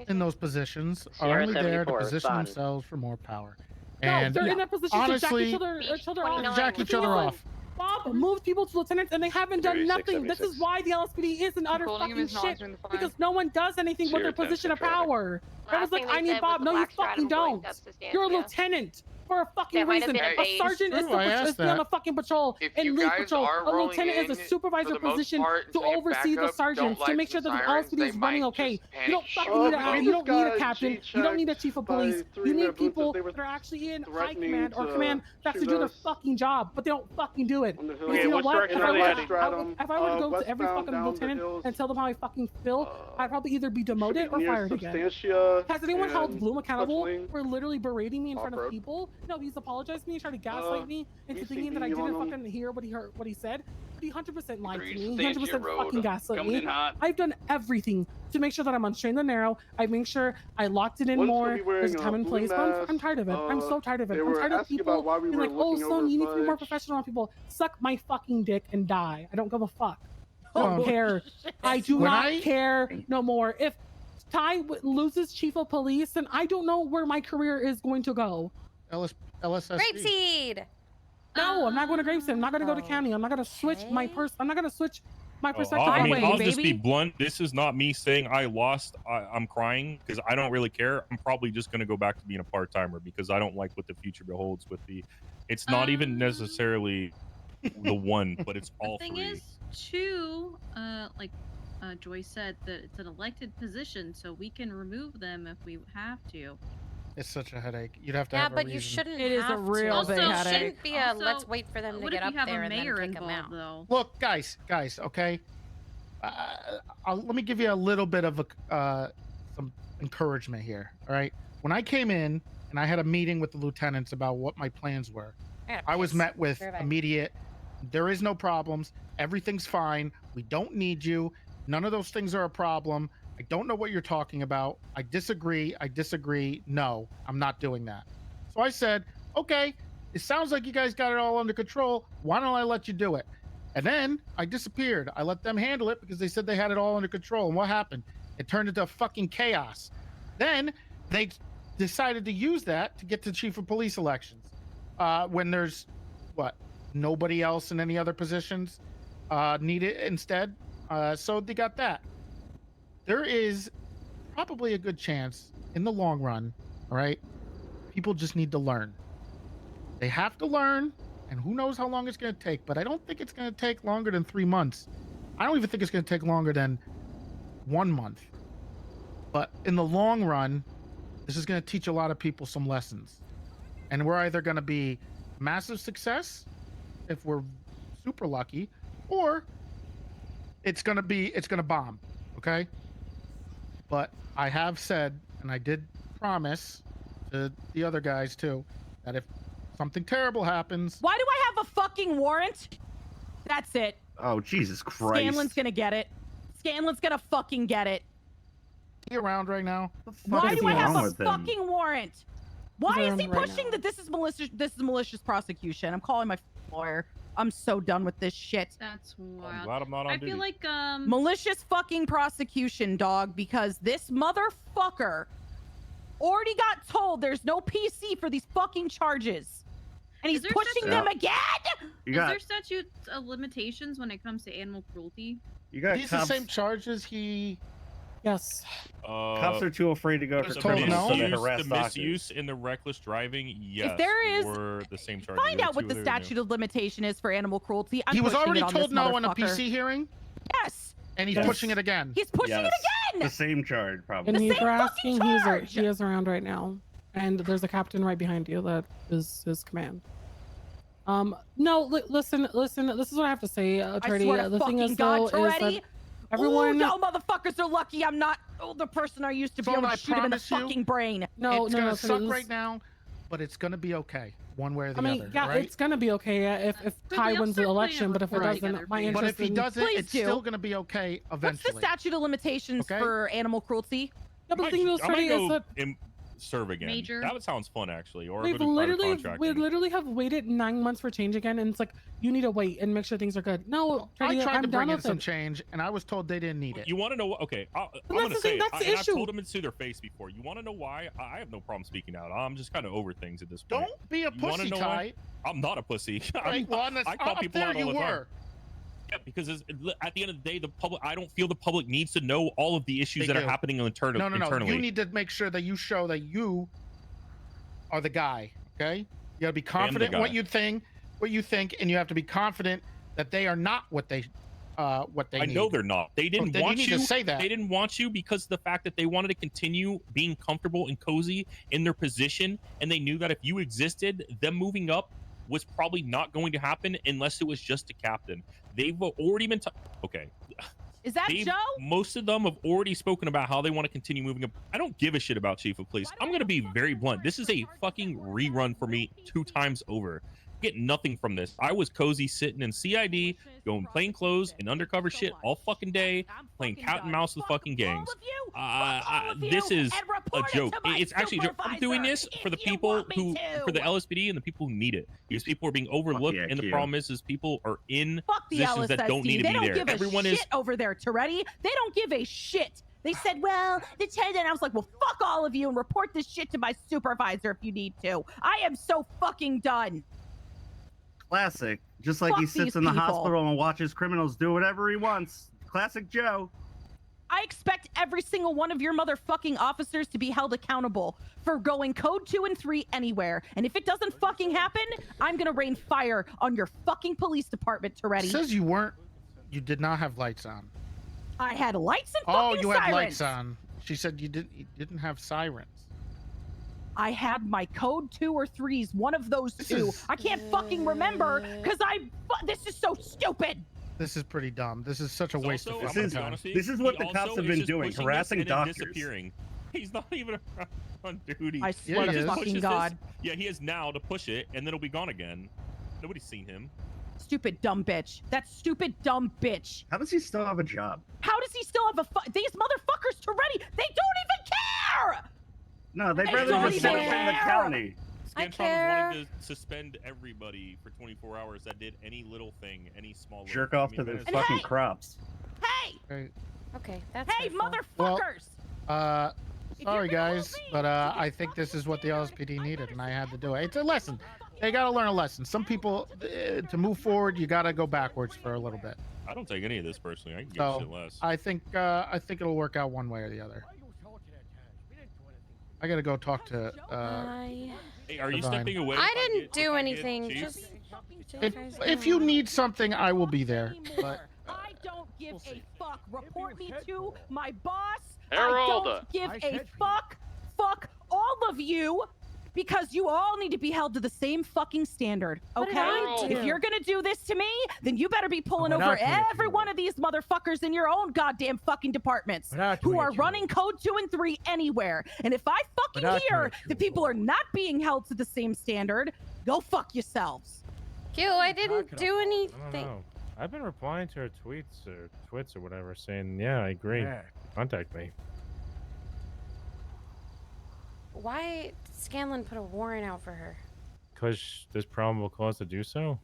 Speaker 6: in those positions are
Speaker 7: Sierra
Speaker 6: only there to
Speaker 7: 74,
Speaker 6: position
Speaker 7: spotted.
Speaker 6: themselves for more power.
Speaker 8: No,
Speaker 6: And
Speaker 8: they're in that position
Speaker 6: honestly,
Speaker 8: to jack each other
Speaker 6: jack each other off.
Speaker 8: Bob moved people to lieutenants and they haven't done
Speaker 16: 36,
Speaker 8: nothing. This is
Speaker 16: 76.
Speaker 8: why the LSPD is an utter
Speaker 1: calling him
Speaker 8: fucking
Speaker 1: is not
Speaker 8: shit.
Speaker 1: answering the phone.
Speaker 8: Because no one does anything with
Speaker 16: Sierra
Speaker 8: their
Speaker 16: 10,
Speaker 8: position of
Speaker 16: traffic.
Speaker 8: power. I was
Speaker 21: Last
Speaker 8: like,
Speaker 21: thing
Speaker 8: I
Speaker 21: they
Speaker 8: need
Speaker 21: said
Speaker 8: Bob.
Speaker 21: was
Speaker 8: No,
Speaker 21: the
Speaker 8: you
Speaker 21: black stratum
Speaker 8: fucking
Speaker 21: going
Speaker 8: don't.
Speaker 21: up to
Speaker 8: You're a
Speaker 21: Stanzia.
Speaker 8: lieutenant. for a fucking reason. A sergeant is to be on a fucking patrol and lead patrol. A lieutenant is a supervisor position to oversee the sergeants to make sure that the LSPD is running okay. You don't fucking need a captain. You don't need a chief of police. You need people that are actually in high command or command to actually do their fucking job, but they don't fucking do it. Because you know what? If I were to go to every fucking lieutenant and tell them how I fucking feel, I'd probably either be demoted or fired again. Has anyone held Bloom accountable for literally berating me in front of people? No, he's apologized to me, trying to gaslight me into thinking that I didn't fucking hear what he said. But he 100% lied to me. He 100% fucking gaslit me. I've done everything to make sure that I'm on straight and narrow. I make sure I locked it in more. There's a time and place. But I'm tired of it. I'm so tired of it. I'm tired of people being like, oh, son, you need to be more professional on people. Suck my fucking dick and die. I don't give a fuck. I don't care. I do not care no more. If Ty loses chief of police, then I don't know where my career is going to go.
Speaker 6: LSSD.
Speaker 2: Grapeseed.
Speaker 8: No, I'm not going to Grapeseed. I'm not going to go to county. I'm not going to switch my I'm not going to switch my perspective.
Speaker 4: I mean, I'll just be blunt. This is not me saying I lost. I'm crying because I don't really care. I'm probably just going to go back to being a part-timer because I don't like what the future beholds with the. It's not even necessarily the one, but it's all three.
Speaker 18: The thing is, too, like Joy said, that it's an elected position, so we can remove them if we have to.
Speaker 6: It's such a headache. You'd have to have a
Speaker 2: but
Speaker 6: reason.
Speaker 2: you shouldn't.
Speaker 19: It is a real big headache.
Speaker 2: It shouldn't be a let's wait for them to get up there and then kick them out.
Speaker 18: Though?
Speaker 6: Look, guys, okay. Let me give you a little bit of some encouragement here. All right. When I came in and I had a meeting with the lieutenants about what my plans were, I was met with immediate. There is no problems. Everything's fine. We don't need you. None of those things are a problem. I don't know what you're talking about. I disagree. No, I'm not doing that. So I said, okay, it sounds like you guys got it all under control. Why don't I let you do it? And then I disappeared. I let them handle it because they said they had it all under control. And what happened? It turned into fucking chaos. Then they decided to use that to get to chief of police elections. When there's, nobody else in any other positions needed instead. So they got that. There is probably a good chance in the long run, all right? People just need to learn. They have to learn, and who knows how long it's going to take, but I don't think it's going to take longer than 3 months. I don't even think it's going to take longer than 1 month. But in the long run, this is going to teach a lot of people some lessons. And we're either going to be massive success if we're super lucky, or it's going to bomb, okay? But I have said, and I did promise to the other guys too, that if something terrible happens...
Speaker 19: Why do I have a fucking warrant? That's it.
Speaker 16: Oh, Jesus Christ.
Speaker 19: Scanlan's gonna get it. Scanlan's gonna fucking get it.
Speaker 6: Is he around right now?
Speaker 19: Why do I have a fucking warrant? Why is he pushing that this is malicious prosecution? I'm calling my lawyer. I'm so done with this shit.
Speaker 18: That's wild.
Speaker 4: I'm glad I'm not on duty.
Speaker 18: I feel like
Speaker 19: malicious fucking prosecution, dog, because this motherfucker already got told there's no PC for these fucking charges. And he's pushing them again?
Speaker 18: Is there statute of limitations when it comes to animal cruelty?
Speaker 6: He's the same charges he...
Speaker 8: Yes.
Speaker 16: Cops are too afraid to go for criminals, so they harass
Speaker 4: the misuse and the reckless driving, yes,
Speaker 19: if there is,
Speaker 4: were the same charges.
Speaker 19: Find out what the statute of limitation is for animal cruelty.
Speaker 6: He was already told no in a PC hearing?
Speaker 19: Yes.
Speaker 6: And he's pushing it again.
Speaker 19: He's pushing it again!
Speaker 16: The same charge, probably.
Speaker 8: And you're asking, he is around right now. And there's a captain right behind you that is his command. No, listen, this is what I have to say, Treddy. The thing is, though, is that everyone...
Speaker 19: y'all motherfuckers are lucky I'm not the person I used to be able to shoot him in the fucking brain.
Speaker 6: It's gonna suck right now, but it's gonna be okay, one way or the other.
Speaker 8: Yeah,
Speaker 6: right?
Speaker 8: It's gonna be okay if Ty wins the election, but if it doesn't, my interest.
Speaker 6: But if he doesn't, it's still gonna be okay eventually.
Speaker 19: What's the statute of limitations for animal cruelty?
Speaker 8: Yeah, but the thing is, Treddy, is that
Speaker 4: serve again.
Speaker 18: Major.
Speaker 4: That sounds fun, actually. Or
Speaker 8: we literally have waited 9 months for change again, and it's like you need to wait and make sure things are good. No, Treddy,
Speaker 6: I tried
Speaker 8: I'm
Speaker 6: to bring in some
Speaker 8: it.
Speaker 6: change, and I was told they didn't need it.
Speaker 4: You want to know what? Okay, I'm gonna say it. And I've told them to their face before. You want to know why? I have no problem speaking out. I'm just kind of over things at this point.
Speaker 6: Don't be a pussy, Ty.
Speaker 4: I'm not a pussy.
Speaker 6: I call people out all the time.
Speaker 4: Yeah, because at the end of the day, the public. I don't feel the public needs to know all of the issues that are happening internally.
Speaker 6: No. You need to make sure that you show that you are the guy. Okay. You got to be confident in what you think, and you have to be confident that they are not what they need.
Speaker 4: I know they're not. They didn't want you
Speaker 6: to say that.
Speaker 4: They didn't want you because of the fact that they wanted to continue being comfortable and cozy in their position, and they knew that if you existed, them moving up was probably not going to happen unless it was just a captain. They've already been okay.
Speaker 19: Is that Joe?
Speaker 4: Most of them have already spoken about how they want to continue moving up. I don't give a shit about Chief of Police. I'm going to be very blunt. This is a fucking rerun for me 2 times over. Get nothing from this. I was cozy sitting in CID, going plain clothes and undercover shit all fucking day, playing cat and mouse with fucking gangs. This is a joke. It's actually a joke. I'm doing this for the people for the LSPD and the people who need it. Because people are being overlooked, and the problem is people are in positions that don't need to be there. Everyone is
Speaker 19: over there, Toretti. They don't give a shit. They said, well, the 10, and I was like, well, fuck all of you and report this shit to my supervisor if you need to. I am so fucking done.
Speaker 10: Classic. Just like
Speaker 19: Fuck
Speaker 10: he sits in the hospital and watches criminals do whatever he wants. Classic Joe.
Speaker 19: I expect every single one of your motherfucking officers to be held accountable for going code 2 and 3 anywhere. And if it doesn't fucking happen, I'm gonna rain fire on your fucking police department, Toretti.
Speaker 6: It says you did not have lights on.
Speaker 19: I had lights and
Speaker 6: Oh,
Speaker 19: fucking
Speaker 6: you
Speaker 19: sirens.
Speaker 6: had lights on. She said you didn't have sirens.
Speaker 19: I had my code 2 or 3s, one of those two. I can't fucking remember because this is so stupid.
Speaker 6: This is pretty dumb. This is such a waste of time.
Speaker 10: This is what the cops have been doing, harassing doctors.
Speaker 4: Disappearing. He's not even on duty.
Speaker 19: I swear to fucking God.
Speaker 4: Yeah, he is now to push it, and then it'll be gone again. Nobody's seen him.
Speaker 19: Stupid dumb bitch. That stupid dumb bitch.
Speaker 10: How does he still have a job?
Speaker 19: How does he still have these motherfuckers Toretti? They don't even care.
Speaker 10: No, they'd rather just work in the county.
Speaker 4: Scantron is wanting to suspend everybody for 24 hours that did any little thing, any small
Speaker 10: jerk off to their fucking crops.
Speaker 19: Hey!
Speaker 2: Okay, that's
Speaker 19: Hey, motherfuckers!
Speaker 6: Well, sorry guys, but I think this is what the LSPD needed, and I had to do it. It's a lesson. They gotta learn a lesson. Some people, to move forward, you gotta go backwards for a little bit.
Speaker 4: I don't take any of this personally. I can give a shit less.
Speaker 6: I think it'll work out one way or the other. I gotta go talk to.
Speaker 4: Hey, are you stepping away?
Speaker 2: I didn't do anything. Just
Speaker 6: if you need something, I will be there. But
Speaker 19: I don't give a fuck. Report me to my boss.
Speaker 15: Harold.
Speaker 19: I don't give a fuck. Fuck all of you. Because you all need to be held to the same fucking standard, okay? If you're gonna do this to me, then you better be pulling over every one of these motherfuckers in your own goddamn fucking departments who are running code 2 and 3 anywhere. And if I fucking hear that people are not being held to the same standard, go fuck yourselves.
Speaker 2: Q, I didn't do anything.
Speaker 22: I don't know. I've been replying to her tweets or twits or whatever, saying, yeah, I agree. Contact me.
Speaker 2: Why did Scanlon put a warrant out for her?
Speaker 22: Because there's probable cause to do so.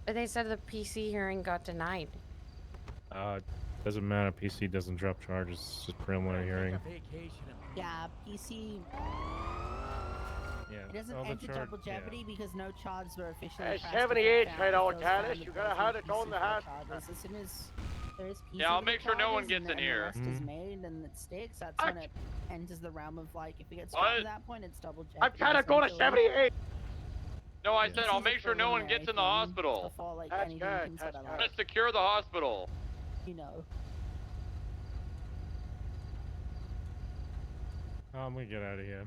Speaker 2: But they said the PC hearing got denied.
Speaker 22: Doesn't matter. PC doesn't drop charges. It's just preliminary hearing.
Speaker 14: Yeah, PC.
Speaker 22: Yeah.
Speaker 14: It doesn't enter double jeopardy because no charges were officially.
Speaker 7: Hey, 78 right on Tanis. You gotta have it on the house.
Speaker 14: As soon as there is PC
Speaker 15: Yeah, I'll make sure no one gets in here.
Speaker 14: Arrest is made and it sticks. That's when it enters the realm of like if it gets
Speaker 15: What?
Speaker 14: to that point, it's double jeopardy.
Speaker 7: I'm trying to go to 78.
Speaker 15: No, I said I'll make sure no one gets in the hospital.
Speaker 14: Before, like,
Speaker 7: That's
Speaker 14: anything
Speaker 7: good.
Speaker 14: considered,
Speaker 7: That's
Speaker 15: I'm gonna secure the hospital.
Speaker 14: you know.
Speaker 22: I'm gonna get out of here.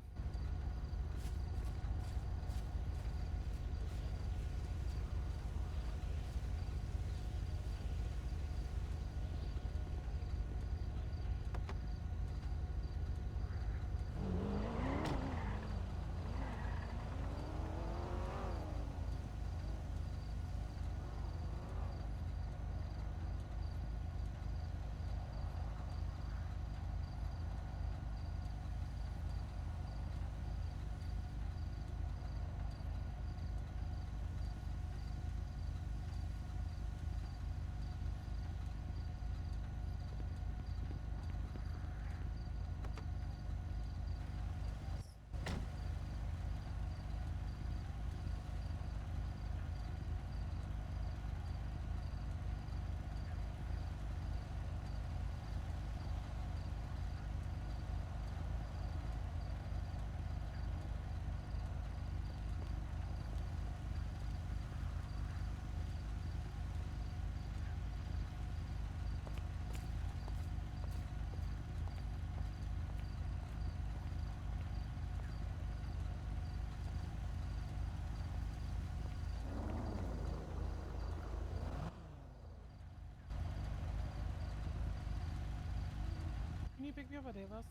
Speaker 8: you pick me up at Davis?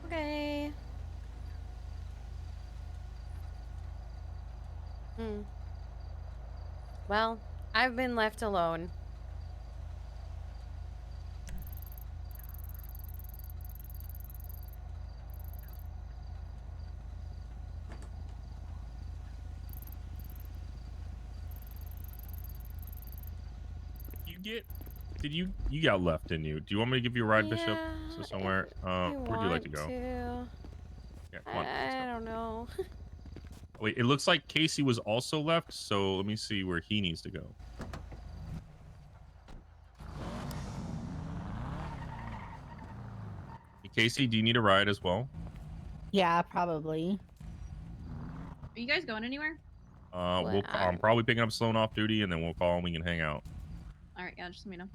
Speaker 2: Okay. Well, I've been left alone.
Speaker 4: You got left, didn't you? Do you want me to give you a ride, Bishop? So somewhere. Where'd you like to go? Yeah, come on.
Speaker 2: I don't know.
Speaker 4: Wait, it looks like Casey was also left, so let me see where he needs to go. Hey, Casey, do you need a ride as well?
Speaker 14: Yeah, probably.
Speaker 18: Are you guys going anywhere?
Speaker 4: I'm probably picking up Sloan off duty, and then we'll call and we can hang out.
Speaker 18: All right, yeah, just let me know.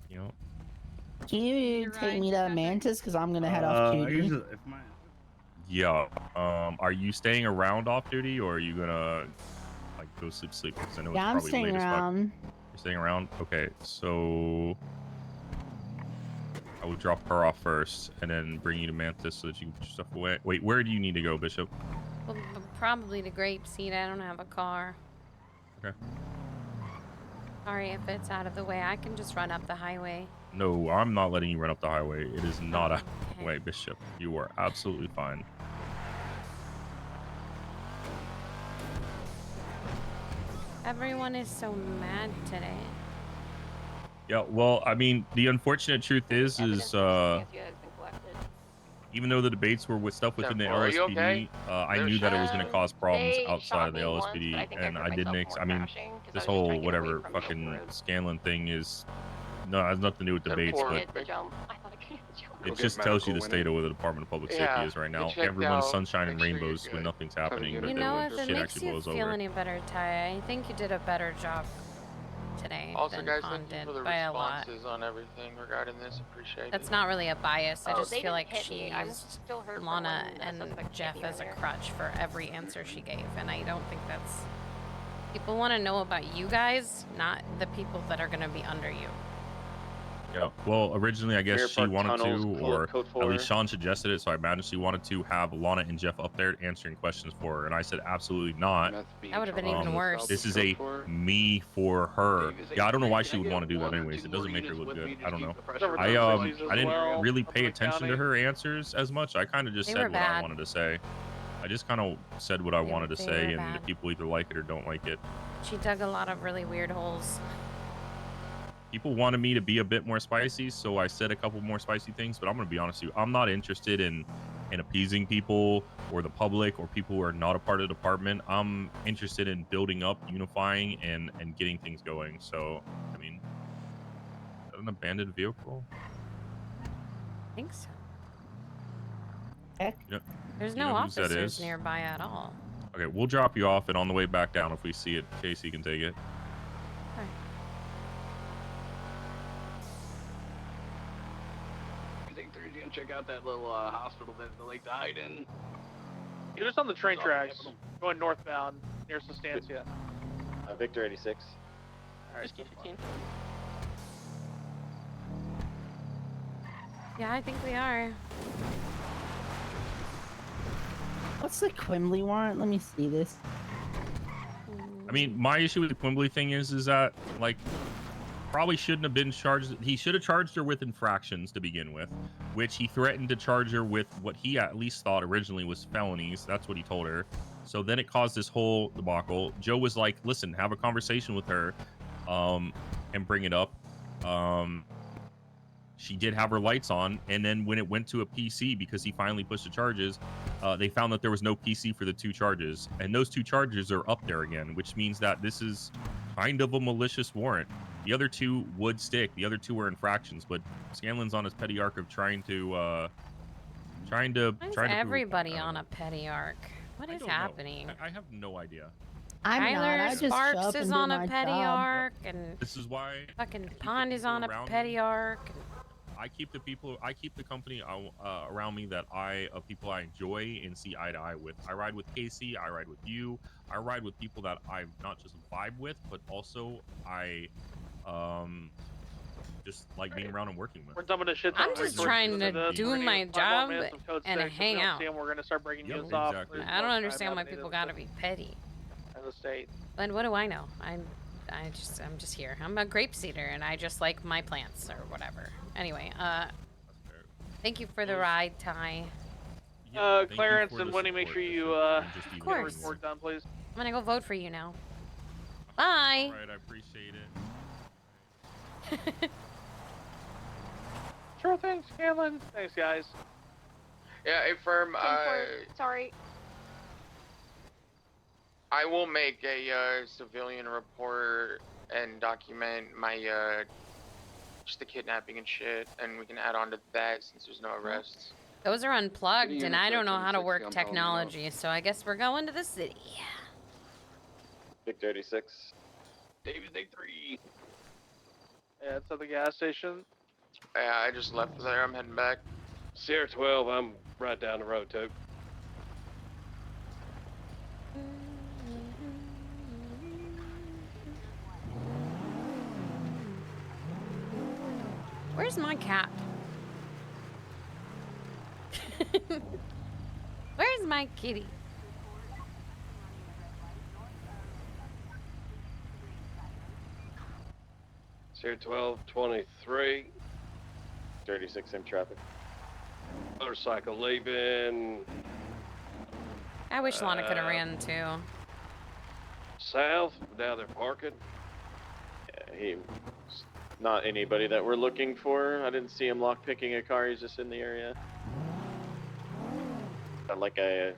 Speaker 4: You know.
Speaker 14: Can you take me to Mantis? Because I'm gonna head off duty.
Speaker 4: Yeah. Are you staying around off duty, or are you gonna like go sleep? Because I know it's
Speaker 14: I'm
Speaker 4: probably
Speaker 14: staying
Speaker 4: late
Speaker 14: around.
Speaker 4: as fuck. You're staying around. Okay, so I will drop her off first, and then bring you to Mantis so that you can put your stuff away. Wait, where do you need to go, Bishop?
Speaker 2: Well, probably the grape seed. I don't have a car.
Speaker 4: Okay.
Speaker 2: Sorry if it's out of the way. I can just run up the highway.
Speaker 4: No, I'm not letting you run up the highway. It is not a highway, Bishop. You are absolutely fine.
Speaker 2: Everyone is so mad today.
Speaker 4: Yeah, well, I mean, the unfortunate truth is even though the debates were with stuff within the LSPD, I knew that it was going to cause problems outside of the LSPD, and I didn't. I mean, this whole whatever fucking Scanlon thing has nothing to do with debates, but it just tells you the state of where the Department of Public Safety is right now. Everyone's sunshine and rainbows when nothing's happening, but
Speaker 2: You
Speaker 4: then
Speaker 2: know,
Speaker 4: when
Speaker 2: if it
Speaker 4: shit
Speaker 2: makes
Speaker 4: actually
Speaker 2: you
Speaker 4: blows
Speaker 2: feel
Speaker 4: over.
Speaker 2: any better, Ty, I think you did a better job today
Speaker 15: Also,
Speaker 2: than
Speaker 15: guys,
Speaker 2: Con
Speaker 15: thank you
Speaker 2: did
Speaker 15: for the
Speaker 2: by a lot.
Speaker 15: responses on everything regarding this. Appreciate
Speaker 2: That's
Speaker 15: it.
Speaker 2: not really a bias. I just
Speaker 21: they
Speaker 2: feel
Speaker 21: didn't
Speaker 2: like
Speaker 21: hit
Speaker 2: she
Speaker 21: me. I'm
Speaker 2: used
Speaker 21: still hurt from
Speaker 2: Lana
Speaker 21: when
Speaker 2: and
Speaker 21: suspect hit
Speaker 2: Jeff
Speaker 21: me
Speaker 2: as a
Speaker 21: earlier.
Speaker 2: crutch for every answer she gave, and I don't think that's... People want to know about you guys, not the people that are going to be under you.
Speaker 4: Yeah. Well, originally I guess
Speaker 5: Mirror
Speaker 4: she
Speaker 5: Park
Speaker 4: wanted
Speaker 5: Tunnels,
Speaker 4: to, or
Speaker 5: code
Speaker 4: at
Speaker 5: 4.
Speaker 4: least Sean suggested it, so I imagine she wanted to have Lana and Jeff up there answering questions for her, and I said absolutely not.
Speaker 2: That would have been even worse.
Speaker 4: This is a me for her. Yeah, I don't know why she would want to do that anyways. It doesn't make her look good. I don't know. I didn't really pay attention to her answers as much. I kind of just said what I wanted to say. I just kind of said what I wanted to say, and if people either like it or don't like it.
Speaker 2: She dug a lot of really weird holes.
Speaker 4: People wanted me to be a bit more spicy, so I said a couple more spicy things, but I'm going to be honest with you. I'm not interested in appeasing people or the public or people who are not a part of the department. I'm interested in building up, unifying, and getting things going. So, I mean, is that an abandoned vehicle?
Speaker 2: I think so.
Speaker 14: Heck.
Speaker 4: You know,
Speaker 2: There's
Speaker 4: you
Speaker 2: no
Speaker 4: know whose that
Speaker 2: officers
Speaker 4: is?
Speaker 2: nearby at all.
Speaker 4: Okay, we'll drop you off, and on the way back down, if we see it, Casey can take it.
Speaker 3: Check out that little hospital that they like to hide in.
Speaker 15: You're just on the train tracks, going northbound near Sustancia.
Speaker 5: Victor 86.
Speaker 15: Alright, 15.
Speaker 2: Yeah, I think we are.
Speaker 14: What's the Quimbley warrant? Let me see this.
Speaker 4: I mean, my issue with the Quimbley thing is that, like, probably shouldn't have been charged. He should have charged her with infractions to begin with, which he threatened to charge her with what he at least thought originally was felonies. That's what he told her. So then it caused this whole debacle. Joe was like, listen, have a conversation with her and bring it up. She did have her lights on, and then when it went to a PC, because he finally pushed the charges, they found that there was no PC for the 2 charges, and those 2 charges are up there again, which means that this is kind of a malicious warrant. The other 2 would stick. The other 2 were infractions, but Scanlon's on his petty arc of trying to
Speaker 2: Why is everybody on a petty arc? What is happening?
Speaker 4: I have no idea.
Speaker 2: Tyler Sparks is on a petty arc, and
Speaker 4: this is why
Speaker 2: fucking Pond is on a petty arc.
Speaker 4: I keep the company around me that people I enjoy and see eye to eye with. I ride with Casey. I ride with you. I ride with people that I not just vibe with, but also I just like being around and working with.
Speaker 15: We're dumping a shit.
Speaker 2: I'm just trying to do my job and hang out.
Speaker 15: We're gonna start breaking news
Speaker 4: exactly.
Speaker 15: off.
Speaker 2: I don't understand why people gotta be petty.
Speaker 15: As a state.
Speaker 2: But what do I know? I'm just here. I'm a grape seeder, and I just like my plants or whatever. Anyway, thank you for the ride, Ty.
Speaker 15: Clarence and Winnie, make sure you
Speaker 2: of
Speaker 15: get
Speaker 2: course.
Speaker 15: a report done, please.
Speaker 2: I'm gonna go vote for you now. Bye.
Speaker 4: All right, I appreciate it.
Speaker 15: Sure thing, Scanlon. Thanks, guys.
Speaker 9: Yeah, hey, firm.
Speaker 21: Sorry.
Speaker 9: I will make a civilian report and document my just the kidnapping and shit, and we can add on to that since there's no arrests.
Speaker 2: Those are unplugged, and I don't know how to work technology, so I guess we're going to the city.
Speaker 5: Victor 86.
Speaker 7: David 83.
Speaker 15: Yeah, it's at the gas station.
Speaker 9: Yeah, I just left there. I'm heading back.
Speaker 7: Sierra 12, I'm right down the road, too.
Speaker 2: Where's my cat? Where's my kitty?
Speaker 7: Sierra 12, 23.
Speaker 5: 36 in traffic.
Speaker 7: Motorcycle leaving.
Speaker 2: I wish Lana could have ran too.
Speaker 7: South, down there parking.
Speaker 5: Yeah, he's not anybody that we're looking for. I didn't see him lockpicking a car. He's just in the area. Got like a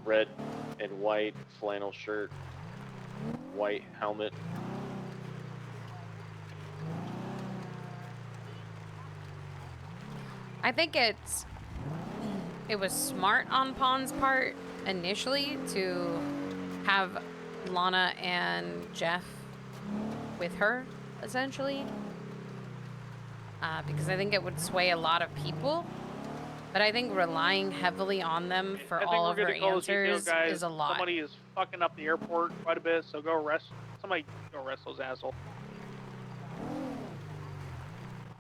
Speaker 5: red and white flannel shirt, white helmet.
Speaker 2: I think it was smart on Pawn's part initially to have Lana and Jeff with her, essentially. Because I think it would sway a lot of people. But I think relying heavily on them for all of her answers is a lot.
Speaker 15: Somebody is fucking up the airport quite a bit, so go arrest somebody. Go arrest those assholes.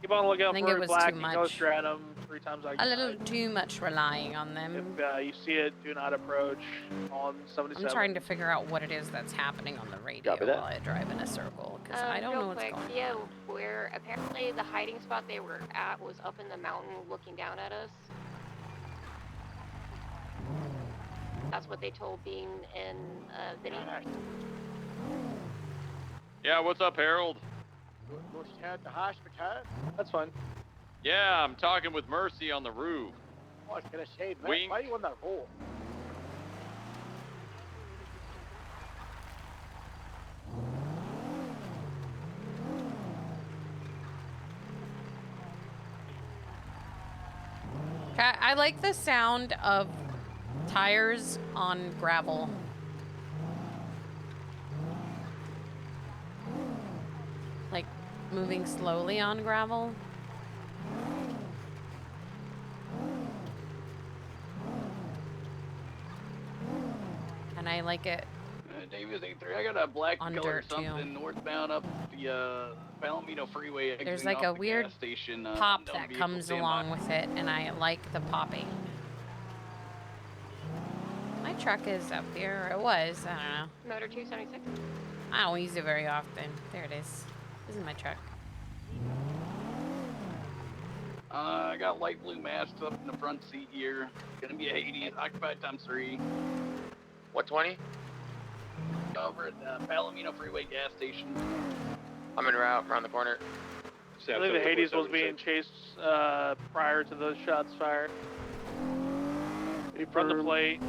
Speaker 15: Keep on looking out for Black and Ghost Stratum 3 times
Speaker 2: a little too much relying on them.
Speaker 15: If you see it, do not approach on 77.
Speaker 2: I'm trying to figure out what it is that's happening on the radio while I drive in a circle, because I don't know what's going on.
Speaker 21: Yeah, where apparently the hiding spot they were at was up in the mountain looking down at us. That's what they told Bean and Vinny.
Speaker 7: Yeah, what's up, Harold? Must have the hospital.
Speaker 15: That's fine.
Speaker 7: Yeah, I'm talking with Mercy on the roof. I was gonna say, man, Wink. why are you on that roll?
Speaker 2: I like the sound of tires on gravel. Like moving slowly on gravel. And I like it.
Speaker 7: Davis 83, I got a black
Speaker 2: on
Speaker 7: color
Speaker 2: dirt
Speaker 7: something
Speaker 2: too.
Speaker 7: Northbound up the Palomino Freeway.
Speaker 2: There's like a weird
Speaker 7: station,
Speaker 2: pop that comes along with it, and I like the popping. My truck is up here. It was. I don't know.
Speaker 21: Motor 276.
Speaker 2: I don't use it very often. There it is. This is my truck.
Speaker 7: I got light blue masks up in the front seat here. Gonna be a Hades, occupied ×3.
Speaker 9: What 20?
Speaker 7: Over at the Palomino Freeway gas station.
Speaker 9: I'm en route around the corner.
Speaker 15: I believe the Hades was being chased prior to those shots fired. Run the plate.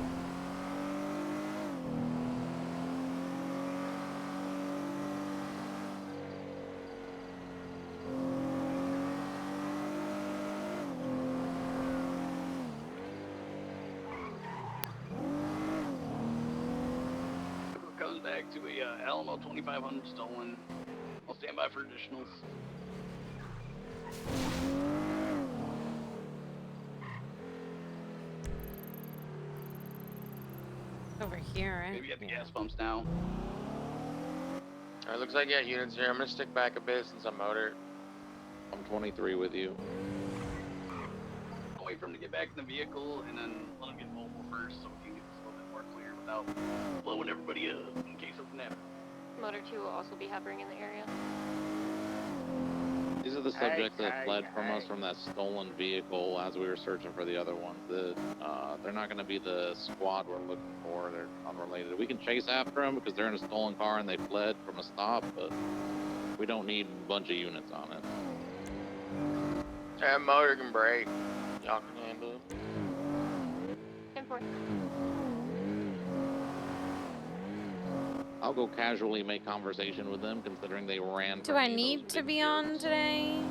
Speaker 7: Comes back to a Alamo 2500 stolen. I'll stand by for additionals.
Speaker 2: Over here, right?
Speaker 7: Maybe at the gas pumps now.
Speaker 9: Alright, looks like you got units here. I'm gonna stick back a bit since I'm motor.
Speaker 5: I'm 23 with you.
Speaker 7: I'll wait for him to get back in the vehicle and then let him get mobile first so we can get this a little bit more clear without blowing everybody up in case something happens.
Speaker 21: Motor 2 will also be hovering in the area.
Speaker 5: These are the subjects that fled from us from that stolen vehicle as we were searching for the other ones. They're not going to be the squad we're looking for. They're unrelated. We can chase after them because they're in a stolen car and they fled from a stop, but we don't need a bunch of units on it.
Speaker 9: That motor can brake. Y'all can handle it.
Speaker 21: 10-4.
Speaker 5: I'll go casually make conversation with them considering they ran.
Speaker 2: Do I need to be on today?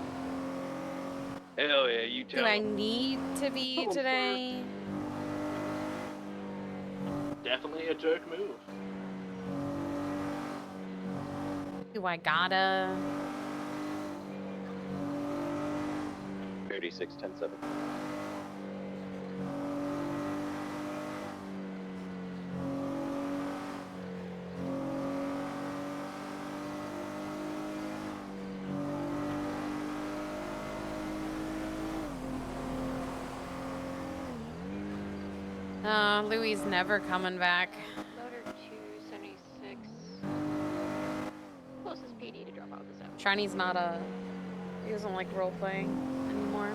Speaker 7: Hell yeah, you tell
Speaker 2: Do I need to be today?
Speaker 7: Definitely a jerk move.
Speaker 2: Do I gotta?
Speaker 5: 36, 10-7.
Speaker 2: Louis never coming back.
Speaker 21: Motor 276. Closest PD to drop out this out.
Speaker 2: Shiny's not he doesn't like role playing anymore.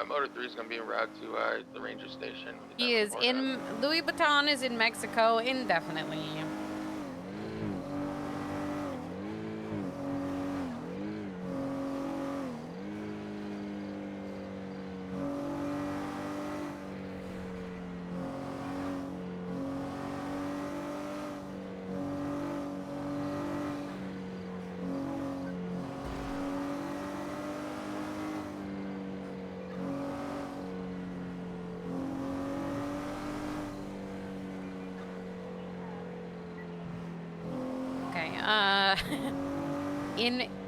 Speaker 9: Motor 3 is gonna be en route to the ranger station.
Speaker 2: He is in Louis Vuitton is in Mexico indefinitely.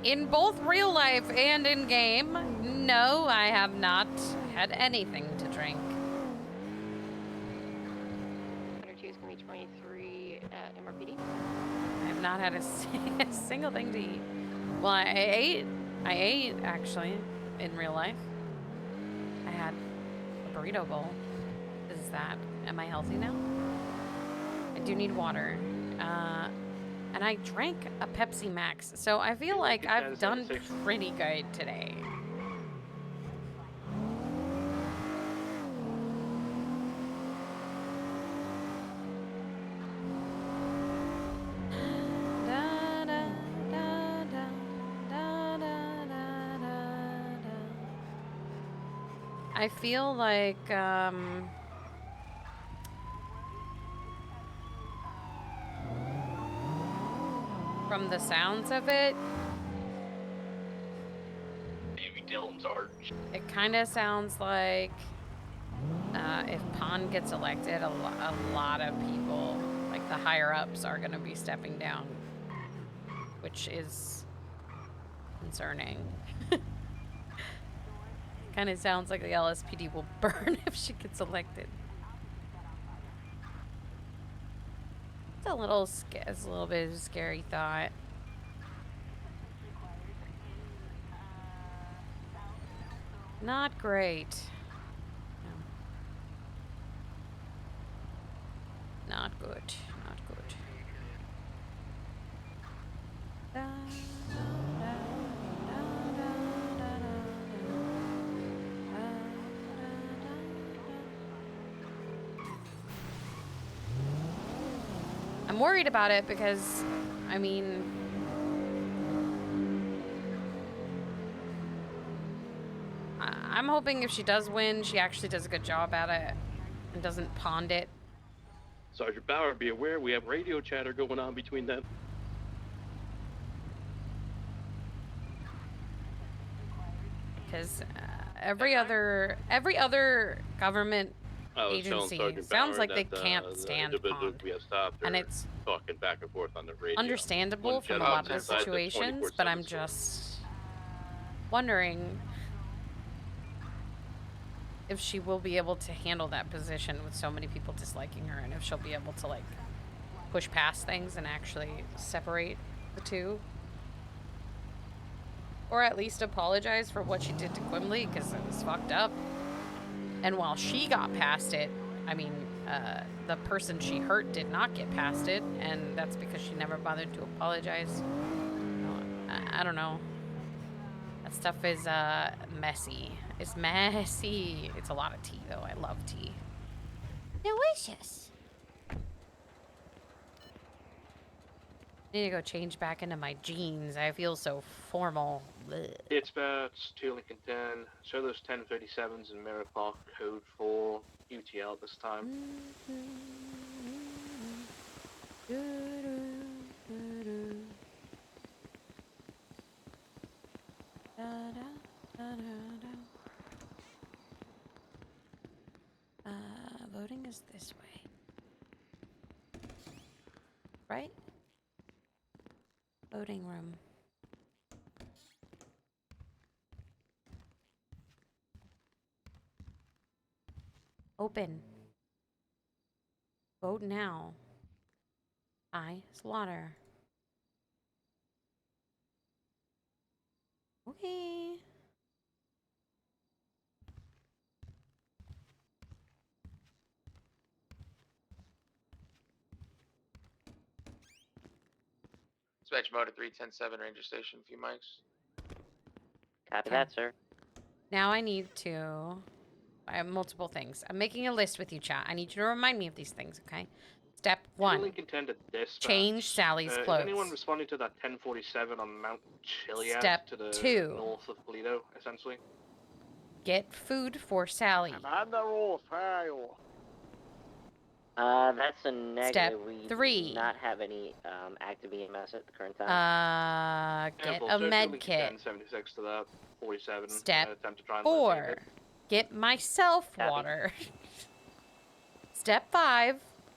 Speaker 2: In both real life and in game, no, I have not had anything to drink.
Speaker 21: Motor 2 is going to be 23 at MRPD.
Speaker 2: I have not had a single thing to eat. Well, I ate actually in real life. I had a burrito bowl. Is that? Am I healthy now? I do need water. And I drank a Pepsi Max, so I feel like I've done pretty good today. I feel like, from the sounds of it,
Speaker 7: Maybe Dylan's art.
Speaker 2: it kind of sounds like if Pond gets elected, a lot of people, like the higher ups, are going to be stepping down, which is concerning. Kind of sounds like the LSPD will burn if she gets elected. It's a little bit of a scary thought. Not great. No. Not good. Not good. I'm worried about it because, I mean, I'm hoping if she does win, she actually does a good job at it and doesn't pond it.
Speaker 11: Sergeant Bauer, be aware we have radio chatter going on between them.
Speaker 2: Because every other government agency sounds like they can't stand pond, and it's
Speaker 11: talking back and forth on the radio.
Speaker 2: Understandable from a lot of the situations, but I'm just wondering if she will be able to handle that position with so many people disliking her, and if she'll be able to like push past things and actually separate the two, or at least apologize for what she did to Quimley, because it was fucked up. And while she got past it, I mean, the person she hurt did not get past it, and that's because she never bothered to apologize. I don't know. That stuff is messy. It's messy. It's a lot of tea, though. I love tea. Delicious. Need to go change back into my jeans. I feel so formal. Blech.
Speaker 7: It's about 2 Lincoln 10. Show those 1037s in Mirror Park code 4 UTL this time.
Speaker 2: Voting is this way. Right? Voting room. Open. Vote now. I slaughter. Okay.
Speaker 9: Dispatch mode at 3107 Ranger Station, a few mics.
Speaker 2: Copy that, sir. Now I need to... I have multiple things. I'm making a list with you, chat. I need you to remind me of these things, okay? Step 1.
Speaker 7: Lincoln 10 to dispatch.
Speaker 2: Change Sally's clothes.
Speaker 7: Is anyone responding to that 1047 on Mount Chiliad
Speaker 2: Step
Speaker 7: to the
Speaker 2: 2.
Speaker 7: north of Toledo, essentially?
Speaker 2: Get food for Sally.
Speaker 12: That's a negative.
Speaker 2: Step
Speaker 12: We
Speaker 2: 3.
Speaker 12: do not have any active EMS at the current time.
Speaker 2: Get a med kit.
Speaker 7: 1076 to that 47.
Speaker 2: Step
Speaker 7: Attempt to try and
Speaker 2: 4. Get myself water. Step 5.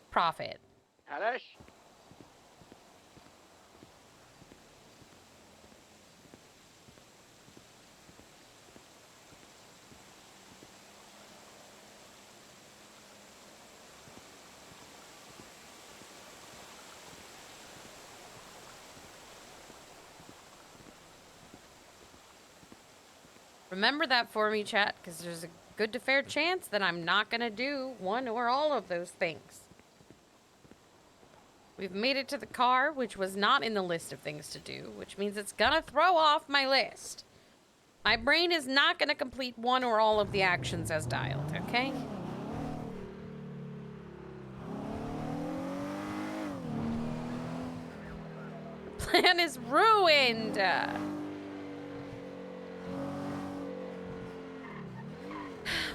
Speaker 2: Profit. Remember that for me, chat, because there's a good to fair chance that I'm not going to do one or all of those things. We've made it to the car, which was not in the list of things to do, which means it's going to throw off my list. My brain is not going to complete one or all of the actions as dialed, okay? The plan is ruined!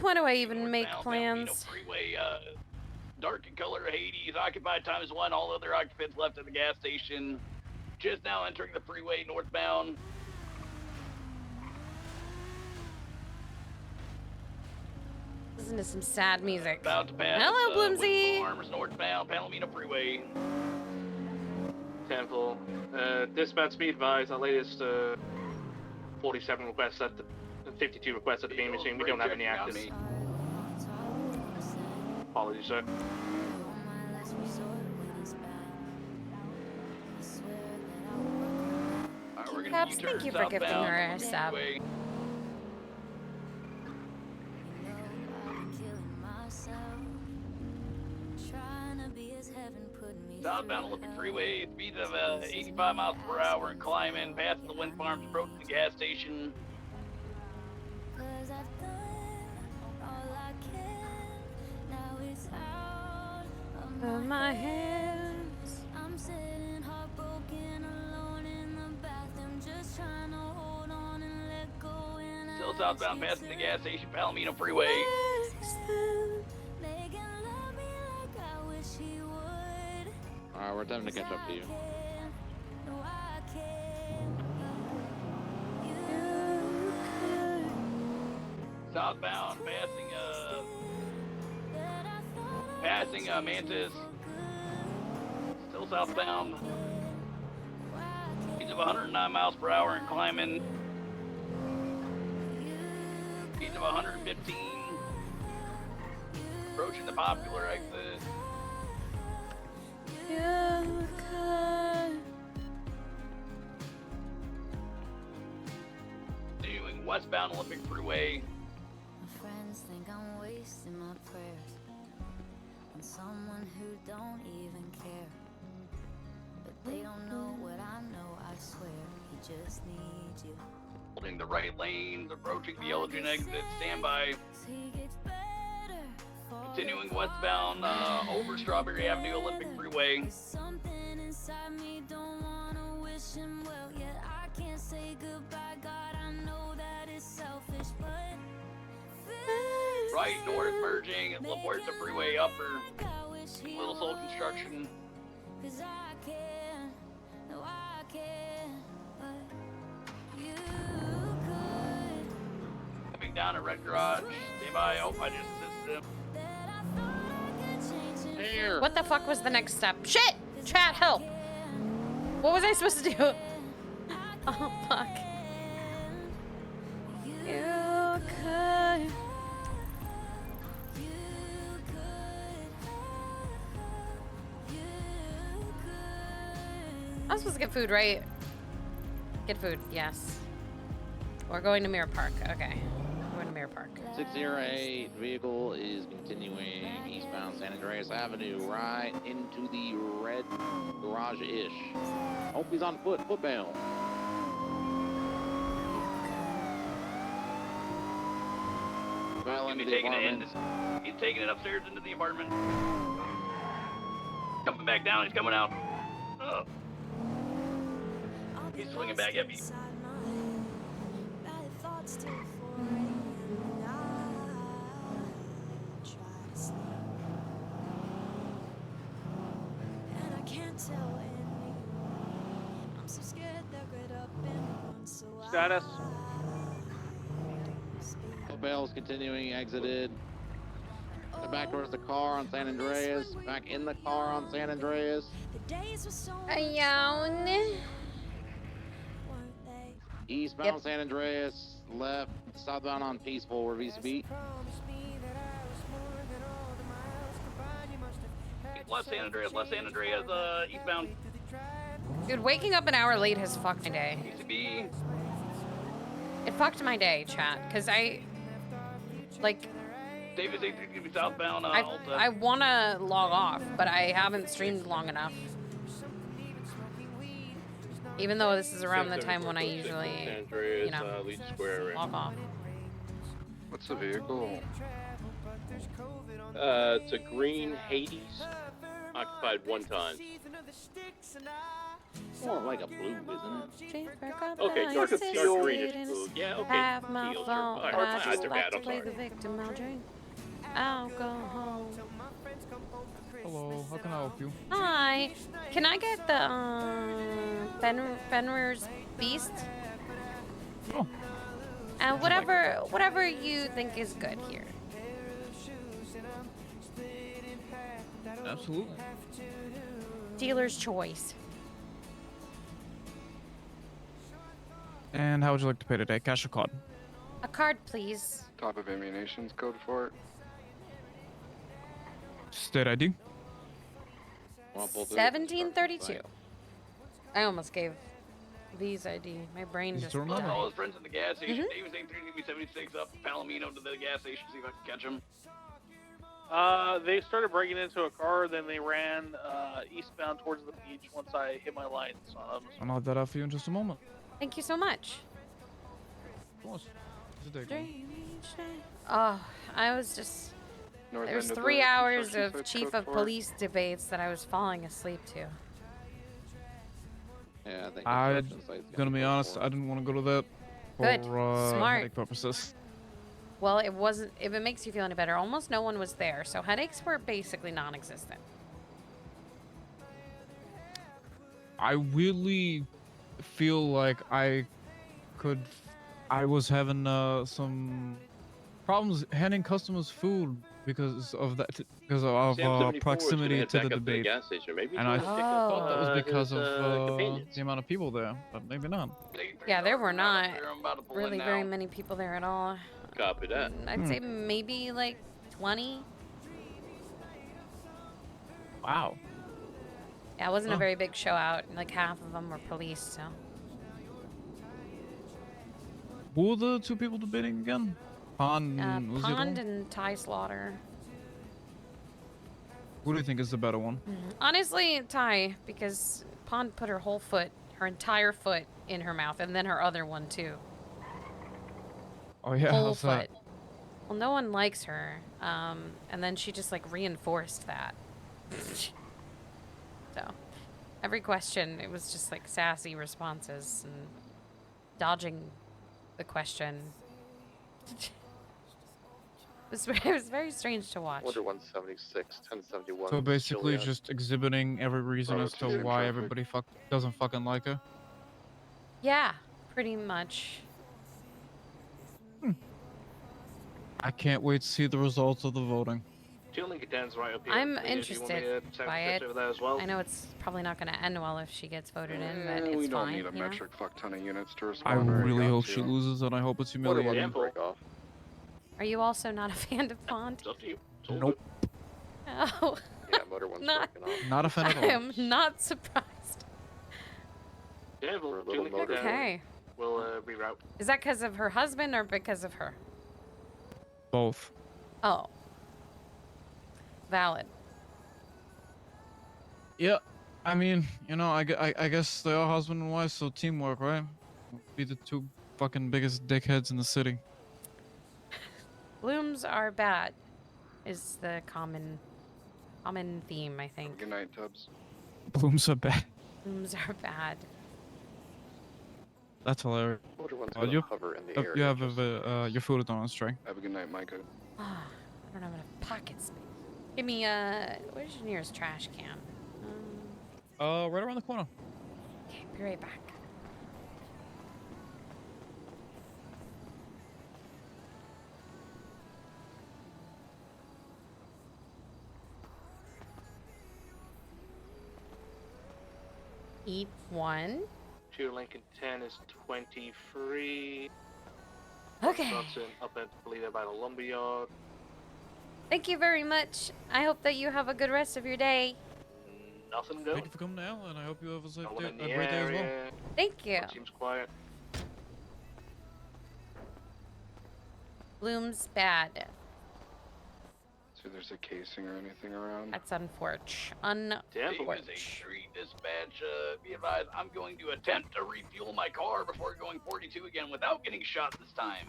Speaker 2: Why do I even make plans?
Speaker 7: Freeway, dark in color, Hades, occupied times 1, all other occupants left at the gas station. Just now entering the freeway northbound.
Speaker 2: Listen to some sad music.
Speaker 7: About to pass.
Speaker 2: Hello, Bloomsy!
Speaker 7: Farmers northbound, Palomino Freeway. Temple. Dispatch, be advised, our latest 47 requests at the 52 requests at the beam machine. We don't have any active. Apologies, sir.
Speaker 2: Caps, thank you for gifting her a sub.
Speaker 7: Southbound Olympic Freeway, speeds of 85 miles per hour and climbing, passing the wind farms, approaching the gas station.
Speaker 2: Of my hands.
Speaker 13: I'm sitting heartbroken alone in the bathroom, just trying to hold on and let go.
Speaker 7: Still southbound, passing the gas station, Palomino Freeway.
Speaker 5: Alright, we're time to catch up to you.
Speaker 7: Southbound, passing Mantis. Still southbound. Speeds of 109 miles per hour and climbing. Speeds of 115. Approaching the popular exit.
Speaker 2: You could.
Speaker 7: Continuing westbound Olympic Freeway.
Speaker 13: My friends think I'm wasting my prayers on someone who don't even care. But they don't know what I know, I swear. He just needs you.
Speaker 7: Holding the right lanes, approaching the Elgin exit. Stand by. Continuing westbound over Strawberry Avenue Olympic Freeway.
Speaker 13: Something inside me don't wanna wish him well, yet I can't say goodbye. God, I know that it's selfish, but
Speaker 7: Right north merging at La Puerta Freeway upper. Little Soul Construction.
Speaker 13: cause I can, no I can, but you could.
Speaker 7: Coming down at Red Garage. Stay by. Oh, I just assisted him.
Speaker 5: Here.
Speaker 2: What the fuck was the next step? Shit! Chat, help! What was I supposed to do? Oh, fuck. You could. I'm supposed to get food, right? Get food, yes. We're going to Mirror Park. Okay. We're going to Mirror Park.
Speaker 5: 608 vehicle is continuing eastbound San Andreas Avenue right into the red garage-ish. Hope he's on foot, footbound. Well,
Speaker 7: He's
Speaker 5: into the
Speaker 7: taking
Speaker 5: apartment.
Speaker 7: he's taking it upstairs into the apartment. Coming back down. He's coming out. He's swinging back at me.
Speaker 15: Status.
Speaker 5: Bell's continuing, exited. They're back towards the car on San Andreas. Back in the car on San Andreas. Eastbound San Andreas, left, southbound on Peaceful, where VCB.
Speaker 7: Left San Andreas, eastbound.
Speaker 2: Dude, waking up an hour late has fucked my day.
Speaker 7: VCB.
Speaker 2: It fucked my day, chat, because like...
Speaker 7: Davis 860 southbound,
Speaker 2: I want to log off, but I haven't streamed long enough. Even though this is around the time when I usually, you know, log off.
Speaker 17: What's the vehicle?
Speaker 11: It's a green Hades, occupied one time.
Speaker 5: More like a blue, isn't it?
Speaker 11: Okay, dark greenish blue. Yeah, okay.
Speaker 2: Have my
Speaker 11: Teal,
Speaker 2: fault,
Speaker 11: sure.
Speaker 2: but I just
Speaker 11: They're
Speaker 2: like
Speaker 11: bad,
Speaker 2: to
Speaker 11: I'm
Speaker 2: play the
Speaker 11: sorry.
Speaker 2: victim. I'll drink alcohol.
Speaker 3: Hello, how can I help you?
Speaker 2: Hi, can I get the Fenrir's Beast?
Speaker 3: Oh.
Speaker 2: And whatever you think is good here.
Speaker 3: Absolutely.
Speaker 2: Dealer's choice.
Speaker 3: And how would you like to pay today? Cash or card?
Speaker 2: A card, please.
Speaker 17: Top of ammunition's code for it.
Speaker 3: State ID.
Speaker 2: 1732. I almost gave V's ID. My brain
Speaker 3: Is
Speaker 2: just
Speaker 3: it a remote?
Speaker 2: died.
Speaker 7: All his friends in the gas station.
Speaker 2: Mhm.
Speaker 7: Davis 830 up Palomino to the gas station, see if I can catch him.
Speaker 15: They started breaking into a car, then they ran eastbound towards the beach once I hit my lights on them.
Speaker 3: I'll have that out for you in just a moment.
Speaker 2: Thank you so much.
Speaker 3: Of course. It's a day.
Speaker 2: Oh, I was just...
Speaker 17: North
Speaker 2: There's
Speaker 17: end of
Speaker 2: 3
Speaker 17: the
Speaker 2: hours
Speaker 17: construction
Speaker 2: of
Speaker 17: site's
Speaker 2: chief
Speaker 17: code
Speaker 2: of
Speaker 17: for it.
Speaker 2: police debates that I was falling asleep to.
Speaker 5: Yeah, I think
Speaker 3: I'm
Speaker 5: construction site's
Speaker 3: gonna be
Speaker 5: go
Speaker 3: honest,
Speaker 5: for
Speaker 3: I
Speaker 5: it.
Speaker 3: didn't want to go to that
Speaker 2: Good.
Speaker 3: for
Speaker 2: Smart.
Speaker 3: headache purposes.
Speaker 2: Well, it wasn't... If it makes you feel any better, almost no one was there, so headaches were basically non-existent.
Speaker 3: I really feel like I was having some problems handing customers food because of
Speaker 11: Sam 74 is gonna
Speaker 3: proximity
Speaker 11: head
Speaker 3: to the
Speaker 11: back up to the
Speaker 3: debate.
Speaker 11: gas station. Maybe
Speaker 3: And
Speaker 11: he's
Speaker 3: I
Speaker 11: gonna pick
Speaker 3: thought
Speaker 11: up,
Speaker 3: that was because
Speaker 11: his,
Speaker 3: of
Speaker 11: companions.
Speaker 3: the amount of people there, but maybe not.
Speaker 2: Yeah, there were not
Speaker 7: I'm about to pull in
Speaker 2: really
Speaker 7: now.
Speaker 2: very many people there at all.
Speaker 11: Copy that.
Speaker 2: I'd say maybe like 20.
Speaker 3: Wow.
Speaker 2: Yeah, it wasn't a
Speaker 3: Huh.
Speaker 2: very big show out. Like half of them were police, so.
Speaker 3: Who were the two people debating again? Pond and was the other
Speaker 2: Pond
Speaker 3: one?
Speaker 2: and Ty Slaughter.
Speaker 3: Who do you think is the better one?
Speaker 2: Honestly, Ty, because Pond put her entire foot in her mouth, and then her other one too.
Speaker 3: Oh yeah,
Speaker 2: Whole
Speaker 3: how's
Speaker 2: foot.
Speaker 3: that?
Speaker 2: Well, no one likes her. And then she just like reinforced that. So, every question, it was just like sassy responses and dodging the question. It was very strange to watch.
Speaker 1: Order 176, 1071.
Speaker 3: So basically,
Speaker 1: Juliet.
Speaker 3: just exhibiting every reason
Speaker 1: Bravo
Speaker 3: as to
Speaker 1: 2,
Speaker 3: why
Speaker 1: traffic.
Speaker 3: everybody doesn't fucking like her.
Speaker 2: Yeah, pretty much.
Speaker 3: I can't wait to see the results of the voting.
Speaker 15: Two Lincoln 10's right up here.
Speaker 2: I'm
Speaker 15: If you want me
Speaker 2: interested
Speaker 15: to send
Speaker 2: by
Speaker 15: a
Speaker 2: it.
Speaker 15: picture of that as well.
Speaker 2: I know it's probably not going to end well if she gets voted in, but it's
Speaker 17: we don't
Speaker 2: fine.
Speaker 17: need a
Speaker 2: you know?
Speaker 17: metric fuck ton of units to
Speaker 3: I
Speaker 17: respond. where
Speaker 3: really
Speaker 17: got
Speaker 3: hope
Speaker 17: to.
Speaker 3: she loses, and I hope it's
Speaker 1: Order
Speaker 3: humiliating.
Speaker 1: 1 break off.
Speaker 2: Are you also not a fan of Pond?
Speaker 15: It's up to you.
Speaker 3: Nope.
Speaker 2: Oh.
Speaker 1: Yeah, motor 1's
Speaker 2: Not,
Speaker 1: breaking off.
Speaker 3: Not a fan at
Speaker 2: I
Speaker 3: all.
Speaker 2: am not surprised.
Speaker 15: Yeah, we'll,
Speaker 1: We're a little motor.
Speaker 2: Okay.
Speaker 15: We'll reroute.
Speaker 2: Is that because of her husband or because of her?
Speaker 3: Both.
Speaker 2: Oh. Valid.
Speaker 3: Yeah, I mean, you know, I guess they are husband and wife, so teamwork, right? Be the two fucking biggest dickheads in the city.
Speaker 2: Blooms are bad is the common theme, I think.
Speaker 17: Good night, Tubbs.
Speaker 3: Blooms are bad.
Speaker 2: Blooms are bad.
Speaker 3: That's hilarious.
Speaker 1: Order 1's
Speaker 3: Oh,
Speaker 1: gonna
Speaker 3: you,
Speaker 1: hover in the
Speaker 3: oh,
Speaker 1: area.
Speaker 3: you have
Speaker 1: just-
Speaker 3: your food on string.
Speaker 17: Have a good night, Micah.
Speaker 2: Ah, I don't have enough pockets. Give me, where's your nearest trash can?
Speaker 3: Right around the corner.
Speaker 2: Okay, be right back. Eat one.
Speaker 15: Two Lincoln 10 is 23.
Speaker 2: Okay.
Speaker 15: Johnson up at Toledo by the lumberyard.
Speaker 2: Thank you very much. I hope that you have a good rest of your day.
Speaker 15: Nothing going.
Speaker 3: Thank you for coming down, and I hope you have a safe
Speaker 15: No one
Speaker 3: day,
Speaker 15: in
Speaker 3: a
Speaker 15: the
Speaker 3: great day as well.
Speaker 15: area.
Speaker 2: Thank you.
Speaker 15: Seems quiet.
Speaker 2: Bloom's bad.
Speaker 17: So there's a casing or anything around?
Speaker 2: That's unfortunate.
Speaker 7: Davis
Speaker 2: Unfortunate.
Speaker 7: 83 dispatch, be advised, I'm going to attempt to refuel my car before going 42 again without getting shot this time.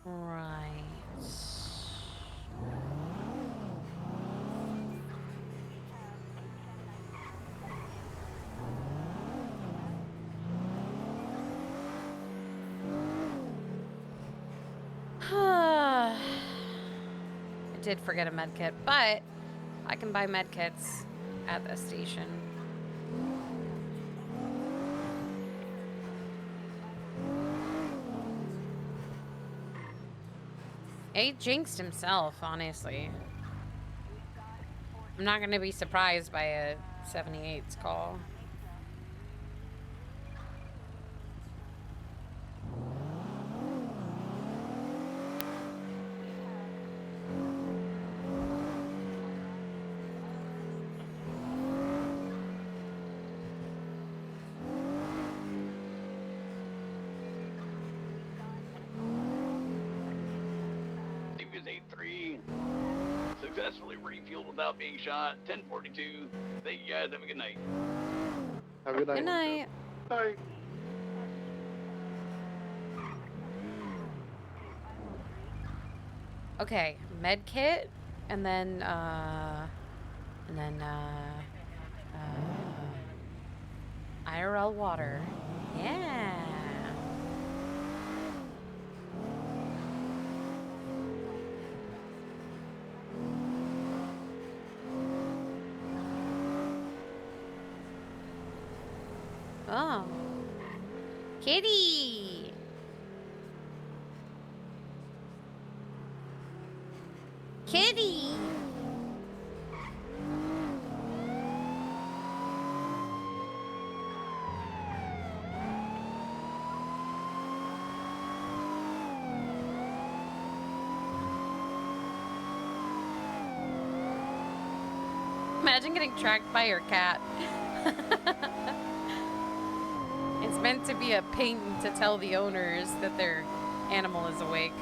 Speaker 2: Right. I did forget a med kit, but I can buy med kits at the station. He jinxed himself, honestly. I'm not gonna be surprised by a 78's call.
Speaker 7: Davis 83 successfully refueled without being shot. 1042. Thank you guys. Have a good night.
Speaker 1: Have a good night.
Speaker 2: Good night.
Speaker 15: Bye.
Speaker 2: Okay, med kit, and then IRL water. Yeah. Oh. Kitty. Kitty. Imagine getting tracked by your cat. It's meant to be a ping to tell the owners that their animal is awake.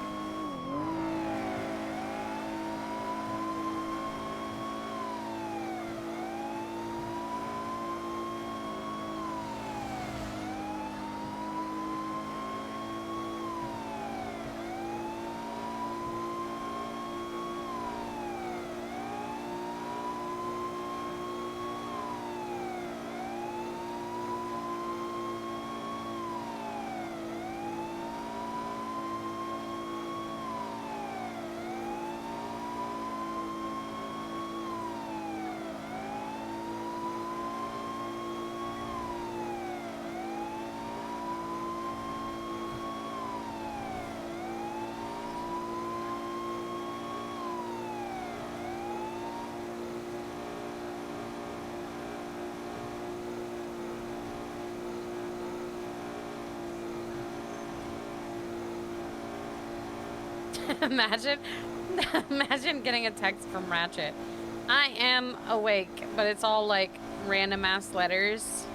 Speaker 2: Imagine, imagine getting a text from Ratchet. I am awake, but it's all like random ass letters.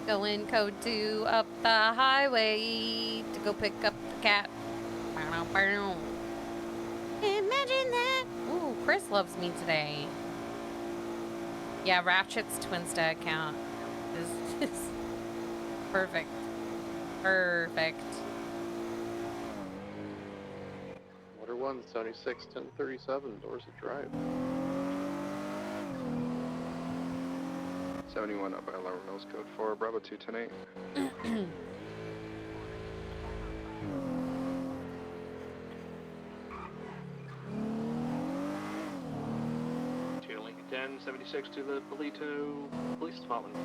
Speaker 2: Going code 2 up the highway to go pick up the cat. Imagine that. Ooh, Chris loves me today. Yeah, Ratchet's Twinsta account is perfect. Perfect.
Speaker 1: Motor 1, 76, 1037, Dorset Drive.
Speaker 17: 71 up by Lower Mills, code 4, Bravo 210-8.
Speaker 11: Lincoln 1076 to the Polito Police Department.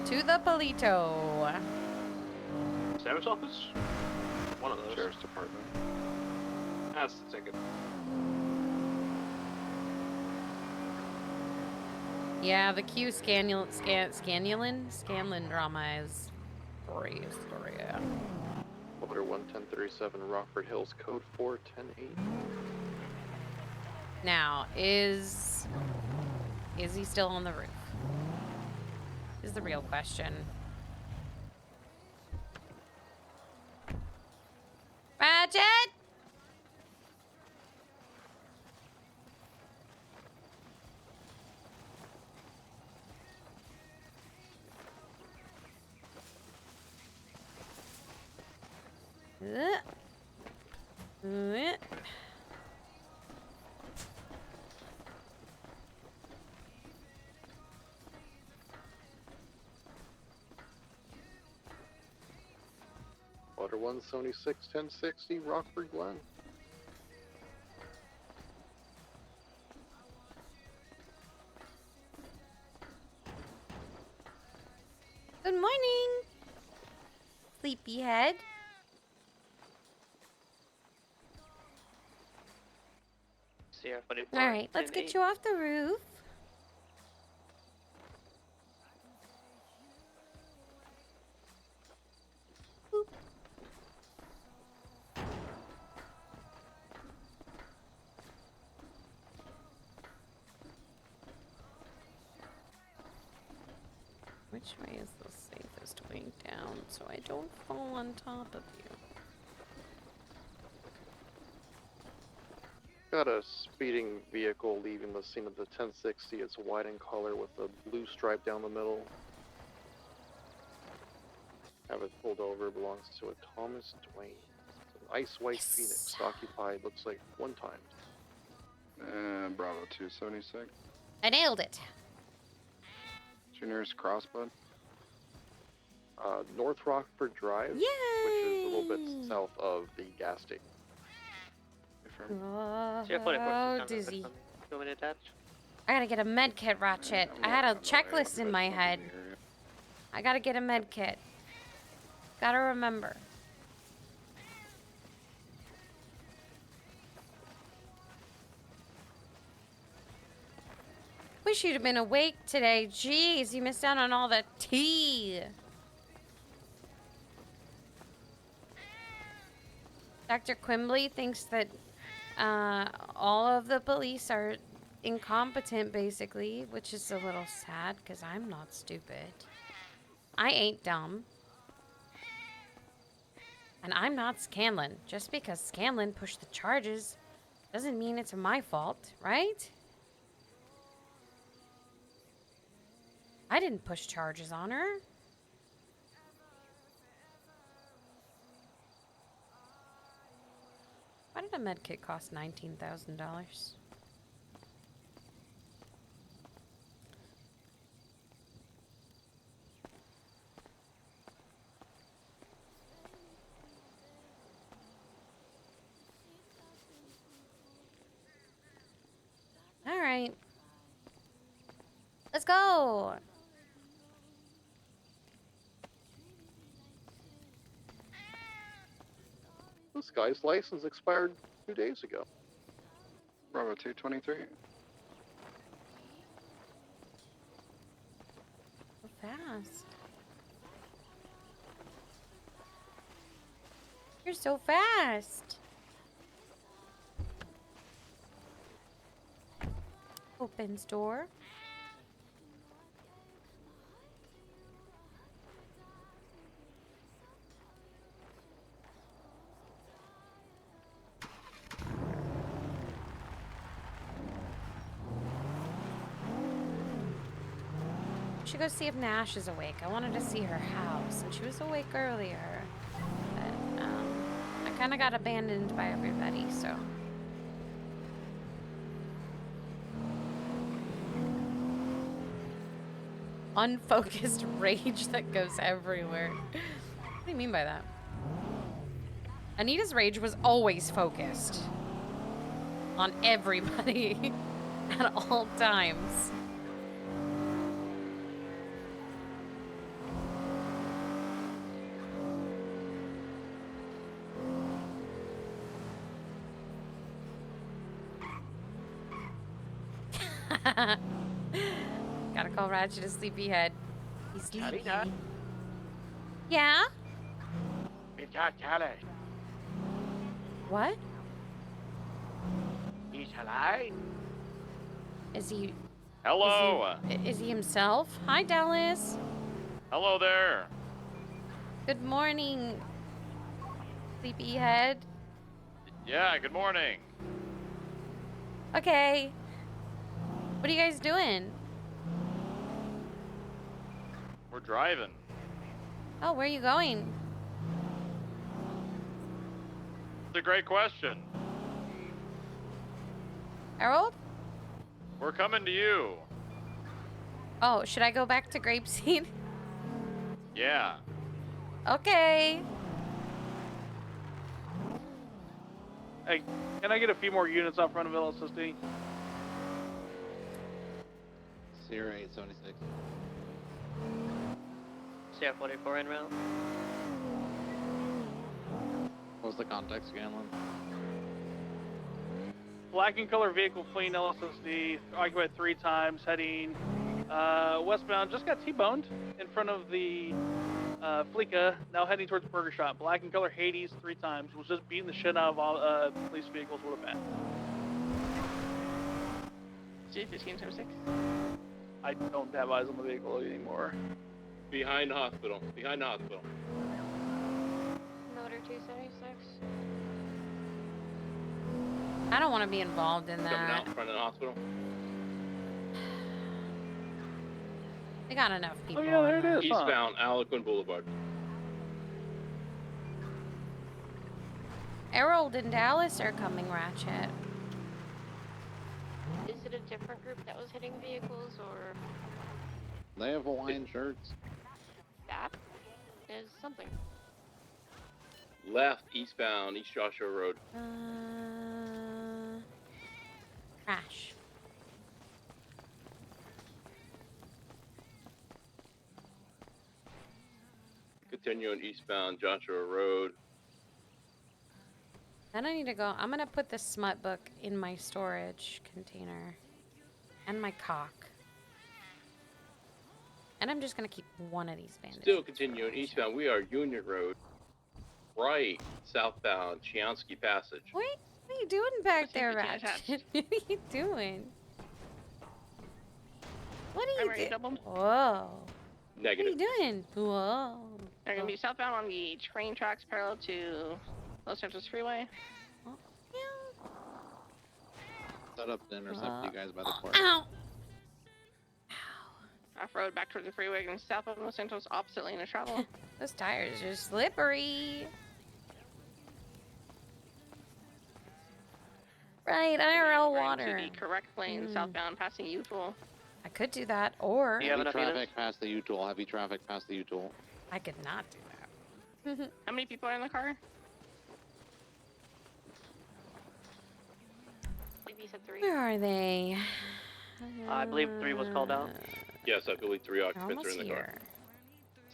Speaker 2: To the Polito.
Speaker 11: Sheriff's Office? One of those.
Speaker 17: Sheriff's Department.
Speaker 11: That's the ticket.
Speaker 2: Yeah, the Q Scanlon drama is great story. Yeah.
Speaker 1: Motor 1, 1037, Rockford Hills, code 4, 108.
Speaker 2: Now, is he still on the roof? Is the real question. Ratchet!
Speaker 1: Motor 1, 76, 1060, Rockford Glen.
Speaker 2: Good morning, sleepyhead. All right, let's get you off the roof. Boop. Which way is the safest way down so I don't fall on top of you?
Speaker 1: Got a speeding vehicle leaving the scene of the 1060. It's white in color with a blue stripe down the middle. Have it pulled over. Belongs to a Thomas Dwayne. It's an ice white Phoenix, occupied. Looks like one time.
Speaker 17: Bravo 276.
Speaker 2: I nailed it.
Speaker 17: What's your nearest cross, bud?
Speaker 1: North Rockford Drive, which is a little bit south of the gas station.
Speaker 2: Oh, dizzy. I gotta get a med kit, Ratchet. I had a checklist in my head. I gotta get a med kit. Gotta remember. Wish you'd have been awake today. Jeez, you missed out on all the tea. Dr. Quimbley thinks that all of the police are incompetent, basically, which is a little sad because I'm not stupid. I ain't dumb. And I'm not Scanlon. Just because Scanlon pushed the charges doesn't mean it's my fault, right? I didn't push charges on her. Why did a med kit cost $19,000? All right. Let's go.
Speaker 1: This guy's license expired 2 days ago.
Speaker 17: Bravo 223.
Speaker 2: So fast. You're so fast. Opens door. We should go see if Nash is awake. I wanted to see her house, and she was awake earlier. But I kind of got abandoned by everybody, so. Unfocused rage that goes everywhere. What do you mean by that? Anita's rage was always focused on everybody at all times. Gotta call Ratchet a sleepyhead. He's sleepy.
Speaker 7: Salena.
Speaker 2: Yeah?
Speaker 7: It's our talent.
Speaker 2: What?
Speaker 7: He's alive.
Speaker 2: Is he?
Speaker 16: Hello.
Speaker 2: Is he himself? Hi, Dallas.
Speaker 16: Hello there.
Speaker 2: Good morning, sleepyhead.
Speaker 16: Yeah, good morning.
Speaker 2: Okay. What are you guys doing?
Speaker 16: We're driving.
Speaker 2: Oh, where are you going?
Speaker 16: It's a great question.
Speaker 2: Harold?
Speaker 16: We're coming to you.
Speaker 2: Oh, should I go back to Grapeseed?
Speaker 16: Yeah.
Speaker 2: Okay.
Speaker 15: Hey, can I get a few more units out front of LSSD?
Speaker 5: Sierra 876.
Speaker 12: Sierra 44 en route.
Speaker 5: What's the context, Scanlon?
Speaker 15: Black and color vehicle fleeing LSSD, occupied 3 times, heading westbound. Just got T-boned in front of the Fleeka, now heading towards Burger Shop. Black and color Hades 3 times. Was just beating the shit out of all police vehicles with a bat.
Speaker 12: G1576.
Speaker 15: I don't have eyes on the vehicle anymore.
Speaker 11: Behind hospital. Behind hospital.
Speaker 21: Motor 276.
Speaker 2: I don't want to be involved in
Speaker 11: Coming
Speaker 2: that.
Speaker 11: out in front of the hospital.
Speaker 2: They got enough people.
Speaker 15: Oh yeah, there it is.
Speaker 11: Eastbound Aliquin Boulevard.
Speaker 2: Harold and Dallas are coming, Ratchet.
Speaker 21: Is it a different group that was hitting vehicles, or
Speaker 5: They have Hawaiian shirts.
Speaker 21: that is something?
Speaker 11: Left, eastbound, East Joshua Road.
Speaker 2: Crash.
Speaker 11: Continuing eastbound Joshua Road.
Speaker 2: Then I need to go. I'm gonna put the smut book in my storage container. And my cock. And I'm just gonna keep one of these bandages.
Speaker 11: Still continuing eastbound. We are Union Road, right southbound Chiansky Passage.
Speaker 2: What are you doing back there, Ratchet? What are you doing? What are you doing? Whoa.
Speaker 11: Negative.
Speaker 2: What are you doing? Whoa.
Speaker 21: They're gonna be southbound on the train tracks parallel to Los Santos Freeway.
Speaker 5: Set up to intercept you guys by the court.
Speaker 2: Ow!
Speaker 21: Off road back towards the freeway and south of Los Santos, opposite lane of travel.
Speaker 2: Those tires are slippery. Right, IRL water.
Speaker 21: To the correct lane, southbound, passing U-Tool.
Speaker 2: I could do that, or
Speaker 5: Heavy traffic past the U-Tool. Heavy traffic past the U-Tool.
Speaker 2: I could not do that.
Speaker 21: How many people are in the car? I believe you said 3.
Speaker 2: Where are they?
Speaker 12: I believe 3 was called out.
Speaker 11: Yes, I believe 3 occupants are in the car.
Speaker 2: Here.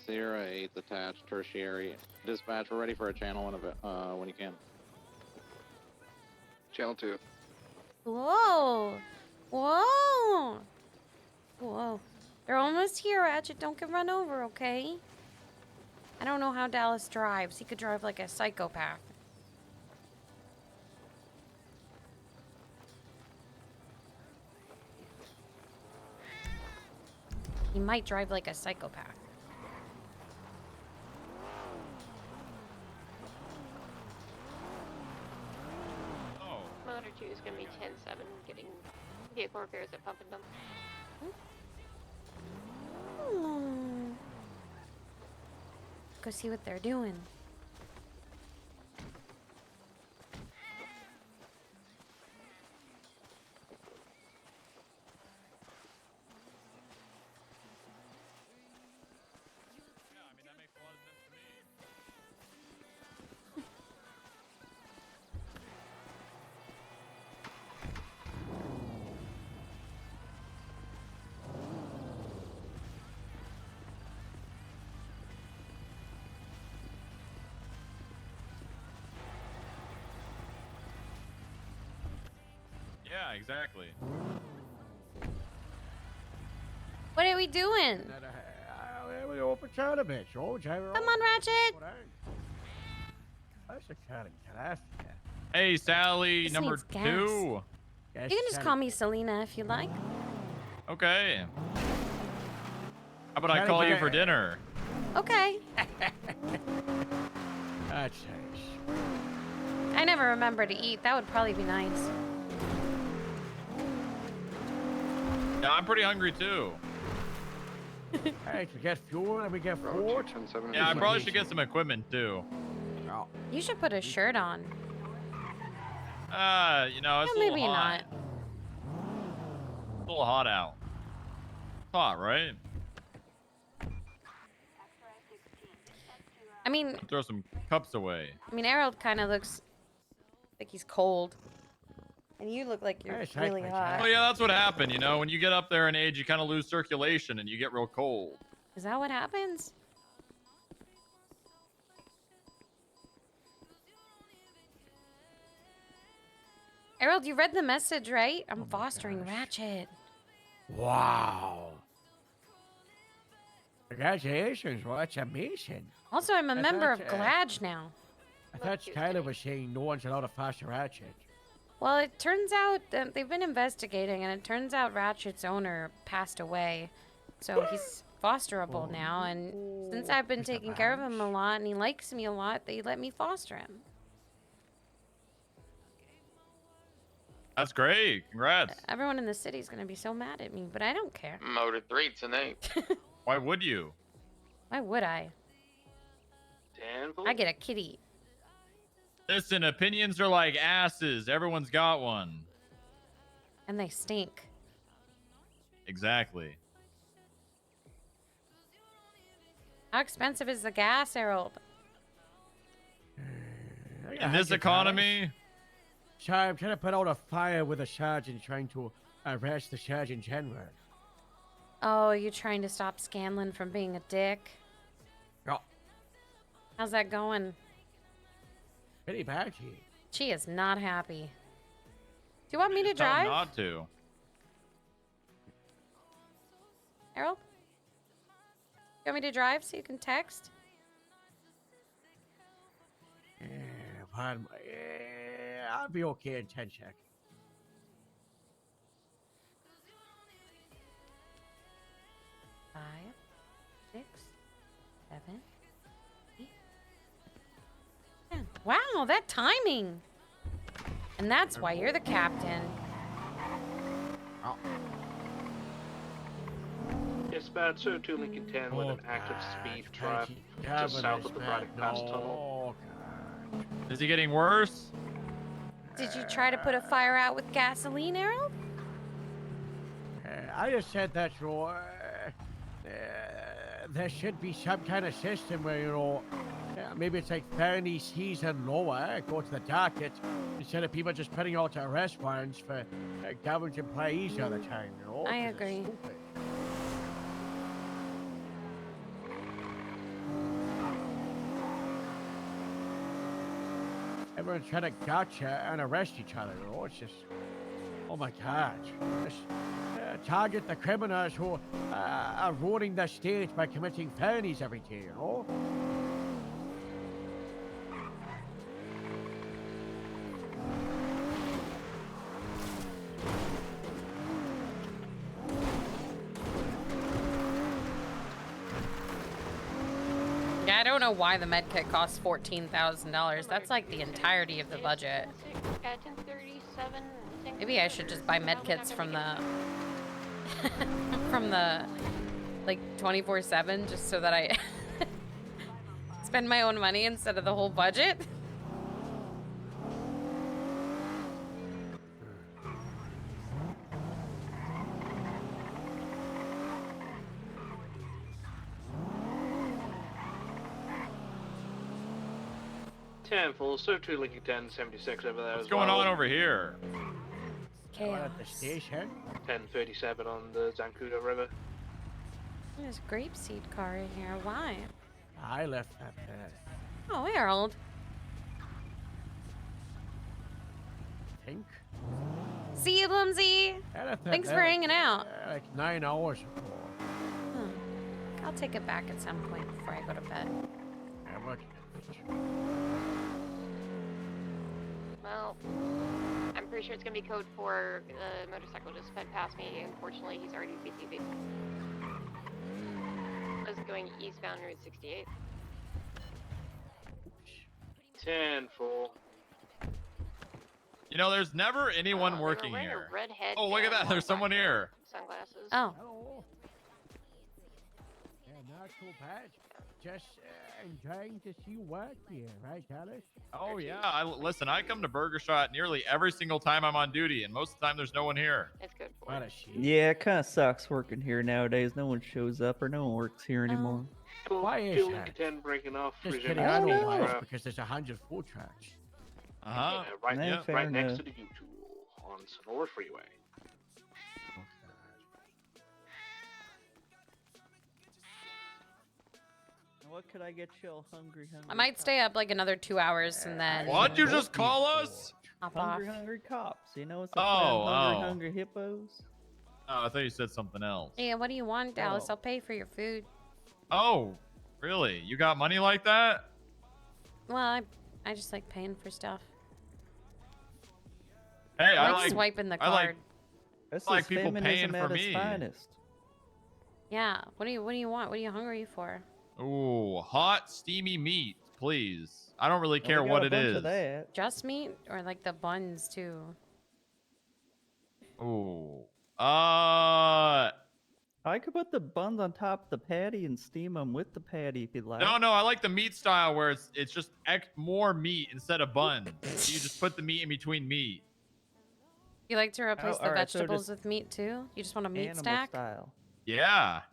Speaker 5: Sierra 8's attached. Tertiary. Dispatch, we're ready for a channel when you can.
Speaker 17: Channel 2.
Speaker 2: Whoa! Whoa! Whoa. They're almost here, Ratchet. Don't get run over, okay? I don't know how Dallas drives. He could drive like a psychopath. He might drive like a psychopath.
Speaker 21: Motor 2 is gonna be 10-7, getting vehicle repairs at Pump and Dump.
Speaker 2: Go see what they're doing.
Speaker 4: Yeah, exactly.
Speaker 2: What are we doing? Come on, Ratchet.
Speaker 4: Hey, Sally,
Speaker 2: This
Speaker 4: number
Speaker 2: needs gas.
Speaker 4: 2.
Speaker 2: You can just call me Salena if you like.
Speaker 4: Okay. How about I call you for dinner?
Speaker 2: Okay.
Speaker 10: That's
Speaker 2: I never remember to eat. That would probably be nice.
Speaker 4: Yeah, I'm pretty hungry too.
Speaker 10: Hey, we get fuel and we get food.
Speaker 4: Yeah, I probably should get some equipment too.
Speaker 2: You should put a shirt on.
Speaker 4: You know, it's
Speaker 2: Well,
Speaker 4: a little
Speaker 2: maybe
Speaker 4: hot.
Speaker 2: not.
Speaker 4: It's a little hot out. Hot, right?
Speaker 2: I mean,
Speaker 4: Throw some cups away.
Speaker 2: Harold kind of looks like he's cold. And you look like you're really hot.
Speaker 4: Oh yeah, that's what happened. You know, when you get up there in age, you kind of lose circulation and you get real cold.
Speaker 2: Is that what happens? Harold, you read the message, right? I'm fostering Ratchet.
Speaker 10: Wow. Congratulations, well, that's amazing.
Speaker 2: Also, I'm a
Speaker 10: I
Speaker 2: member of
Speaker 10: thought,
Speaker 2: Gladge now.
Speaker 10: I thought Tyler was saying no one's allowed to foster Ratchet.
Speaker 2: Well, it turns out that they've been investigating, and it turns out Ratchet's owner passed away. So he's fosterable now, and since I've been taking care of him a lot, and he likes me a lot, they let me foster him.
Speaker 4: That's great. Congrats.
Speaker 2: Everyone in the city is going to be so mad at me, but I don't care.
Speaker 9: Motor 3 tonight.
Speaker 4: Why would you?
Speaker 2: Why would I? I get a kitty.
Speaker 4: Listen, opinions are like asses. Everyone's got one.
Speaker 2: And they stink.
Speaker 4: Exactly.
Speaker 2: How expensive is the gas, Harold?
Speaker 4: In this economy?
Speaker 10: Sorry, I'm trying to put out a fire with a sergeant trying to arrest the Sergeant General.
Speaker 2: Oh, you trying to stop Scanlon from being a dick?
Speaker 10: Yeah.
Speaker 2: How's that going?
Speaker 10: Pretty bad,
Speaker 2: She is not happy. Do you want me to
Speaker 4: Tell him
Speaker 2: drive?
Speaker 4: not to.
Speaker 2: Harold? You want me to drive so you can text?
Speaker 10: Pardon my, I'll be okay in 10 seconds.
Speaker 2: 5, 6, 7, 8, 10. Wow, that timing! And that's why you're the captain.
Speaker 10: Oh.
Speaker 6: Dispatch 02 Lincoln 10 with an active speed trap just south of the Braddock Pass Tunnel.
Speaker 20: Is he getting worse?
Speaker 2: Did you try to put a fire out with gasoline, Harold?
Speaker 10: I just said that, there should be some kind of system where, maybe it's like fairly season lower, go to the docket, instead of people just putting out arrest warrants for government employees all the time,
Speaker 2: I agree.
Speaker 10: Everyone's trying to gotcha and arrest each other, It's just, oh my God. Just, target the criminals who are ruining the state by committing felonies every day,
Speaker 2: Yeah, I don't know why the med kit costs $14,000. That's like the entirety of the budget.
Speaker 21: At 10:37.
Speaker 2: Maybe I should just buy med kits from the like 24/7 just so that I spend my own money instead of the whole budget.
Speaker 6: Full, so 2 Lincoln 10, 76 over there.
Speaker 20: What's going on over here?
Speaker 2: Chaos.
Speaker 10: At the station.
Speaker 6: 1037 on the Zancudo River.
Speaker 2: There's a grapeseed car in here. Why?
Speaker 10: I left that there.
Speaker 2: Oh, Harold.
Speaker 10: Think?
Speaker 2: See you, Blumsy. Thanks for hanging out.
Speaker 10: Like 9 hours ago.
Speaker 2: I'll take it back at some point before I go to bed.
Speaker 10: How much?
Speaker 21: Well, I'm pretty sure it's gonna be code 4. The motorcycle just sped past me. Unfortunately, he's already BTV. I was going eastbound Route 68.
Speaker 6: 10-4.
Speaker 20: You know, there's never anyone
Speaker 21: They were
Speaker 20: working
Speaker 21: wearing
Speaker 20: here.
Speaker 21: a red
Speaker 20: Oh, look at
Speaker 21: headband,
Speaker 20: that. There's someone here.
Speaker 21: Sunglasses.
Speaker 2: Oh.
Speaker 10: Hello. Yeah, not too bad. Just enjoying to see work here, right, Alice?
Speaker 20: Oh, yeah. Listen, I come to Burger Shot nearly every single time I'm on duty, and most of the time there's no one here.
Speaker 21: It's good for
Speaker 10: What a shit.
Speaker 23: Yeah, it kind of sucks working here nowadays. No one shows up or no one works here anymore.
Speaker 10: Why is
Speaker 6: 2
Speaker 10: that?
Speaker 6: Lincoln 10 breaking off.
Speaker 10: Just
Speaker 6: resuming
Speaker 10: kidding, I know
Speaker 6: speed
Speaker 10: why.
Speaker 6: trap.
Speaker 10: It's because there's 100 food trucks.
Speaker 20: Uh-huh.
Speaker 6: Right,
Speaker 23: Yeah, fair
Speaker 6: right next
Speaker 23: enough.
Speaker 6: to the U-Tool on Sonora Freeway.
Speaker 23: What could I get you all hungry?
Speaker 2: I might stay up like another 2 hours and then.
Speaker 20: What'd you just call us?
Speaker 2: Hop off.
Speaker 23: Hungry cops. You know what's
Speaker 20: Oh,
Speaker 23: hungry hippos?
Speaker 20: Oh, I thought you said something else.
Speaker 2: Yeah, what do you want, Dallas? I'll pay for your food.
Speaker 20: Oh, really? You got money like that?
Speaker 2: Well, I just like paying for stuff.
Speaker 20: Hey,
Speaker 2: I like swiping the card.
Speaker 23: This
Speaker 20: I like
Speaker 23: is
Speaker 20: people paying
Speaker 23: feminism
Speaker 20: for
Speaker 23: at its
Speaker 20: me.
Speaker 23: finest.
Speaker 2: Yeah. What do you want? What are you hungry for?
Speaker 20: Ooh, hot, steamy meat, please. I don't really care
Speaker 23: we got
Speaker 20: what
Speaker 23: a
Speaker 20: it
Speaker 23: bunch
Speaker 20: is.
Speaker 23: of that.
Speaker 2: Just meat or like the buns too?
Speaker 20: Ooh.
Speaker 23: I could put the buns on top of the patty and steam them with the patty if you'd like.
Speaker 20: No, I like the meat style where it's just more meat instead of buns. You just put the meat in between meat.
Speaker 2: You like to replace the
Speaker 23: alright, so
Speaker 2: vegetables
Speaker 23: just
Speaker 2: with meat too? You just want a meat
Speaker 23: Animal
Speaker 2: stack?
Speaker 23: style.
Speaker 20: Yeah. How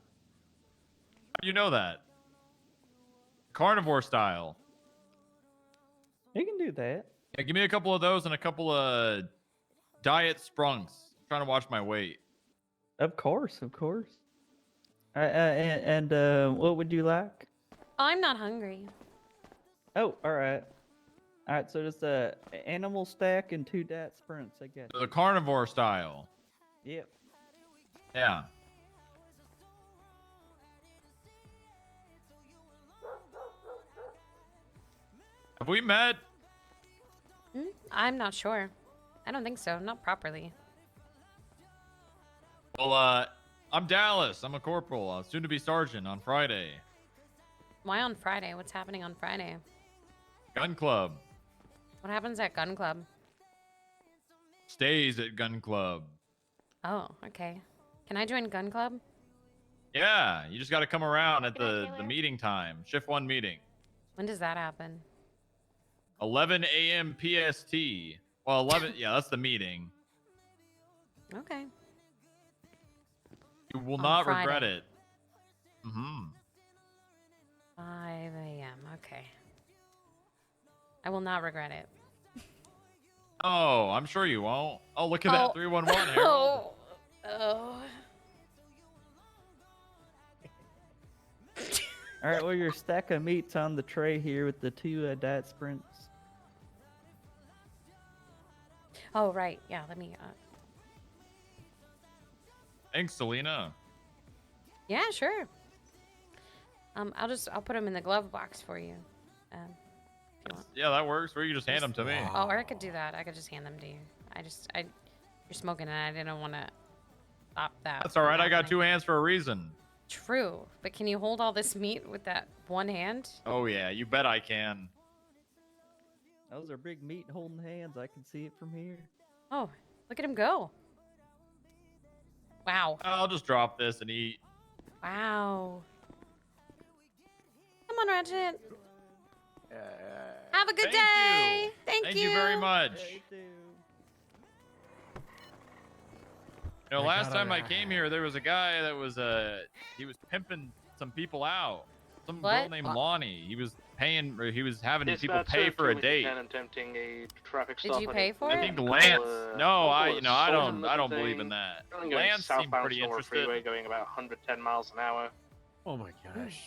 Speaker 20: do you know that? Carnivore style.
Speaker 23: You can do that.
Speaker 20: Yeah, give me a couple of those and a couple of diet sprunks. I'm trying to watch my weight.
Speaker 23: Of course. And what would you like?
Speaker 2: I'm not hungry.
Speaker 23: Oh, all right. All right, so just a animal stack and 2 diet sprints, I guess.
Speaker 20: The carnivore style.
Speaker 23: Yep.
Speaker 20: Yeah. Have we met?
Speaker 2: I'm not sure. I don't think so. Not properly.
Speaker 20: Well, I'm Dallas. I'm a corporal, soon to be sergeant on Friday.
Speaker 2: Why on Friday? What's happening on Friday?
Speaker 20: Gun club.
Speaker 2: What happens at gun club?
Speaker 20: Stays at gun club.
Speaker 2: Oh, okay. Can I join gun club?
Speaker 20: Yeah, you just got to come around at the meeting time. Shift 1 meeting.
Speaker 2: When does that happen?
Speaker 20: 11 a.m. PST. Well, 11. Yeah, that's the meeting.
Speaker 2: Okay.
Speaker 20: You will
Speaker 2: On
Speaker 20: not
Speaker 2: Friday.
Speaker 20: regret it. Mm-hmm.
Speaker 2: 5 a.m. Okay. I will not regret it.
Speaker 20: Oh, I'm sure you won't. Oh, look at that 311, Harold.
Speaker 2: Oh. Oh.
Speaker 23: All right, well, your stack of meat's on the tray here with the 2 dat sprints.
Speaker 2: Oh, right. Yeah, let me...
Speaker 20: Thanks, Salena.
Speaker 2: Yeah, sure. I'll put them in the glove box for you. If you want.
Speaker 20: Yeah, that works. Or you just hand them to me.
Speaker 2: Oh, or I could do that. I could just hand them to you. You're smoking and I didn't want to stop that.
Speaker 20: That's all right. I got 2 hands for a reason.
Speaker 2: True, but can you hold all this meat with that one hand?
Speaker 20: Oh, yeah. You bet I can.
Speaker 23: Those are big meat holding hands. I can see it from here.
Speaker 2: Oh, look at him go. Wow.
Speaker 20: I'll just drop this and eat.
Speaker 2: Wow. Come on, Ratchet. Have a good day. Thank you.
Speaker 20: Thank you very much. You know, last time I came here, there was a guy that was he was pimping some people out. Some girl named Lonnie. He was paying, or he was having people pay for a date.
Speaker 6: Attempting a traffic
Speaker 2: Did
Speaker 6: stop
Speaker 2: you
Speaker 6: on
Speaker 2: pay
Speaker 6: a
Speaker 2: for
Speaker 20: I
Speaker 2: it?
Speaker 20: think Lance. No, I don't
Speaker 6: stolen
Speaker 20: believe
Speaker 6: thing.
Speaker 20: in that.
Speaker 6: Going
Speaker 20: Lance seemed
Speaker 6: southbound
Speaker 20: pretty
Speaker 6: Sonora
Speaker 20: interested.
Speaker 6: Freeway going about 110 miles an hour.
Speaker 10: Oh my gosh.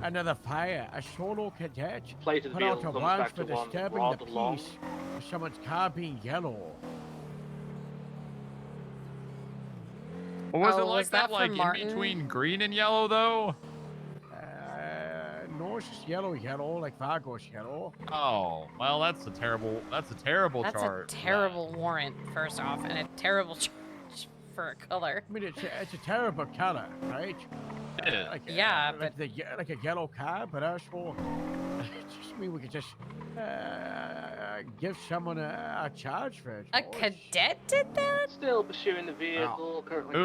Speaker 10: Another fire. A solo cadet
Speaker 6: Plated
Speaker 10: put out a
Speaker 6: vehicle comes
Speaker 10: warrant
Speaker 6: back
Speaker 10: for
Speaker 6: to one
Speaker 10: disturbing the
Speaker 6: Rod Long.
Speaker 10: peace of someone's car being yellow.
Speaker 20: What was it
Speaker 2: Oh,
Speaker 20: like
Speaker 2: was that
Speaker 20: that? Like
Speaker 2: for
Speaker 20: in
Speaker 2: Martin?
Speaker 20: between green and yellow, though?
Speaker 10: No, it's just yellow, like Fargo's yellow.
Speaker 20: Oh, well, that's a terrible
Speaker 2: That's
Speaker 20: chart.
Speaker 2: a terrible warrant, first off, and a terrible charge for a color.
Speaker 10: I mean, it's a terrible color, right?
Speaker 20: It is.
Speaker 2: Yeah,
Speaker 10: like a yellow car, but also, just mean we could just give someone a charge for it.
Speaker 2: A cadet did that?
Speaker 6: Still pursuing the vehicle, currently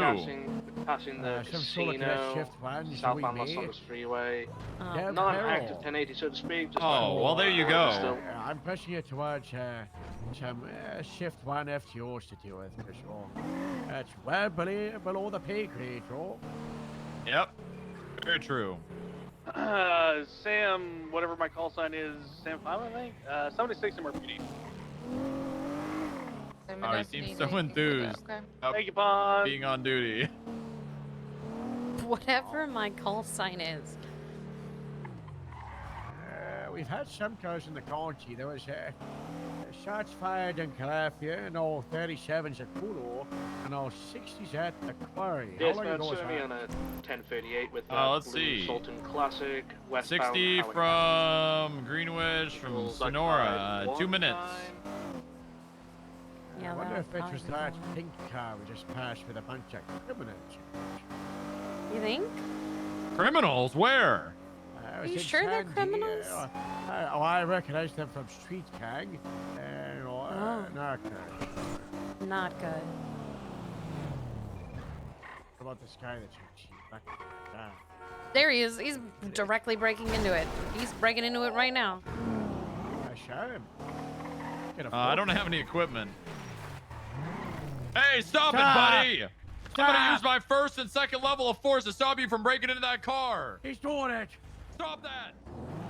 Speaker 6: passing the
Speaker 10: some sort of cadet
Speaker 6: casino,
Speaker 10: shift one,
Speaker 6: southbound
Speaker 10: so
Speaker 6: Los
Speaker 10: we may.
Speaker 6: Angeles Freeway.
Speaker 10: Yeah,
Speaker 6: Not an
Speaker 10: Carol.
Speaker 6: active 1080, so to speak. Just
Speaker 20: Oh, well, there you go.
Speaker 6: Still,
Speaker 10: I'm pushing it towards some shift 1 FTOs to deal with, for sure. That's well below the pay grade, bro.
Speaker 20: Yep. Very true.
Speaker 15: Sam, whatever my call sign is, Sam 5, I think. 76 in PD.
Speaker 20: Oh, he seems so enthused. about
Speaker 15: Thank you, Pond.
Speaker 20: being on duty.
Speaker 2: Whatever my call sign is.
Speaker 10: We've had some cars in the county. There was shots fired in Calafia, and all 37s at Pulo, and all 60s at the quarry. How
Speaker 6: yes,
Speaker 10: long
Speaker 6: man,
Speaker 10: ago was
Speaker 6: showing me
Speaker 10: that?
Speaker 6: on a 1038 with
Speaker 20: Let's
Speaker 6: blue
Speaker 20: see.
Speaker 6: Sultan Classic, westbound
Speaker 20: 60
Speaker 6: Howard
Speaker 20: from Greenwich, from
Speaker 6: Visuals, like,
Speaker 20: Sonora. 2
Speaker 6: one
Speaker 20: minutes.
Speaker 6: time.
Speaker 2: Yeah,
Speaker 10: I wonder
Speaker 2: that
Speaker 10: if it was
Speaker 2: probably
Speaker 10: that
Speaker 2: won't.
Speaker 10: pink car we just passed with a bunch of criminals.
Speaker 2: You think?
Speaker 20: Criminals? Where?
Speaker 2: Are you sure they're criminals?
Speaker 10: I recognize them from Street Gang. Not good.
Speaker 2: Not good.
Speaker 10: What about this guy that's back down?
Speaker 2: There he is. He's directly breaking into it. He's breaking into it right now.
Speaker 10: I shot him.
Speaker 20: I don't have any equipment. Hey, stop it,
Speaker 10: Stop!
Speaker 20: buddy! I'm gonna
Speaker 10: Stop!
Speaker 20: use my first and second level of force to stop you from breaking into that car.
Speaker 10: He's doing it.
Speaker 20: Stop that!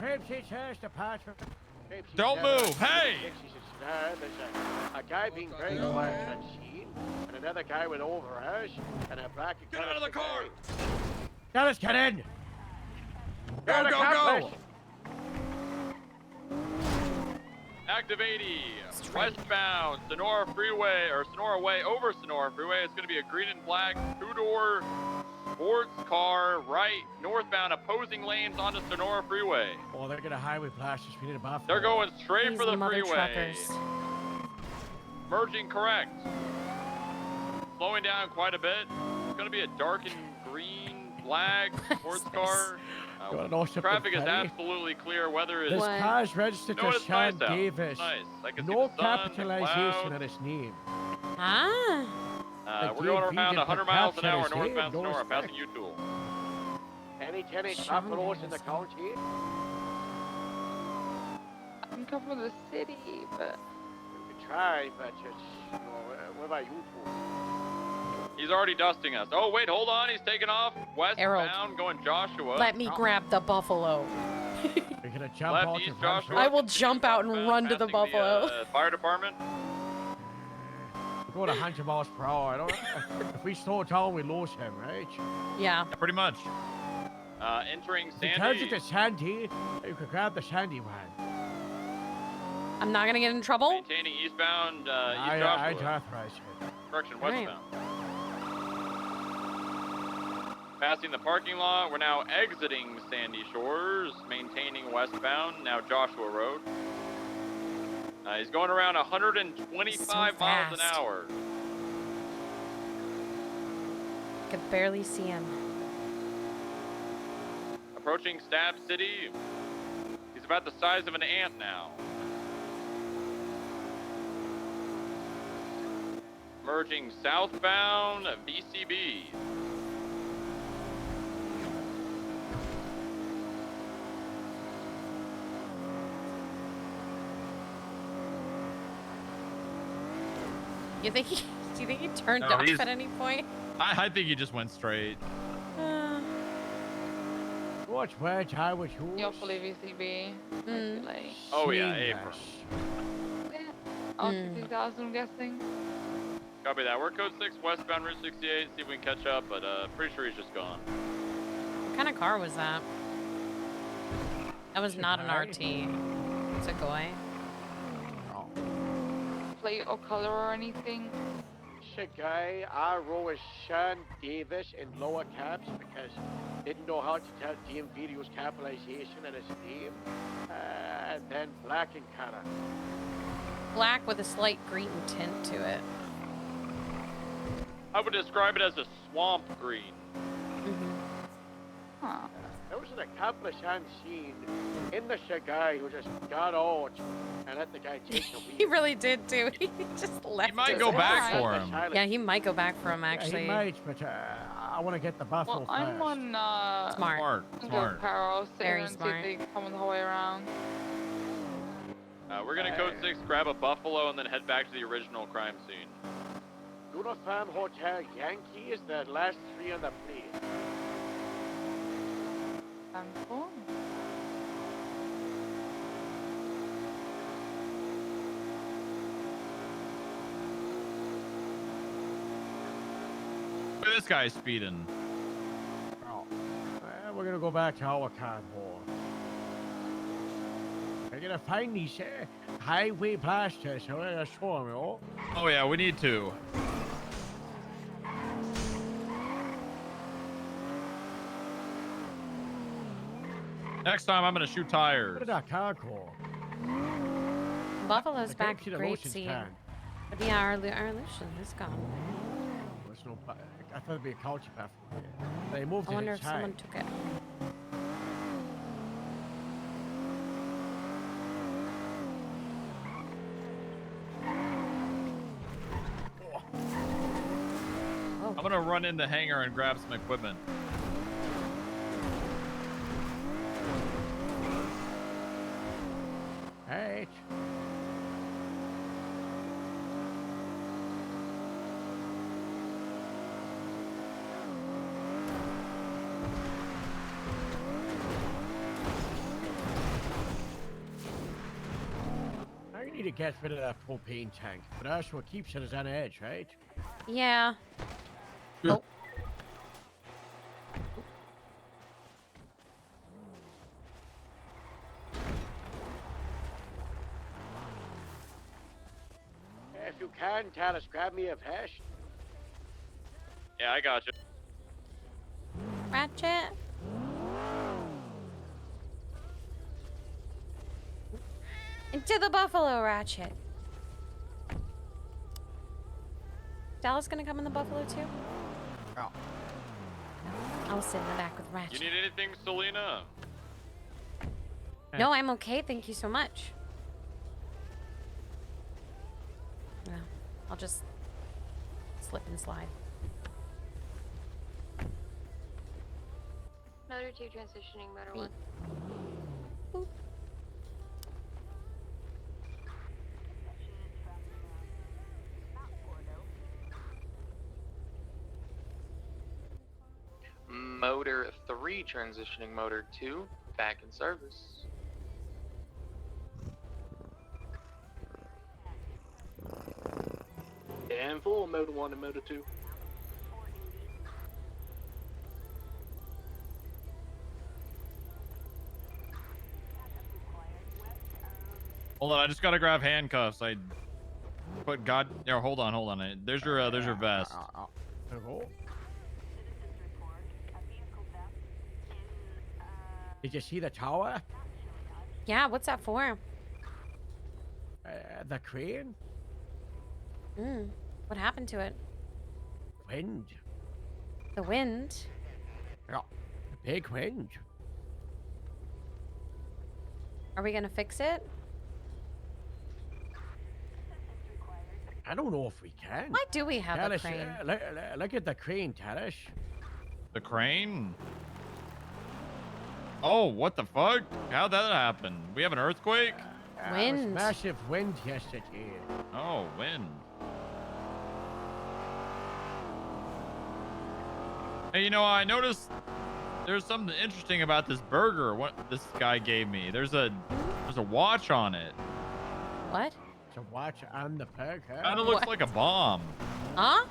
Speaker 10: Perhaps he has the pattern.
Speaker 20: Don't move! Hey!
Speaker 10: There's a guy being very quiet on scene, and another guy with overalls, and a black.
Speaker 20: Get out of the car!
Speaker 10: Dallas, get in!
Speaker 20: Go,
Speaker 10: Get
Speaker 20: go,
Speaker 10: accomplished.
Speaker 20: go! Active 80, westbound, Sonora Freeway, or Sonora Way over Sonora Freeway. It's going to be a green and black 2-door
Speaker 16: sports car right northbound opposing lanes onto Sonora Freeway.
Speaker 10: Oh, they're gonna highway blast the speed of Buffalo.
Speaker 16: They're going straight
Speaker 2: These
Speaker 16: for the
Speaker 2: mother
Speaker 16: freeway.
Speaker 2: truckers.
Speaker 16: Merging correct. Slowing down quite a bit. It's going to be a dark and green flag sports car.
Speaker 10: You wanna know something
Speaker 16: Traffic is
Speaker 10: funny?
Speaker 16: absolutely clear. Weather is
Speaker 10: This car's registered to
Speaker 16: it's nice
Speaker 10: Sean
Speaker 16: out.
Speaker 10: Davis.
Speaker 16: Nice. I can
Speaker 10: No
Speaker 16: see the sun, the
Speaker 10: capitalization
Speaker 16: clouds.
Speaker 10: on his name.
Speaker 2: Ah.
Speaker 16: We're going around 100 miles an hour
Speaker 10: capitalization,
Speaker 16: northbound
Speaker 10: no
Speaker 16: Sonora,
Speaker 10: respect.
Speaker 16: passing U-Tool.
Speaker 10: Any
Speaker 2: Sean
Speaker 10: buffaloes in the
Speaker 2: Davis.
Speaker 10: county?
Speaker 8: I'm coming from the city, but
Speaker 10: We try, but it's, you know, what about you two?
Speaker 16: He's already dusting us. Oh, wait, hold on. He's taking off westbound, going Joshua.
Speaker 2: Let me grab the buffalo.
Speaker 10: We're gonna jump
Speaker 16: Left
Speaker 10: out
Speaker 16: east
Speaker 10: in
Speaker 16: Joshua.
Speaker 2: I will jump out and run to the
Speaker 16: Passing
Speaker 2: buffalo.
Speaker 16: fire department.
Speaker 10: We're going 100 miles per hour. I don't. If we slow down, we lose him, right?
Speaker 2: Yeah.
Speaker 20: Pretty much.
Speaker 16: Entering
Speaker 10: Because
Speaker 16: Sandy.
Speaker 10: it's a Sandy, you could grab the Sandy one.
Speaker 2: I'm not gonna get in trouble.
Speaker 16: Maintaining eastbound, East
Speaker 10: I
Speaker 16: Joshua.
Speaker 10: authorize it.
Speaker 16: Correction,
Speaker 2: Right.
Speaker 16: westbound. Passing the parking lot, we're now exiting Sandy Shores, maintaining westbound, now Joshua Road. He's going around 125 miles an
Speaker 2: fast.
Speaker 16: hour.
Speaker 2: I could barely see him.
Speaker 16: Approaching Stab City. He's about the size of an ant now. Merging southbound BCB.
Speaker 2: You think he? Do you think he turned
Speaker 20: No,
Speaker 2: off
Speaker 20: he's-
Speaker 2: at any point?
Speaker 20: I think he just went straight.
Speaker 10: Watch where I was yours.
Speaker 8: you'll believe VCB.
Speaker 2: Mm.
Speaker 8: Like,
Speaker 16: Oh yeah, April.
Speaker 8: after 2000, I'm guessing.
Speaker 16: Copy that. We're code 6 westbound Route 68. See if we can catch up, but pretty sure he's just gone.
Speaker 2: What kind of car was that? That was not an RT. It's a Goy.
Speaker 8: Plate or color or anything.
Speaker 10: Guy, I wrote as Sean Davis in lower caps because didn't know how to tell DMV to use capitalization in his name. And then black in color.
Speaker 2: Black with a slight green tint to it.
Speaker 16: I would describe it as a swamp green.
Speaker 8: Huh.
Speaker 10: There was a couple of Sean seen in the guy who just got out and let the guy take the
Speaker 2: He really did too. He just left.
Speaker 20: He might
Speaker 2: his
Speaker 20: go back
Speaker 2: car.
Speaker 20: for him.
Speaker 2: Yeah, he might go back for him actually.
Speaker 10: Yeah, he might, but I want to get the buffalo
Speaker 8: Well, I'm
Speaker 10: first.
Speaker 8: on
Speaker 2: Smart.
Speaker 20: Smart.
Speaker 8: Carol, sit
Speaker 2: Very
Speaker 8: here and
Speaker 2: smart.
Speaker 8: see if they come the whole way around.
Speaker 16: We're gonna code 6, grab a buffalo, and then head back to the original crime scene.
Speaker 10: Uniform Hotel Yankee is the last three on the plate.
Speaker 8: Cool.
Speaker 20: Look at this guy speeding.
Speaker 10: Oh. We're gonna go back to our card hall. We're gonna find these highway blasters. So we're gonna show them all.
Speaker 20: Oh yeah, we need to. Next time I'm gonna shoot tires.
Speaker 10: What did our card call?
Speaker 2: Buffalo's
Speaker 10: I
Speaker 2: back.
Speaker 10: can't see the
Speaker 2: Great
Speaker 10: Lucian's
Speaker 2: scene.
Speaker 10: card.
Speaker 2: But yeah, our Lucian is gone.
Speaker 10: There's no, I thought it'd be a culture path. They moved
Speaker 2: I
Speaker 10: it
Speaker 2: wonder if
Speaker 10: inside.
Speaker 2: someone took it.
Speaker 20: I'm gonna run in the hangar and grab some equipment.
Speaker 10: Hey. I need to get rid of that propane tank, but that's what keeps it on edge, right?
Speaker 2: Yeah. Oh.
Speaker 10: If you can, Talis, grab me a hash.
Speaker 16: Yeah, I got you.
Speaker 2: Ratchet. Into the Buffalo Ratchet. Dallas gonna come in the Buffalo too?
Speaker 10: Oh.
Speaker 2: I'll sit in the back with
Speaker 16: You
Speaker 2: Ratchet.
Speaker 16: need anything, Salena?
Speaker 2: No, I'm okay. Thank you so much. Yeah, I'll just slip and slide.
Speaker 21: Motor 2 transitioning, motor 1.
Speaker 2: Boop.
Speaker 9: Motor 3 transitioning motor 2 back in service.
Speaker 6: And full motor 1 and motor 2.
Speaker 20: Hold on, I just gotta grab handcuffs. I put God. There, hold on. There's your vest.
Speaker 10: Did you see the tower?
Speaker 2: Yeah, what's that for?
Speaker 10: The crane?
Speaker 2: What happened to it?
Speaker 10: Wind.
Speaker 2: The wind?
Speaker 10: Yeah, the big wind.
Speaker 2: Are we gonna fix it?
Speaker 10: I don't know if we can.
Speaker 2: Why do we have a
Speaker 10: Talish,
Speaker 2: crane?
Speaker 10: Look at the crane, Talish.
Speaker 20: The crane? Oh, what the fuck? How'd that happen? We have an earthquake?
Speaker 10: It was
Speaker 2: Wind.
Speaker 10: massive wind yesterday.
Speaker 20: Oh, wind. Hey, you know, I noticed there's something interesting about this burger. What this guy gave me. There's a watch on it.
Speaker 2: What?
Speaker 10: It's a watch on the burger.
Speaker 20: Kind of looks like a bomb.
Speaker 2: Huh?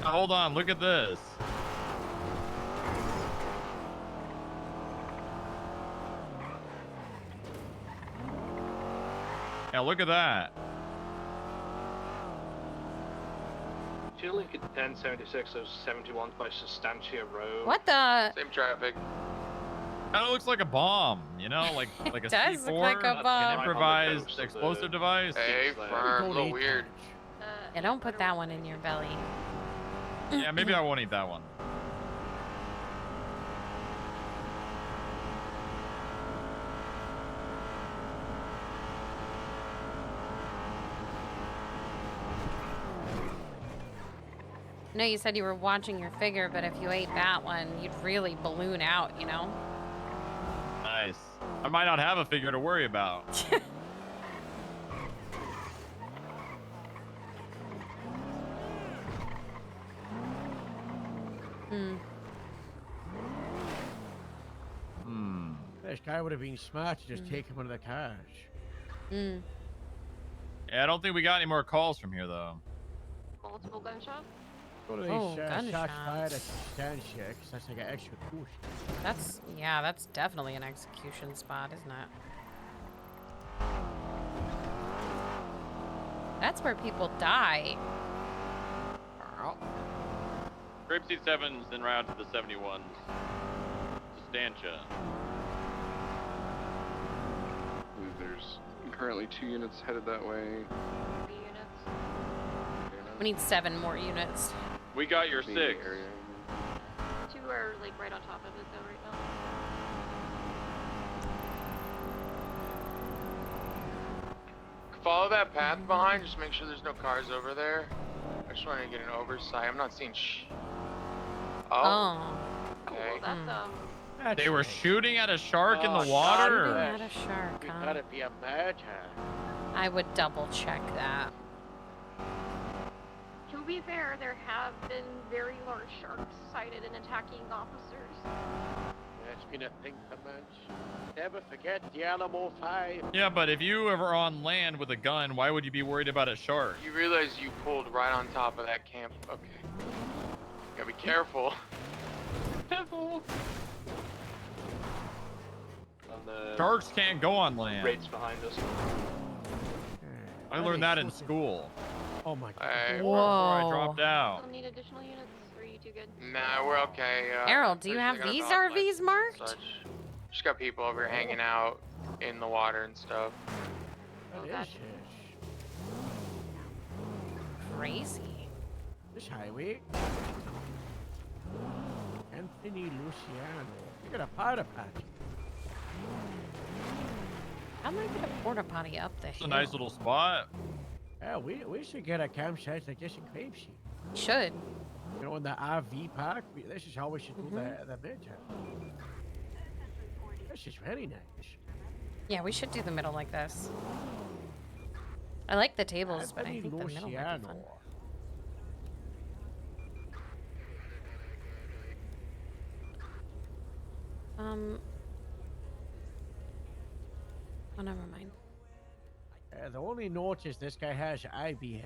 Speaker 20: Now, hold on, look at this. Yeah, look at that.
Speaker 6: Link at 1076 of 71 by Substantia Road.
Speaker 2: What the?
Speaker 9: Same traffic.
Speaker 20: Kind of looks like a bomb, you know, like a
Speaker 2: does
Speaker 20: C4,
Speaker 2: look like a bomb.
Speaker 20: an improvised explosive device.
Speaker 9: Hey, firm, a little weird.
Speaker 2: Yeah, don't put that one in your belly.
Speaker 20: Yeah, maybe I won't eat that one.
Speaker 2: I know you said you were watching your figure, but if you ate that one, you'd really balloon out, you know?
Speaker 20: Nice. I might not have a figure to worry about.
Speaker 10: This guy would have been smart to just take him out of the cars.
Speaker 20: Yeah, I don't think we got any more calls from here, though.
Speaker 21: Multiple gunshots?
Speaker 10: Go to these shots fired at Substantia, because that's like an execution.
Speaker 2: That's definitely an execution spot, isn't it? That's where people die.
Speaker 16: Grapeseed 7's en route to the 71's. Substantia.
Speaker 17: I believe there's currently 2 units headed that way.
Speaker 21: 3 units.
Speaker 2: We need 7 more units.
Speaker 16: We got your 6.
Speaker 21: 2 are like right on top of it though right now.
Speaker 9: Follow that path behind, just make sure there's no cars over there. I just wanted to get an oversight. I'm not seeing
Speaker 2: Oh.
Speaker 9: Okay.
Speaker 21: Well, that's
Speaker 20: They were shooting at a shark in the water?
Speaker 2: Shooting at a shark,
Speaker 10: We
Speaker 2: huh?
Speaker 10: gotta be a murder.
Speaker 2: I would double check that.
Speaker 21: To be fair, there have been very large sharks sighted in attacking officers.
Speaker 10: It's been a thing for months. Never forget the Alamo 5.
Speaker 20: Yeah, but if you were on land with a gun, why would you be worried about a shark?
Speaker 9: You realize you pulled right on top of that camp. Okay. Gotta be careful.
Speaker 6: Careful. And the
Speaker 20: Sharks can't go on land.
Speaker 6: rates behind us.
Speaker 20: I learned that in school.
Speaker 10: Oh my god.
Speaker 9: Hey.
Speaker 20: Before I dropped out.
Speaker 21: We'll need additional units. 3, 2, too good.
Speaker 9: Nah, we're okay.
Speaker 2: Harold, do you
Speaker 9: there's
Speaker 2: have
Speaker 9: like an
Speaker 2: these
Speaker 9: adult
Speaker 2: RVs
Speaker 9: license and
Speaker 2: marked?
Speaker 9: such. Just got people over here hanging out in the water and stuff.
Speaker 10: What
Speaker 21: Okay.
Speaker 10: is this?
Speaker 2: Crazy.
Speaker 10: This highway? Anthony Luciano. You got a powder patch.
Speaker 2: How am I gonna porta potty up the
Speaker 20: It's a
Speaker 2: hill?
Speaker 20: nice little spot.
Speaker 10: Yeah, we should get a campsite like this in Crepesy.
Speaker 2: Should.
Speaker 10: You know, in the RV park. This is how we should do the midterm. This is very nice.
Speaker 2: Yeah, we should do the middle like this. I like the tables, but I
Speaker 10: Anthony
Speaker 2: think the middle might be fun.
Speaker 10: Luciano.
Speaker 2: Oh, never mind.
Speaker 10: The only note is this guy has IBS.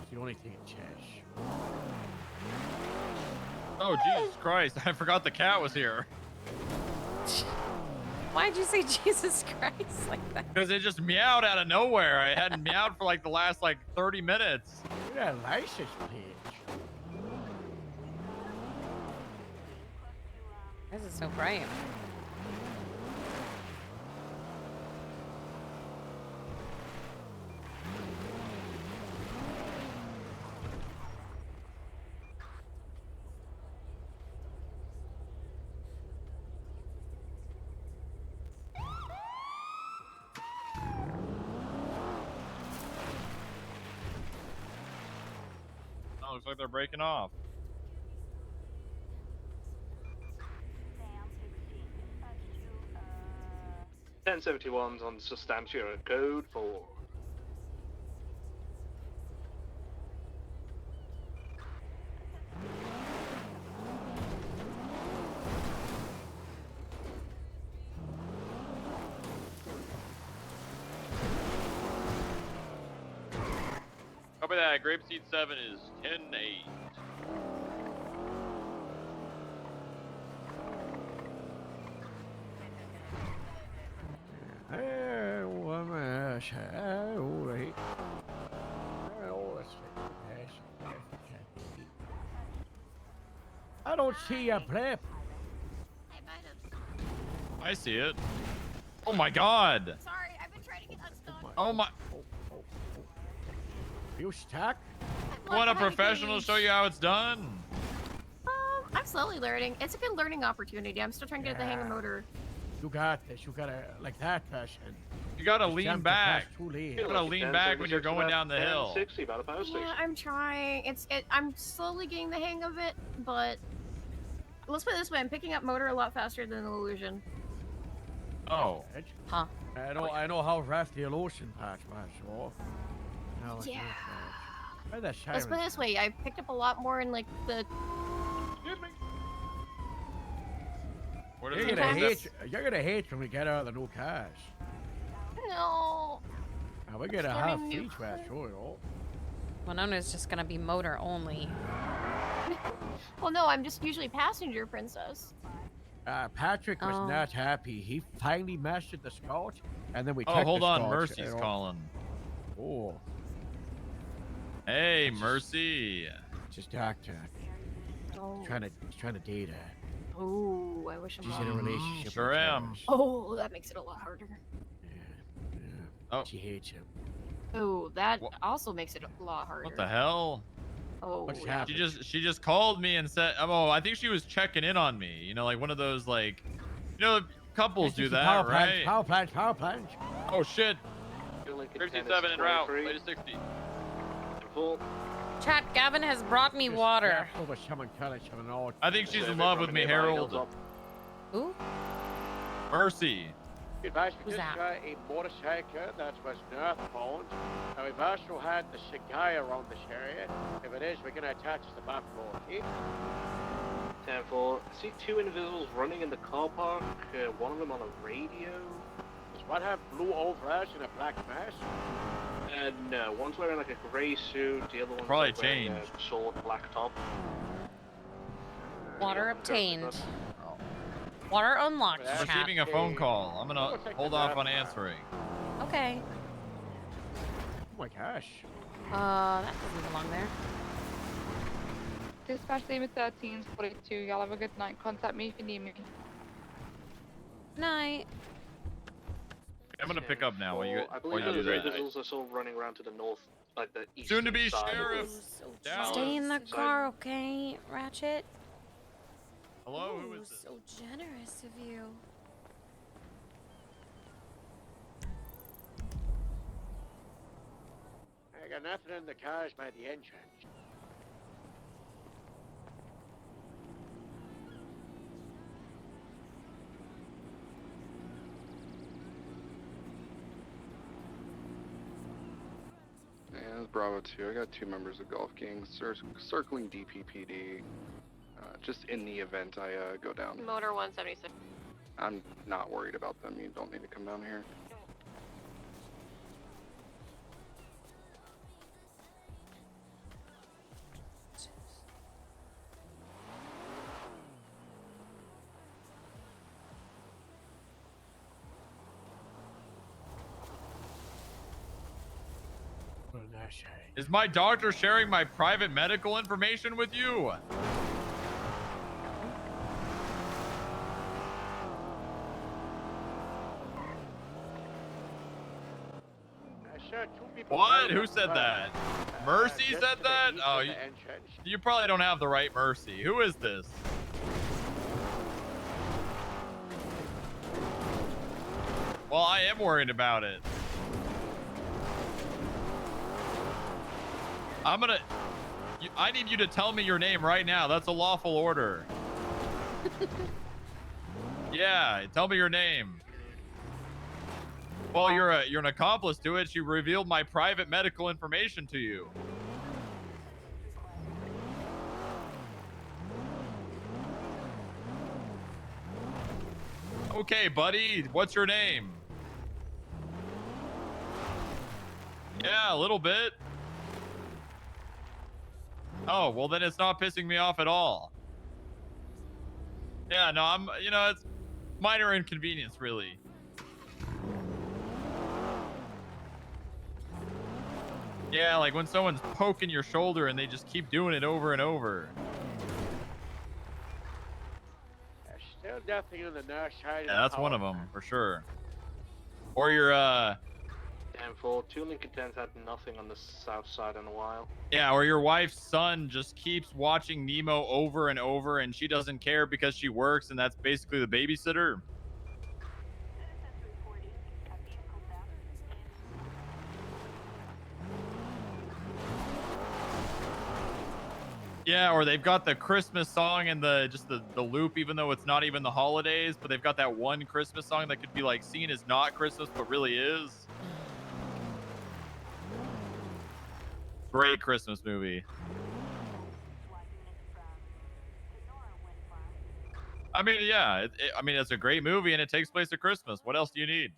Speaker 10: It's the only thing it says.
Speaker 20: Oh, Jesus Christ. I forgot the cat was here.
Speaker 2: Why'd you say Jesus Christ like that?
Speaker 20: Because it just meowed out of nowhere. I hadn't meowed for like the last 30 minutes.
Speaker 10: Look at that license plate.
Speaker 2: Why is it so bright?
Speaker 20: Oh, looks like they're breaking off.
Speaker 6: 1071's on Substantia code 4.
Speaker 16: Copy that. Grapeseed 7 is 10-8.
Speaker 10: I don't see a prep.
Speaker 20: I see it. Oh my God.
Speaker 21: Sorry, I've been trying to get unstuck.
Speaker 20: Oh my.
Speaker 10: You stuck?
Speaker 20: Want a professional to show you how it's done?
Speaker 21: I'm slowly learning. It's a good learning opportunity. I'm still trying to get the hang of motor.
Speaker 10: You got this. You gotta like that person.
Speaker 20: You gotta
Speaker 10: Just
Speaker 20: lean
Speaker 10: jump the
Speaker 20: back.
Speaker 10: pass too late.
Speaker 20: You gotta lean back when you're going down the hill.
Speaker 6: 1060 by the power station.
Speaker 21: Yeah, I'm trying. I'm slowly getting the hang of it, but let's put it this way: I'm picking up motor a lot faster than Illusion.
Speaker 20: Oh.
Speaker 2: Huh.
Speaker 10: I know how rough the Illusion patch was. So. Now I
Speaker 21: Yeah.
Speaker 10: know that. Why the
Speaker 21: Let's put it this way: I picked up a lot more in like the.
Speaker 20: What
Speaker 10: You're
Speaker 20: is
Speaker 10: gonna
Speaker 20: it?
Speaker 10: hate. You're gonna hate when we get out of the new cars.
Speaker 21: No.
Speaker 10: Now we're gonna
Speaker 21: Starting
Speaker 10: have
Speaker 21: new
Speaker 10: free trash, sure.
Speaker 2: Winona's just gonna be motor only.
Speaker 21: Well, no, I'm just usually passenger princess.
Speaker 10: Patrick was
Speaker 2: Oh.
Speaker 10: not happy. He finally mastered the Scout, and then we.
Speaker 20: Oh,
Speaker 10: took
Speaker 20: hold
Speaker 10: the
Speaker 20: on.
Speaker 10: Scout,
Speaker 20: Mercy's
Speaker 10: you know.
Speaker 20: calling.
Speaker 10: Oh,
Speaker 20: Hey, Mercy.
Speaker 10: it's his doctor.
Speaker 21: Oh.
Speaker 10: He's trying to date her.
Speaker 21: Oh, I wish I'm.
Speaker 10: She's in a relationship.
Speaker 20: Sure
Speaker 10: with
Speaker 20: am.
Speaker 10: Travis.
Speaker 21: Oh, that makes it a lot harder.
Speaker 20: Oh.
Speaker 10: She hates him.
Speaker 21: Oh, that also makes it a lot harder.
Speaker 20: What the hell?
Speaker 21: Oh,
Speaker 10: What's
Speaker 21: yeah.
Speaker 10: happened?
Speaker 20: She just called me and said, oh, I think she was checking in on me. You know, like one of those couples do that,
Speaker 10: Power
Speaker 20: right?
Speaker 10: plants, power plants.
Speaker 20: Oh shit.
Speaker 16: Grapeseed 7 en route. Latest 60.
Speaker 6: Full.
Speaker 2: Chat, Gavin has brought me water.
Speaker 10: Over someone tell us someone all.
Speaker 20: I think she's in love with me, Harold.
Speaker 2: Who?
Speaker 20: Mercy.
Speaker 10: Advice, we
Speaker 2: Who's
Speaker 10: just
Speaker 2: that?
Speaker 10: got a motorcycle that was northbound. And we've also had the cigar around this area. If it is, we're gonna attach the back door, okay?
Speaker 6: 10-4. I see two individuals running in the car park. One of them on a radio.
Speaker 10: Does one have blue overalls and a black mask?
Speaker 6: No, one's wearing like a grey suit. The other one's
Speaker 20: Probably
Speaker 6: wearing
Speaker 20: changed.
Speaker 6: a short black top.
Speaker 2: Water obtained. Water unlocked,
Speaker 20: I'm
Speaker 2: chat.
Speaker 20: receiving a phone call. I'm gonna hold off on answering.
Speaker 2: Okay.
Speaker 10: Oh my gosh.
Speaker 2: That doesn't belong there.
Speaker 8: Dispatch Lima 1342. Y'all have a good night. Contact me if you need me.
Speaker 2: Night.
Speaker 20: I'm gonna pick up now. While you
Speaker 6: I believe
Speaker 20: do
Speaker 6: there's
Speaker 20: that.
Speaker 6: also still running around to the north, like the east.
Speaker 20: Soon to be sheriff.
Speaker 2: Stay in the car, okay, Ratchet?
Speaker 20: Hello,
Speaker 2: Ooh,
Speaker 20: who is this?
Speaker 2: So generous of you.
Speaker 10: I got nothing in the cars by the entrance.
Speaker 17: Yeah, it's Bravo 2. I got 2 members of Golf Gang circling DPPD. Just in the event I go down.
Speaker 21: Motor 176.
Speaker 17: I'm not worried about them. You don't need to come down here.
Speaker 20: Is my doctor sharing my private medical information with you? What? Who said that? Mercy said that? Oh, you probably don't have the right Mercy. Who is this? Well, I am worried about it. I need you to tell me your name right now. That's a lawful order. Yeah, tell me your name. Well, you're an accomplice to it. She revealed my private medical information to you. Okay, buddy, what's your name? Yeah, a little bit. Oh, well then it's not pissing me off at all. Yeah, no, it's minor inconvenience, really. Yeah, like when someone's poking your shoulder and they just keep doing it over and over.
Speaker 10: There's still nothing on the north side.
Speaker 20: Yeah, that's one of them, for sure. Or your,
Speaker 6: 10-4. 2 Lincoln 10s had nothing on the south side in a while.
Speaker 20: yeah, or your wife's son just keeps watching Nemo over and over and she doesn't care because she works and that's basically the babysitter. Yeah, or they've got the Christmas song and the loop, even though it's not even the holidays, but they've got that one Christmas song that could be like seen as not Christmas, but really is. Great Christmas movie. I mean, yeah, it's a great movie and it takes place at Christmas. What else do you need?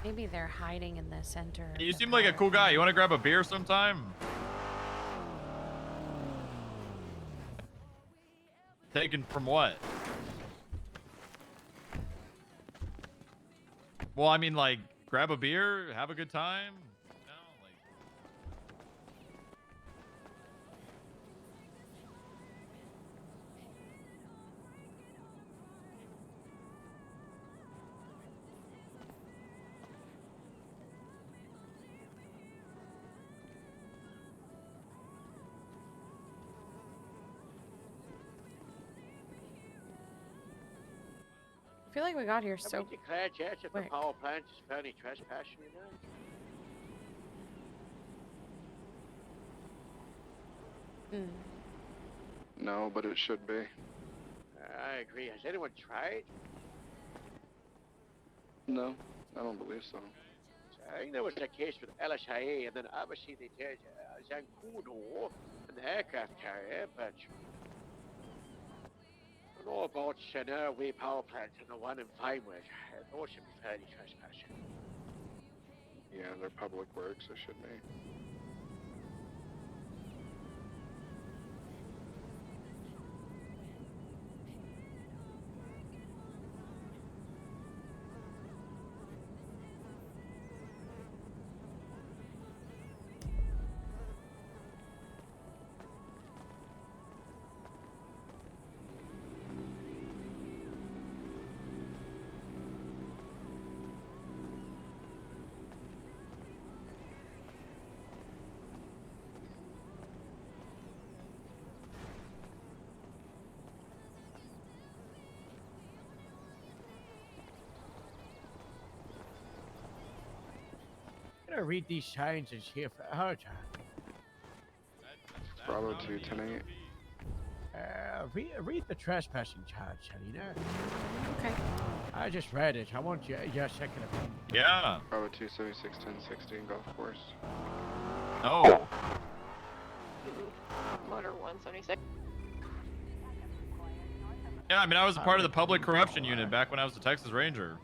Speaker 2: Maybe they're hiding in the center.
Speaker 20: You seem like a cool guy. You want to grab a beer sometime? Taken from what? Well, I mean, like, grab a beer, have a good time.
Speaker 2: I feel like we got here
Speaker 10: Have
Speaker 2: so
Speaker 10: we declared yet if the
Speaker 2: quick.
Speaker 10: power plant is fairly trespassing now?
Speaker 17: No, but it should be.
Speaker 10: I agree. Has anyone tried?
Speaker 17: No, I don't believe so.
Speaker 10: I think there was a case with LSIA, and then obviously they did Zancudo, an aircraft carrier, but I don't know about Way power plant and the one in Vinewood. Those should be fairly trespassing.
Speaker 17: Yeah, they're public works. It should be.
Speaker 10: read these signs and see if her turn.
Speaker 17: Bravo 2, 10-8.
Speaker 10: Read the trespassing charge, Salena.
Speaker 2: Okay.
Speaker 10: I just read it. I want your second opinion.
Speaker 20: Yeah.
Speaker 17: Bravo 2, 76, 10, 16, golf course.
Speaker 20: No.
Speaker 21: Motor 176.
Speaker 20: Yeah, I mean, I was a part of the public corruption unit back when I was a Texas Ranger.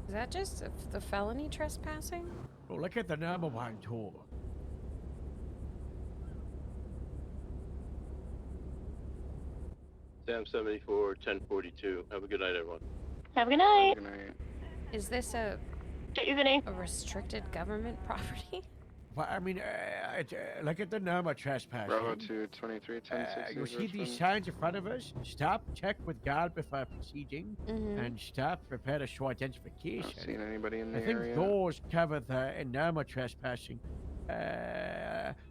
Speaker 2: Is that just the felony trespassing?
Speaker 10: Oh, look at the number one tool.
Speaker 11: Sam 74, 1042. Have a good night, everyone.
Speaker 21: Have a good night.
Speaker 17: Good night.
Speaker 2: Is this a restricted government property?
Speaker 10: Well, I mean, look at the number trespassing.
Speaker 17: Bravo 2, 23, 10, 16.
Speaker 10: You see these signs in front of us? Stop, check with guard before proceeding, and stop, prepare to show identification.
Speaker 17: Not seeing anybody in the
Speaker 10: I think
Speaker 17: area.
Speaker 10: those cover the normal trespassing.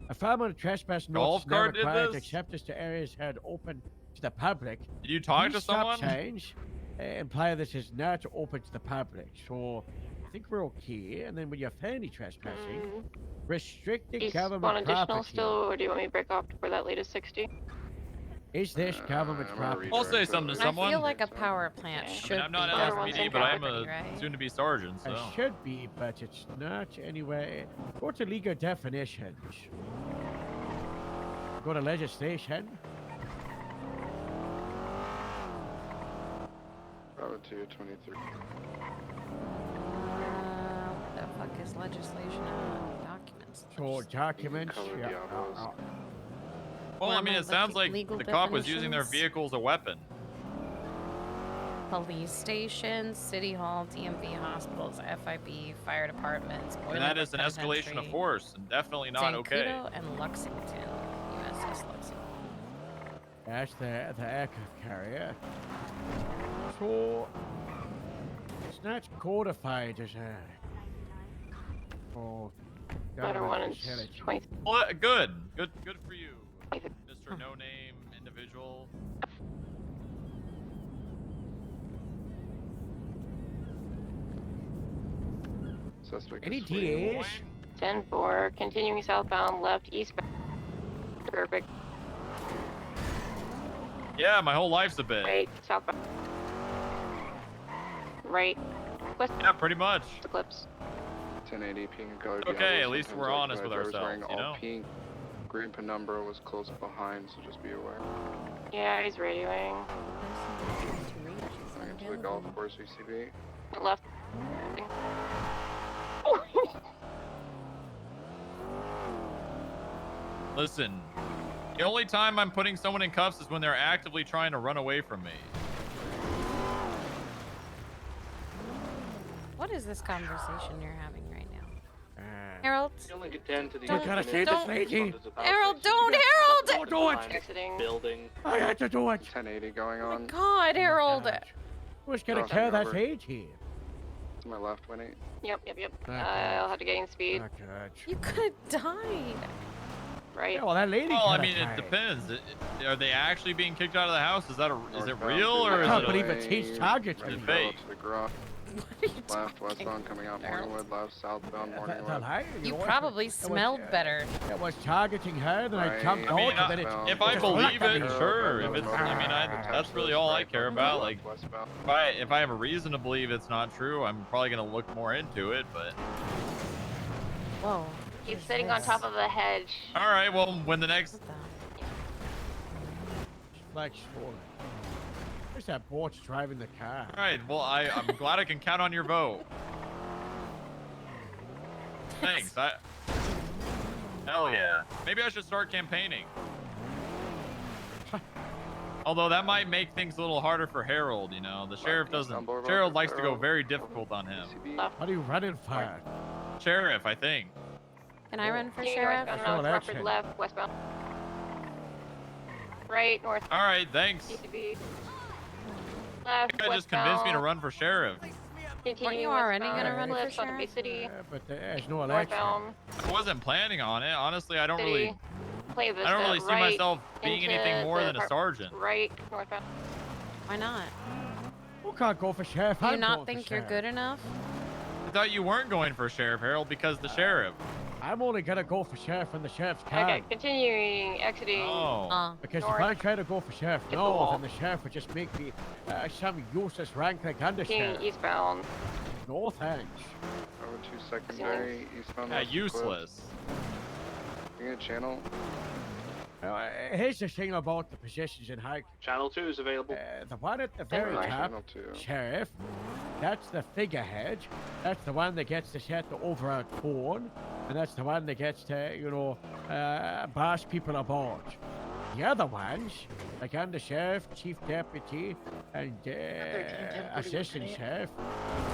Speaker 10: Affirmative trespass
Speaker 20: Golf
Speaker 10: notice now
Speaker 20: cart did
Speaker 10: required
Speaker 20: this?
Speaker 10: except as to areas held open to the public.
Speaker 20: Did you talk
Speaker 10: These
Speaker 20: to
Speaker 10: stop
Speaker 20: someone?
Speaker 10: signs imply this is not open to the public, so I think we're okay. And then when you're felony trespassing, restricted
Speaker 21: Do you
Speaker 10: government
Speaker 21: want additional
Speaker 10: property.
Speaker 21: still, or do you want me to break off for that latest 60?
Speaker 10: Is this government
Speaker 17: I'm gonna
Speaker 10: property?
Speaker 20: I'll say something to someone.
Speaker 2: I feel like a power plant
Speaker 21: Okay.
Speaker 2: should
Speaker 20: I mean, I'm not
Speaker 2: be
Speaker 20: LSPD,
Speaker 2: government
Speaker 20: but I am
Speaker 2: property,
Speaker 20: a
Speaker 2: right?
Speaker 20: soon-to-be sergeant, so.
Speaker 10: It should be, but it's not anyway. Go to legal definitions. Go to legislation.
Speaker 17: Bravo 2, 23.
Speaker 2: What the fuck is legislation documents?
Speaker 10: So documents.
Speaker 17: Color
Speaker 10: Yeah.
Speaker 17: Diablos.
Speaker 20: Well, I mean, it sounds like
Speaker 2: legal
Speaker 20: the cop was using their
Speaker 2: definitions.
Speaker 20: vehicle as a weapon.
Speaker 2: Police stations, city hall, DMV, hospitals, FIB, fire departments.
Speaker 20: And that is an escalation of force, and definitely not okay.
Speaker 2: Zancudo and Lexington, USS Lexington.
Speaker 10: That's the aircraft carrier. So it's not codified as a. Oh,
Speaker 21: Motor
Speaker 10: government
Speaker 21: 1 is
Speaker 10: intelligence.
Speaker 21: 20.
Speaker 20: Well, good for you, Mr. No Name individual.
Speaker 17: Suspect
Speaker 10: Any
Speaker 17: is fleeing.
Speaker 10: DAs?
Speaker 21: 10-4, continuing southbound, left, eastbound. Perfect.
Speaker 20: Yeah, my whole life's a bit.
Speaker 21: Right, southbound. Right, west.
Speaker 20: Yeah, pretty much.
Speaker 21: Eclipse.
Speaker 17: 1080 pink and color
Speaker 20: Okay,
Speaker 17: Diablos,
Speaker 20: at least
Speaker 17: sometimes
Speaker 20: we're honest with
Speaker 17: occupied. Drivers
Speaker 20: ourselves,
Speaker 17: wearing
Speaker 20: you
Speaker 17: all
Speaker 20: know?
Speaker 17: pink. Green penumbra was close behind, so just be aware.
Speaker 21: Yeah, he's radioing.
Speaker 17: Going into the golf course VCB.
Speaker 21: Left.
Speaker 20: Listen, the only time I'm putting someone in cuffs is when they're actively trying to run away from me.
Speaker 2: What is this conversation you're having right now? Harold?
Speaker 6: You only get 10 to the
Speaker 2: Don't-
Speaker 10: gotta say this, lady.
Speaker 2: Harold, don't, Harold!
Speaker 10: Don't do it!
Speaker 21: Exiting.
Speaker 6: Building.
Speaker 10: I had to do it.
Speaker 17: 1080 going on.
Speaker 2: God, Harold!
Speaker 10: Who's gonna
Speaker 17: Oh,
Speaker 10: carry that
Speaker 17: cover.
Speaker 10: age here?
Speaker 17: To my left, Winnie.
Speaker 21: Yep.
Speaker 10: Okay.
Speaker 21: I'll have to gain speed.
Speaker 10: Not good.
Speaker 2: You could have died.
Speaker 21: Right.
Speaker 10: Yeah, well, that lady.
Speaker 20: Well, I
Speaker 10: coulda
Speaker 20: mean, it
Speaker 10: died.
Speaker 20: depends. Are they actually being kicked out of the house? Is that is it
Speaker 17: Northbound
Speaker 20: real or
Speaker 10: I
Speaker 20: is
Speaker 10: can't
Speaker 20: it?
Speaker 10: believe it's his target.
Speaker 20: Is it
Speaker 17: Right
Speaker 20: fake?
Speaker 17: to the garage.
Speaker 2: What are you
Speaker 17: Left,
Speaker 2: talking
Speaker 17: westbound coming out
Speaker 2: Harold?
Speaker 17: Morningwood. Left, southbound
Speaker 10: The
Speaker 17: Morningwood.
Speaker 10: lie,
Speaker 2: You
Speaker 10: know what?
Speaker 2: probably
Speaker 10: It was,
Speaker 2: smelled better.
Speaker 10: It was targeting her, then I
Speaker 17: Right.
Speaker 10: jumped
Speaker 20: I mean,
Speaker 10: out, and then it.
Speaker 20: if I
Speaker 10: just
Speaker 20: believe
Speaker 10: looked at
Speaker 20: it,
Speaker 10: me.
Speaker 20: sure. If it's, I mean, that's really all I care about. Like,
Speaker 17: Westbound.
Speaker 20: if I have a reason to believe it's not true, I'm probably gonna look more into it. But
Speaker 2: Whoa.
Speaker 21: He's sitting on top of a hedge.
Speaker 20: all right, well, when the next
Speaker 2: What the?
Speaker 10: Like, swollen. Where's that boat's driving the car?
Speaker 20: All right, well, I'm glad I can count on your vote. Thanks. Hell yeah. Maybe I should start campaigning. Although that might make things a little harder for Harold, you know. The sheriff doesn't. Harold likes to go very difficult on him.
Speaker 10: What are you running for?
Speaker 20: Sheriff, I think.
Speaker 2: Can I run for
Speaker 21: Continuing
Speaker 2: sheriff?
Speaker 21: northbound,
Speaker 10: That's all that
Speaker 21: Crawford
Speaker 10: shit.
Speaker 21: left, westbound. Right, north.
Speaker 20: All right, thanks.
Speaker 21: PCB.
Speaker 20: You
Speaker 21: Left,
Speaker 20: guys just convinced me to
Speaker 21: westbound.
Speaker 20: run for sheriff.
Speaker 21: Continue
Speaker 2: you already
Speaker 21: westbound,
Speaker 2: gonna run for
Speaker 21: left onto Bay
Speaker 2: sheriff?
Speaker 21: City,
Speaker 10: But there's no election.
Speaker 21: northbound,
Speaker 20: I wasn't planning on it. Honestly, I don't
Speaker 21: City,
Speaker 20: really.
Speaker 21: Play Vista,
Speaker 20: I don't really see
Speaker 21: right
Speaker 20: myself being
Speaker 21: into
Speaker 20: anything more
Speaker 21: the
Speaker 20: than a
Speaker 21: park-
Speaker 20: sergeant.
Speaker 21: Right, northbound.
Speaker 2: Why not?
Speaker 10: Who can't go for sheriff?
Speaker 2: Do you
Speaker 10: I'm
Speaker 2: not
Speaker 10: going
Speaker 2: think
Speaker 10: for
Speaker 2: you're
Speaker 10: sheriff.
Speaker 2: good enough?
Speaker 20: I thought you weren't going for Sheriff Harold because the sheriff.
Speaker 10: I'm only gonna go for sheriff when the sheriff's can.
Speaker 21: Okay, continuing, exiting.
Speaker 20: Oh.
Speaker 10: Because
Speaker 21: north.
Speaker 10: if I try to go for sheriff
Speaker 21: Hit the
Speaker 10: no,
Speaker 21: wall.
Speaker 10: then the sheriff would just make me some useless rank like
Speaker 21: Continuing
Speaker 10: undersheriff.
Speaker 21: eastbound.
Speaker 10: No thanks.
Speaker 17: Over 2 secondary, eastbound.
Speaker 20: Yeah,
Speaker 17: west of Cliff.
Speaker 20: useless.
Speaker 17: You get channel.
Speaker 10: Here's the thing about the positions in hike.
Speaker 6: Channel 2 is available.
Speaker 10: The one at the very
Speaker 21: Right.
Speaker 10: top,
Speaker 17: Channel 2.
Speaker 10: sheriff, that's the figurehead. That's the one that gets to set the overall tone. And that's the one that gets to, you know, boss people about. The other ones, like under sheriff, chief deputy, and assistant sheriff,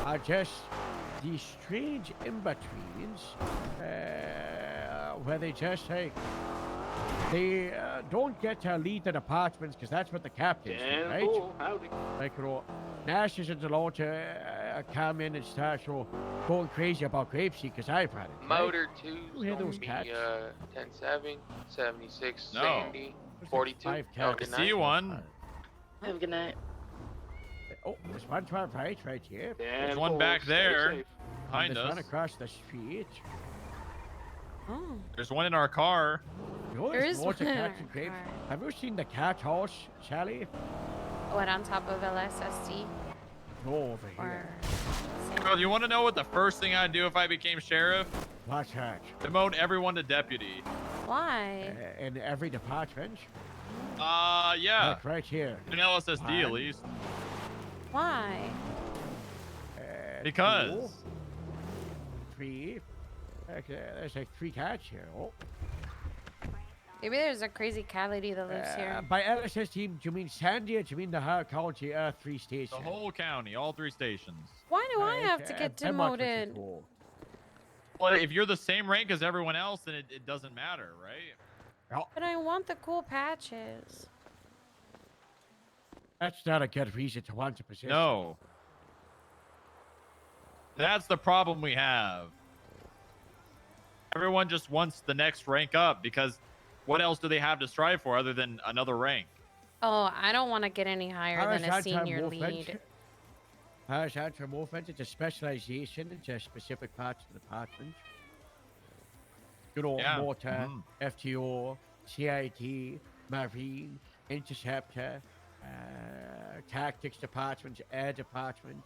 Speaker 10: are just these strange in-betweens where they just like they don't get to lead the departments because that's what the captains do,
Speaker 6: Yeah,
Speaker 10: right?
Speaker 6: cool. Howdy.
Speaker 10: Like, you know, Nash isn't allowed to come in and start going crazy about grapeseed because I've had it. Right?
Speaker 9: Motor 2
Speaker 10: You hear
Speaker 9: gonna
Speaker 10: those
Speaker 9: be
Speaker 10: cats?
Speaker 9: 10-7, 76
Speaker 20: No.
Speaker 9: Sandy, 42.
Speaker 10: 5
Speaker 9: Have a
Speaker 10: cats.
Speaker 9: good
Speaker 20: I see
Speaker 9: night.
Speaker 20: one.
Speaker 12: Have a good night.
Speaker 10: Oh, there's one to our right here.
Speaker 6: Yeah,
Speaker 20: There's one
Speaker 6: cool.
Speaker 20: back
Speaker 6: Stay
Speaker 20: there.
Speaker 6: safe.
Speaker 20: Behind
Speaker 10: There's one
Speaker 20: us.
Speaker 10: across the street.
Speaker 2: Oh.
Speaker 20: There's one in our car.
Speaker 10: You know,
Speaker 2: There
Speaker 10: there's
Speaker 2: is
Speaker 10: loads of
Speaker 2: one in
Speaker 10: cats
Speaker 2: our
Speaker 10: and grapes.
Speaker 2: car.
Speaker 10: Have you seen the cat house, Sally?
Speaker 2: What, on top of LSSD?
Speaker 10: No, over
Speaker 2: Or...
Speaker 10: here.
Speaker 20: Girl, you want to know what the first thing I'd do if I became sheriff?
Speaker 10: What's that?
Speaker 20: Demote everyone to deputy.
Speaker 2: Why?
Speaker 10: In every department?
Speaker 20: Yeah.
Speaker 10: Like right here.
Speaker 20: An LSSD at
Speaker 10: One.
Speaker 20: least.
Speaker 2: Why?
Speaker 20: Because.
Speaker 10: 2, 3. Okay, there's like 3 cats here. Oh.
Speaker 2: Maybe there's a crazy cat lady that lives here.
Speaker 10: By LSS team, do you mean Sandy or do you mean the whole county 3 stations?
Speaker 20: The whole county, all 3 stations.
Speaker 2: Why do I have to get demoted?
Speaker 20: Well, if you're the same rank as everyone else, then it doesn't matter, right?
Speaker 2: But I want the cool patches.
Speaker 10: That's not a good reason to want a position.
Speaker 20: No. That's the problem we have. Everyone just wants the next rank up because what else do they have to strive for other than another rank?
Speaker 2: Oh, I don't want to get any higher than a senior lead.
Speaker 10: Horizontal movement is a specialization into specific parts of the department. You know,
Speaker 20: Yeah.
Speaker 10: motor, FTO, CIT, Marine, Interceptor, Tactics Department, Air Department.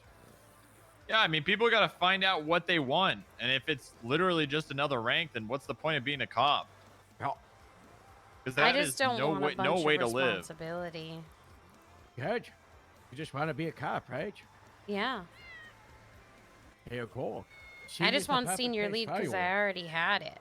Speaker 20: Yeah, I mean, people got to find out what they want. And if it's literally just another rank, then what's the point of being a cop? Because
Speaker 2: I
Speaker 20: that
Speaker 2: just
Speaker 20: is
Speaker 2: don't
Speaker 20: no
Speaker 2: want
Speaker 20: way,
Speaker 2: a bunch
Speaker 20: no way
Speaker 2: of
Speaker 20: to live.
Speaker 2: responsibility.
Speaker 10: Good. You just want to be a cop, right?
Speaker 2: Yeah.
Speaker 10: There you go.
Speaker 2: I just want senior lead because I already had it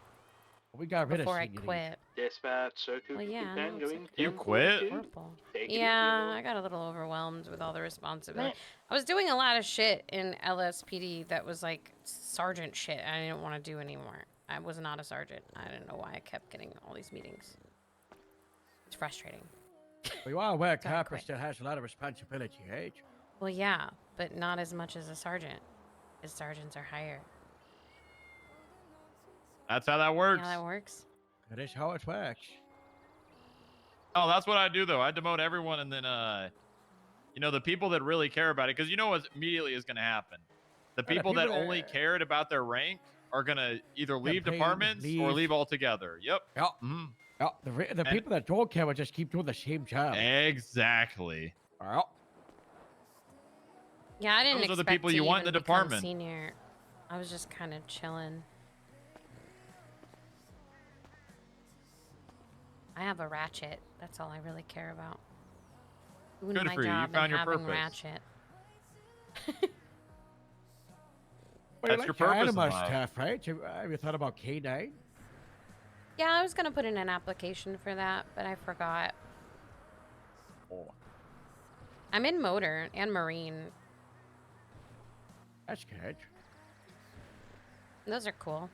Speaker 10: We got rid
Speaker 2: before
Speaker 10: of
Speaker 2: I
Speaker 10: senior lead.
Speaker 2: quit.
Speaker 6: Dispatch, circle
Speaker 2: Well, yeah, I know, it's
Speaker 6: going.
Speaker 20: You quit?
Speaker 2: Horrible.
Speaker 6: Take it easy,
Speaker 2: Yeah,
Speaker 6: boy.
Speaker 2: I got a little overwhelmed with all the responsibility. I was doing a lot of shit in LSPD that was like sergeant shit I didn't want to do anymore. I was not a sergeant. I didn't know why I kept getting all these meetings. It's frustrating.
Speaker 10: Well, you are aware
Speaker 2: So I
Speaker 10: cop
Speaker 2: quit.
Speaker 10: still has a lot of responsibility, right?
Speaker 2: Well, yeah, but not as much as a sergeant. Because sergeants are higher.
Speaker 20: That's how that works.
Speaker 2: Yeah, that works.
Speaker 10: That is how it works.
Speaker 20: Oh, that's what I do though. I demote everyone, and then you know, the people that really care about it, because you know what immediately is going to happen. The people that only cared about their rank are going to either leave
Speaker 10: Campaign,
Speaker 20: departments or
Speaker 10: leave.
Speaker 20: leave altogether. Yep.
Speaker 10: Yeah.
Speaker 20: Mhm.
Speaker 10: Yeah, the people that don't care will just keep doing the same job.
Speaker 20: Exactly.
Speaker 10: Yeah.
Speaker 2: Yeah, I didn't
Speaker 20: Those are the
Speaker 2: expect
Speaker 20: people
Speaker 2: to
Speaker 20: you want in
Speaker 2: even
Speaker 20: the
Speaker 2: become
Speaker 20: department.
Speaker 2: Senior. I was just kind of chilling. I have a ratchet. That's all I really care about. Doing
Speaker 20: Good
Speaker 2: my
Speaker 20: for you. You
Speaker 2: job
Speaker 20: found
Speaker 2: and
Speaker 20: your
Speaker 2: having
Speaker 20: purpose.
Speaker 2: ratchet.
Speaker 10: Well,
Speaker 20: That's
Speaker 10: you
Speaker 20: your
Speaker 10: like
Speaker 20: purpose in
Speaker 10: animal
Speaker 20: life.
Speaker 10: stuff, right? Have you thought about K9?
Speaker 2: Yeah, I was gonna put in an application for that, but I forgot.
Speaker 10: Oh,
Speaker 2: I'm in motor and marine.
Speaker 10: that's good.
Speaker 2: Those are cool.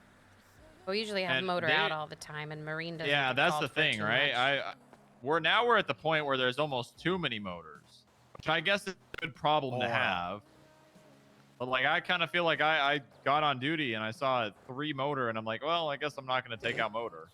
Speaker 2: We usually have
Speaker 20: And
Speaker 2: motor
Speaker 20: they-
Speaker 2: out all the time, and marine doesn't.
Speaker 20: Yeah,
Speaker 2: get
Speaker 20: that's
Speaker 2: called
Speaker 20: the
Speaker 2: for
Speaker 20: thing,
Speaker 2: too
Speaker 20: right?
Speaker 2: much.
Speaker 20: We're at the point where there's almost too many motors, which I guess is a good problem to
Speaker 10: Oh,
Speaker 20: have. But like, I kind of feel like I got on duty and I saw 3 motor, and I'm like, well, I guess I'm not gonna take out motor.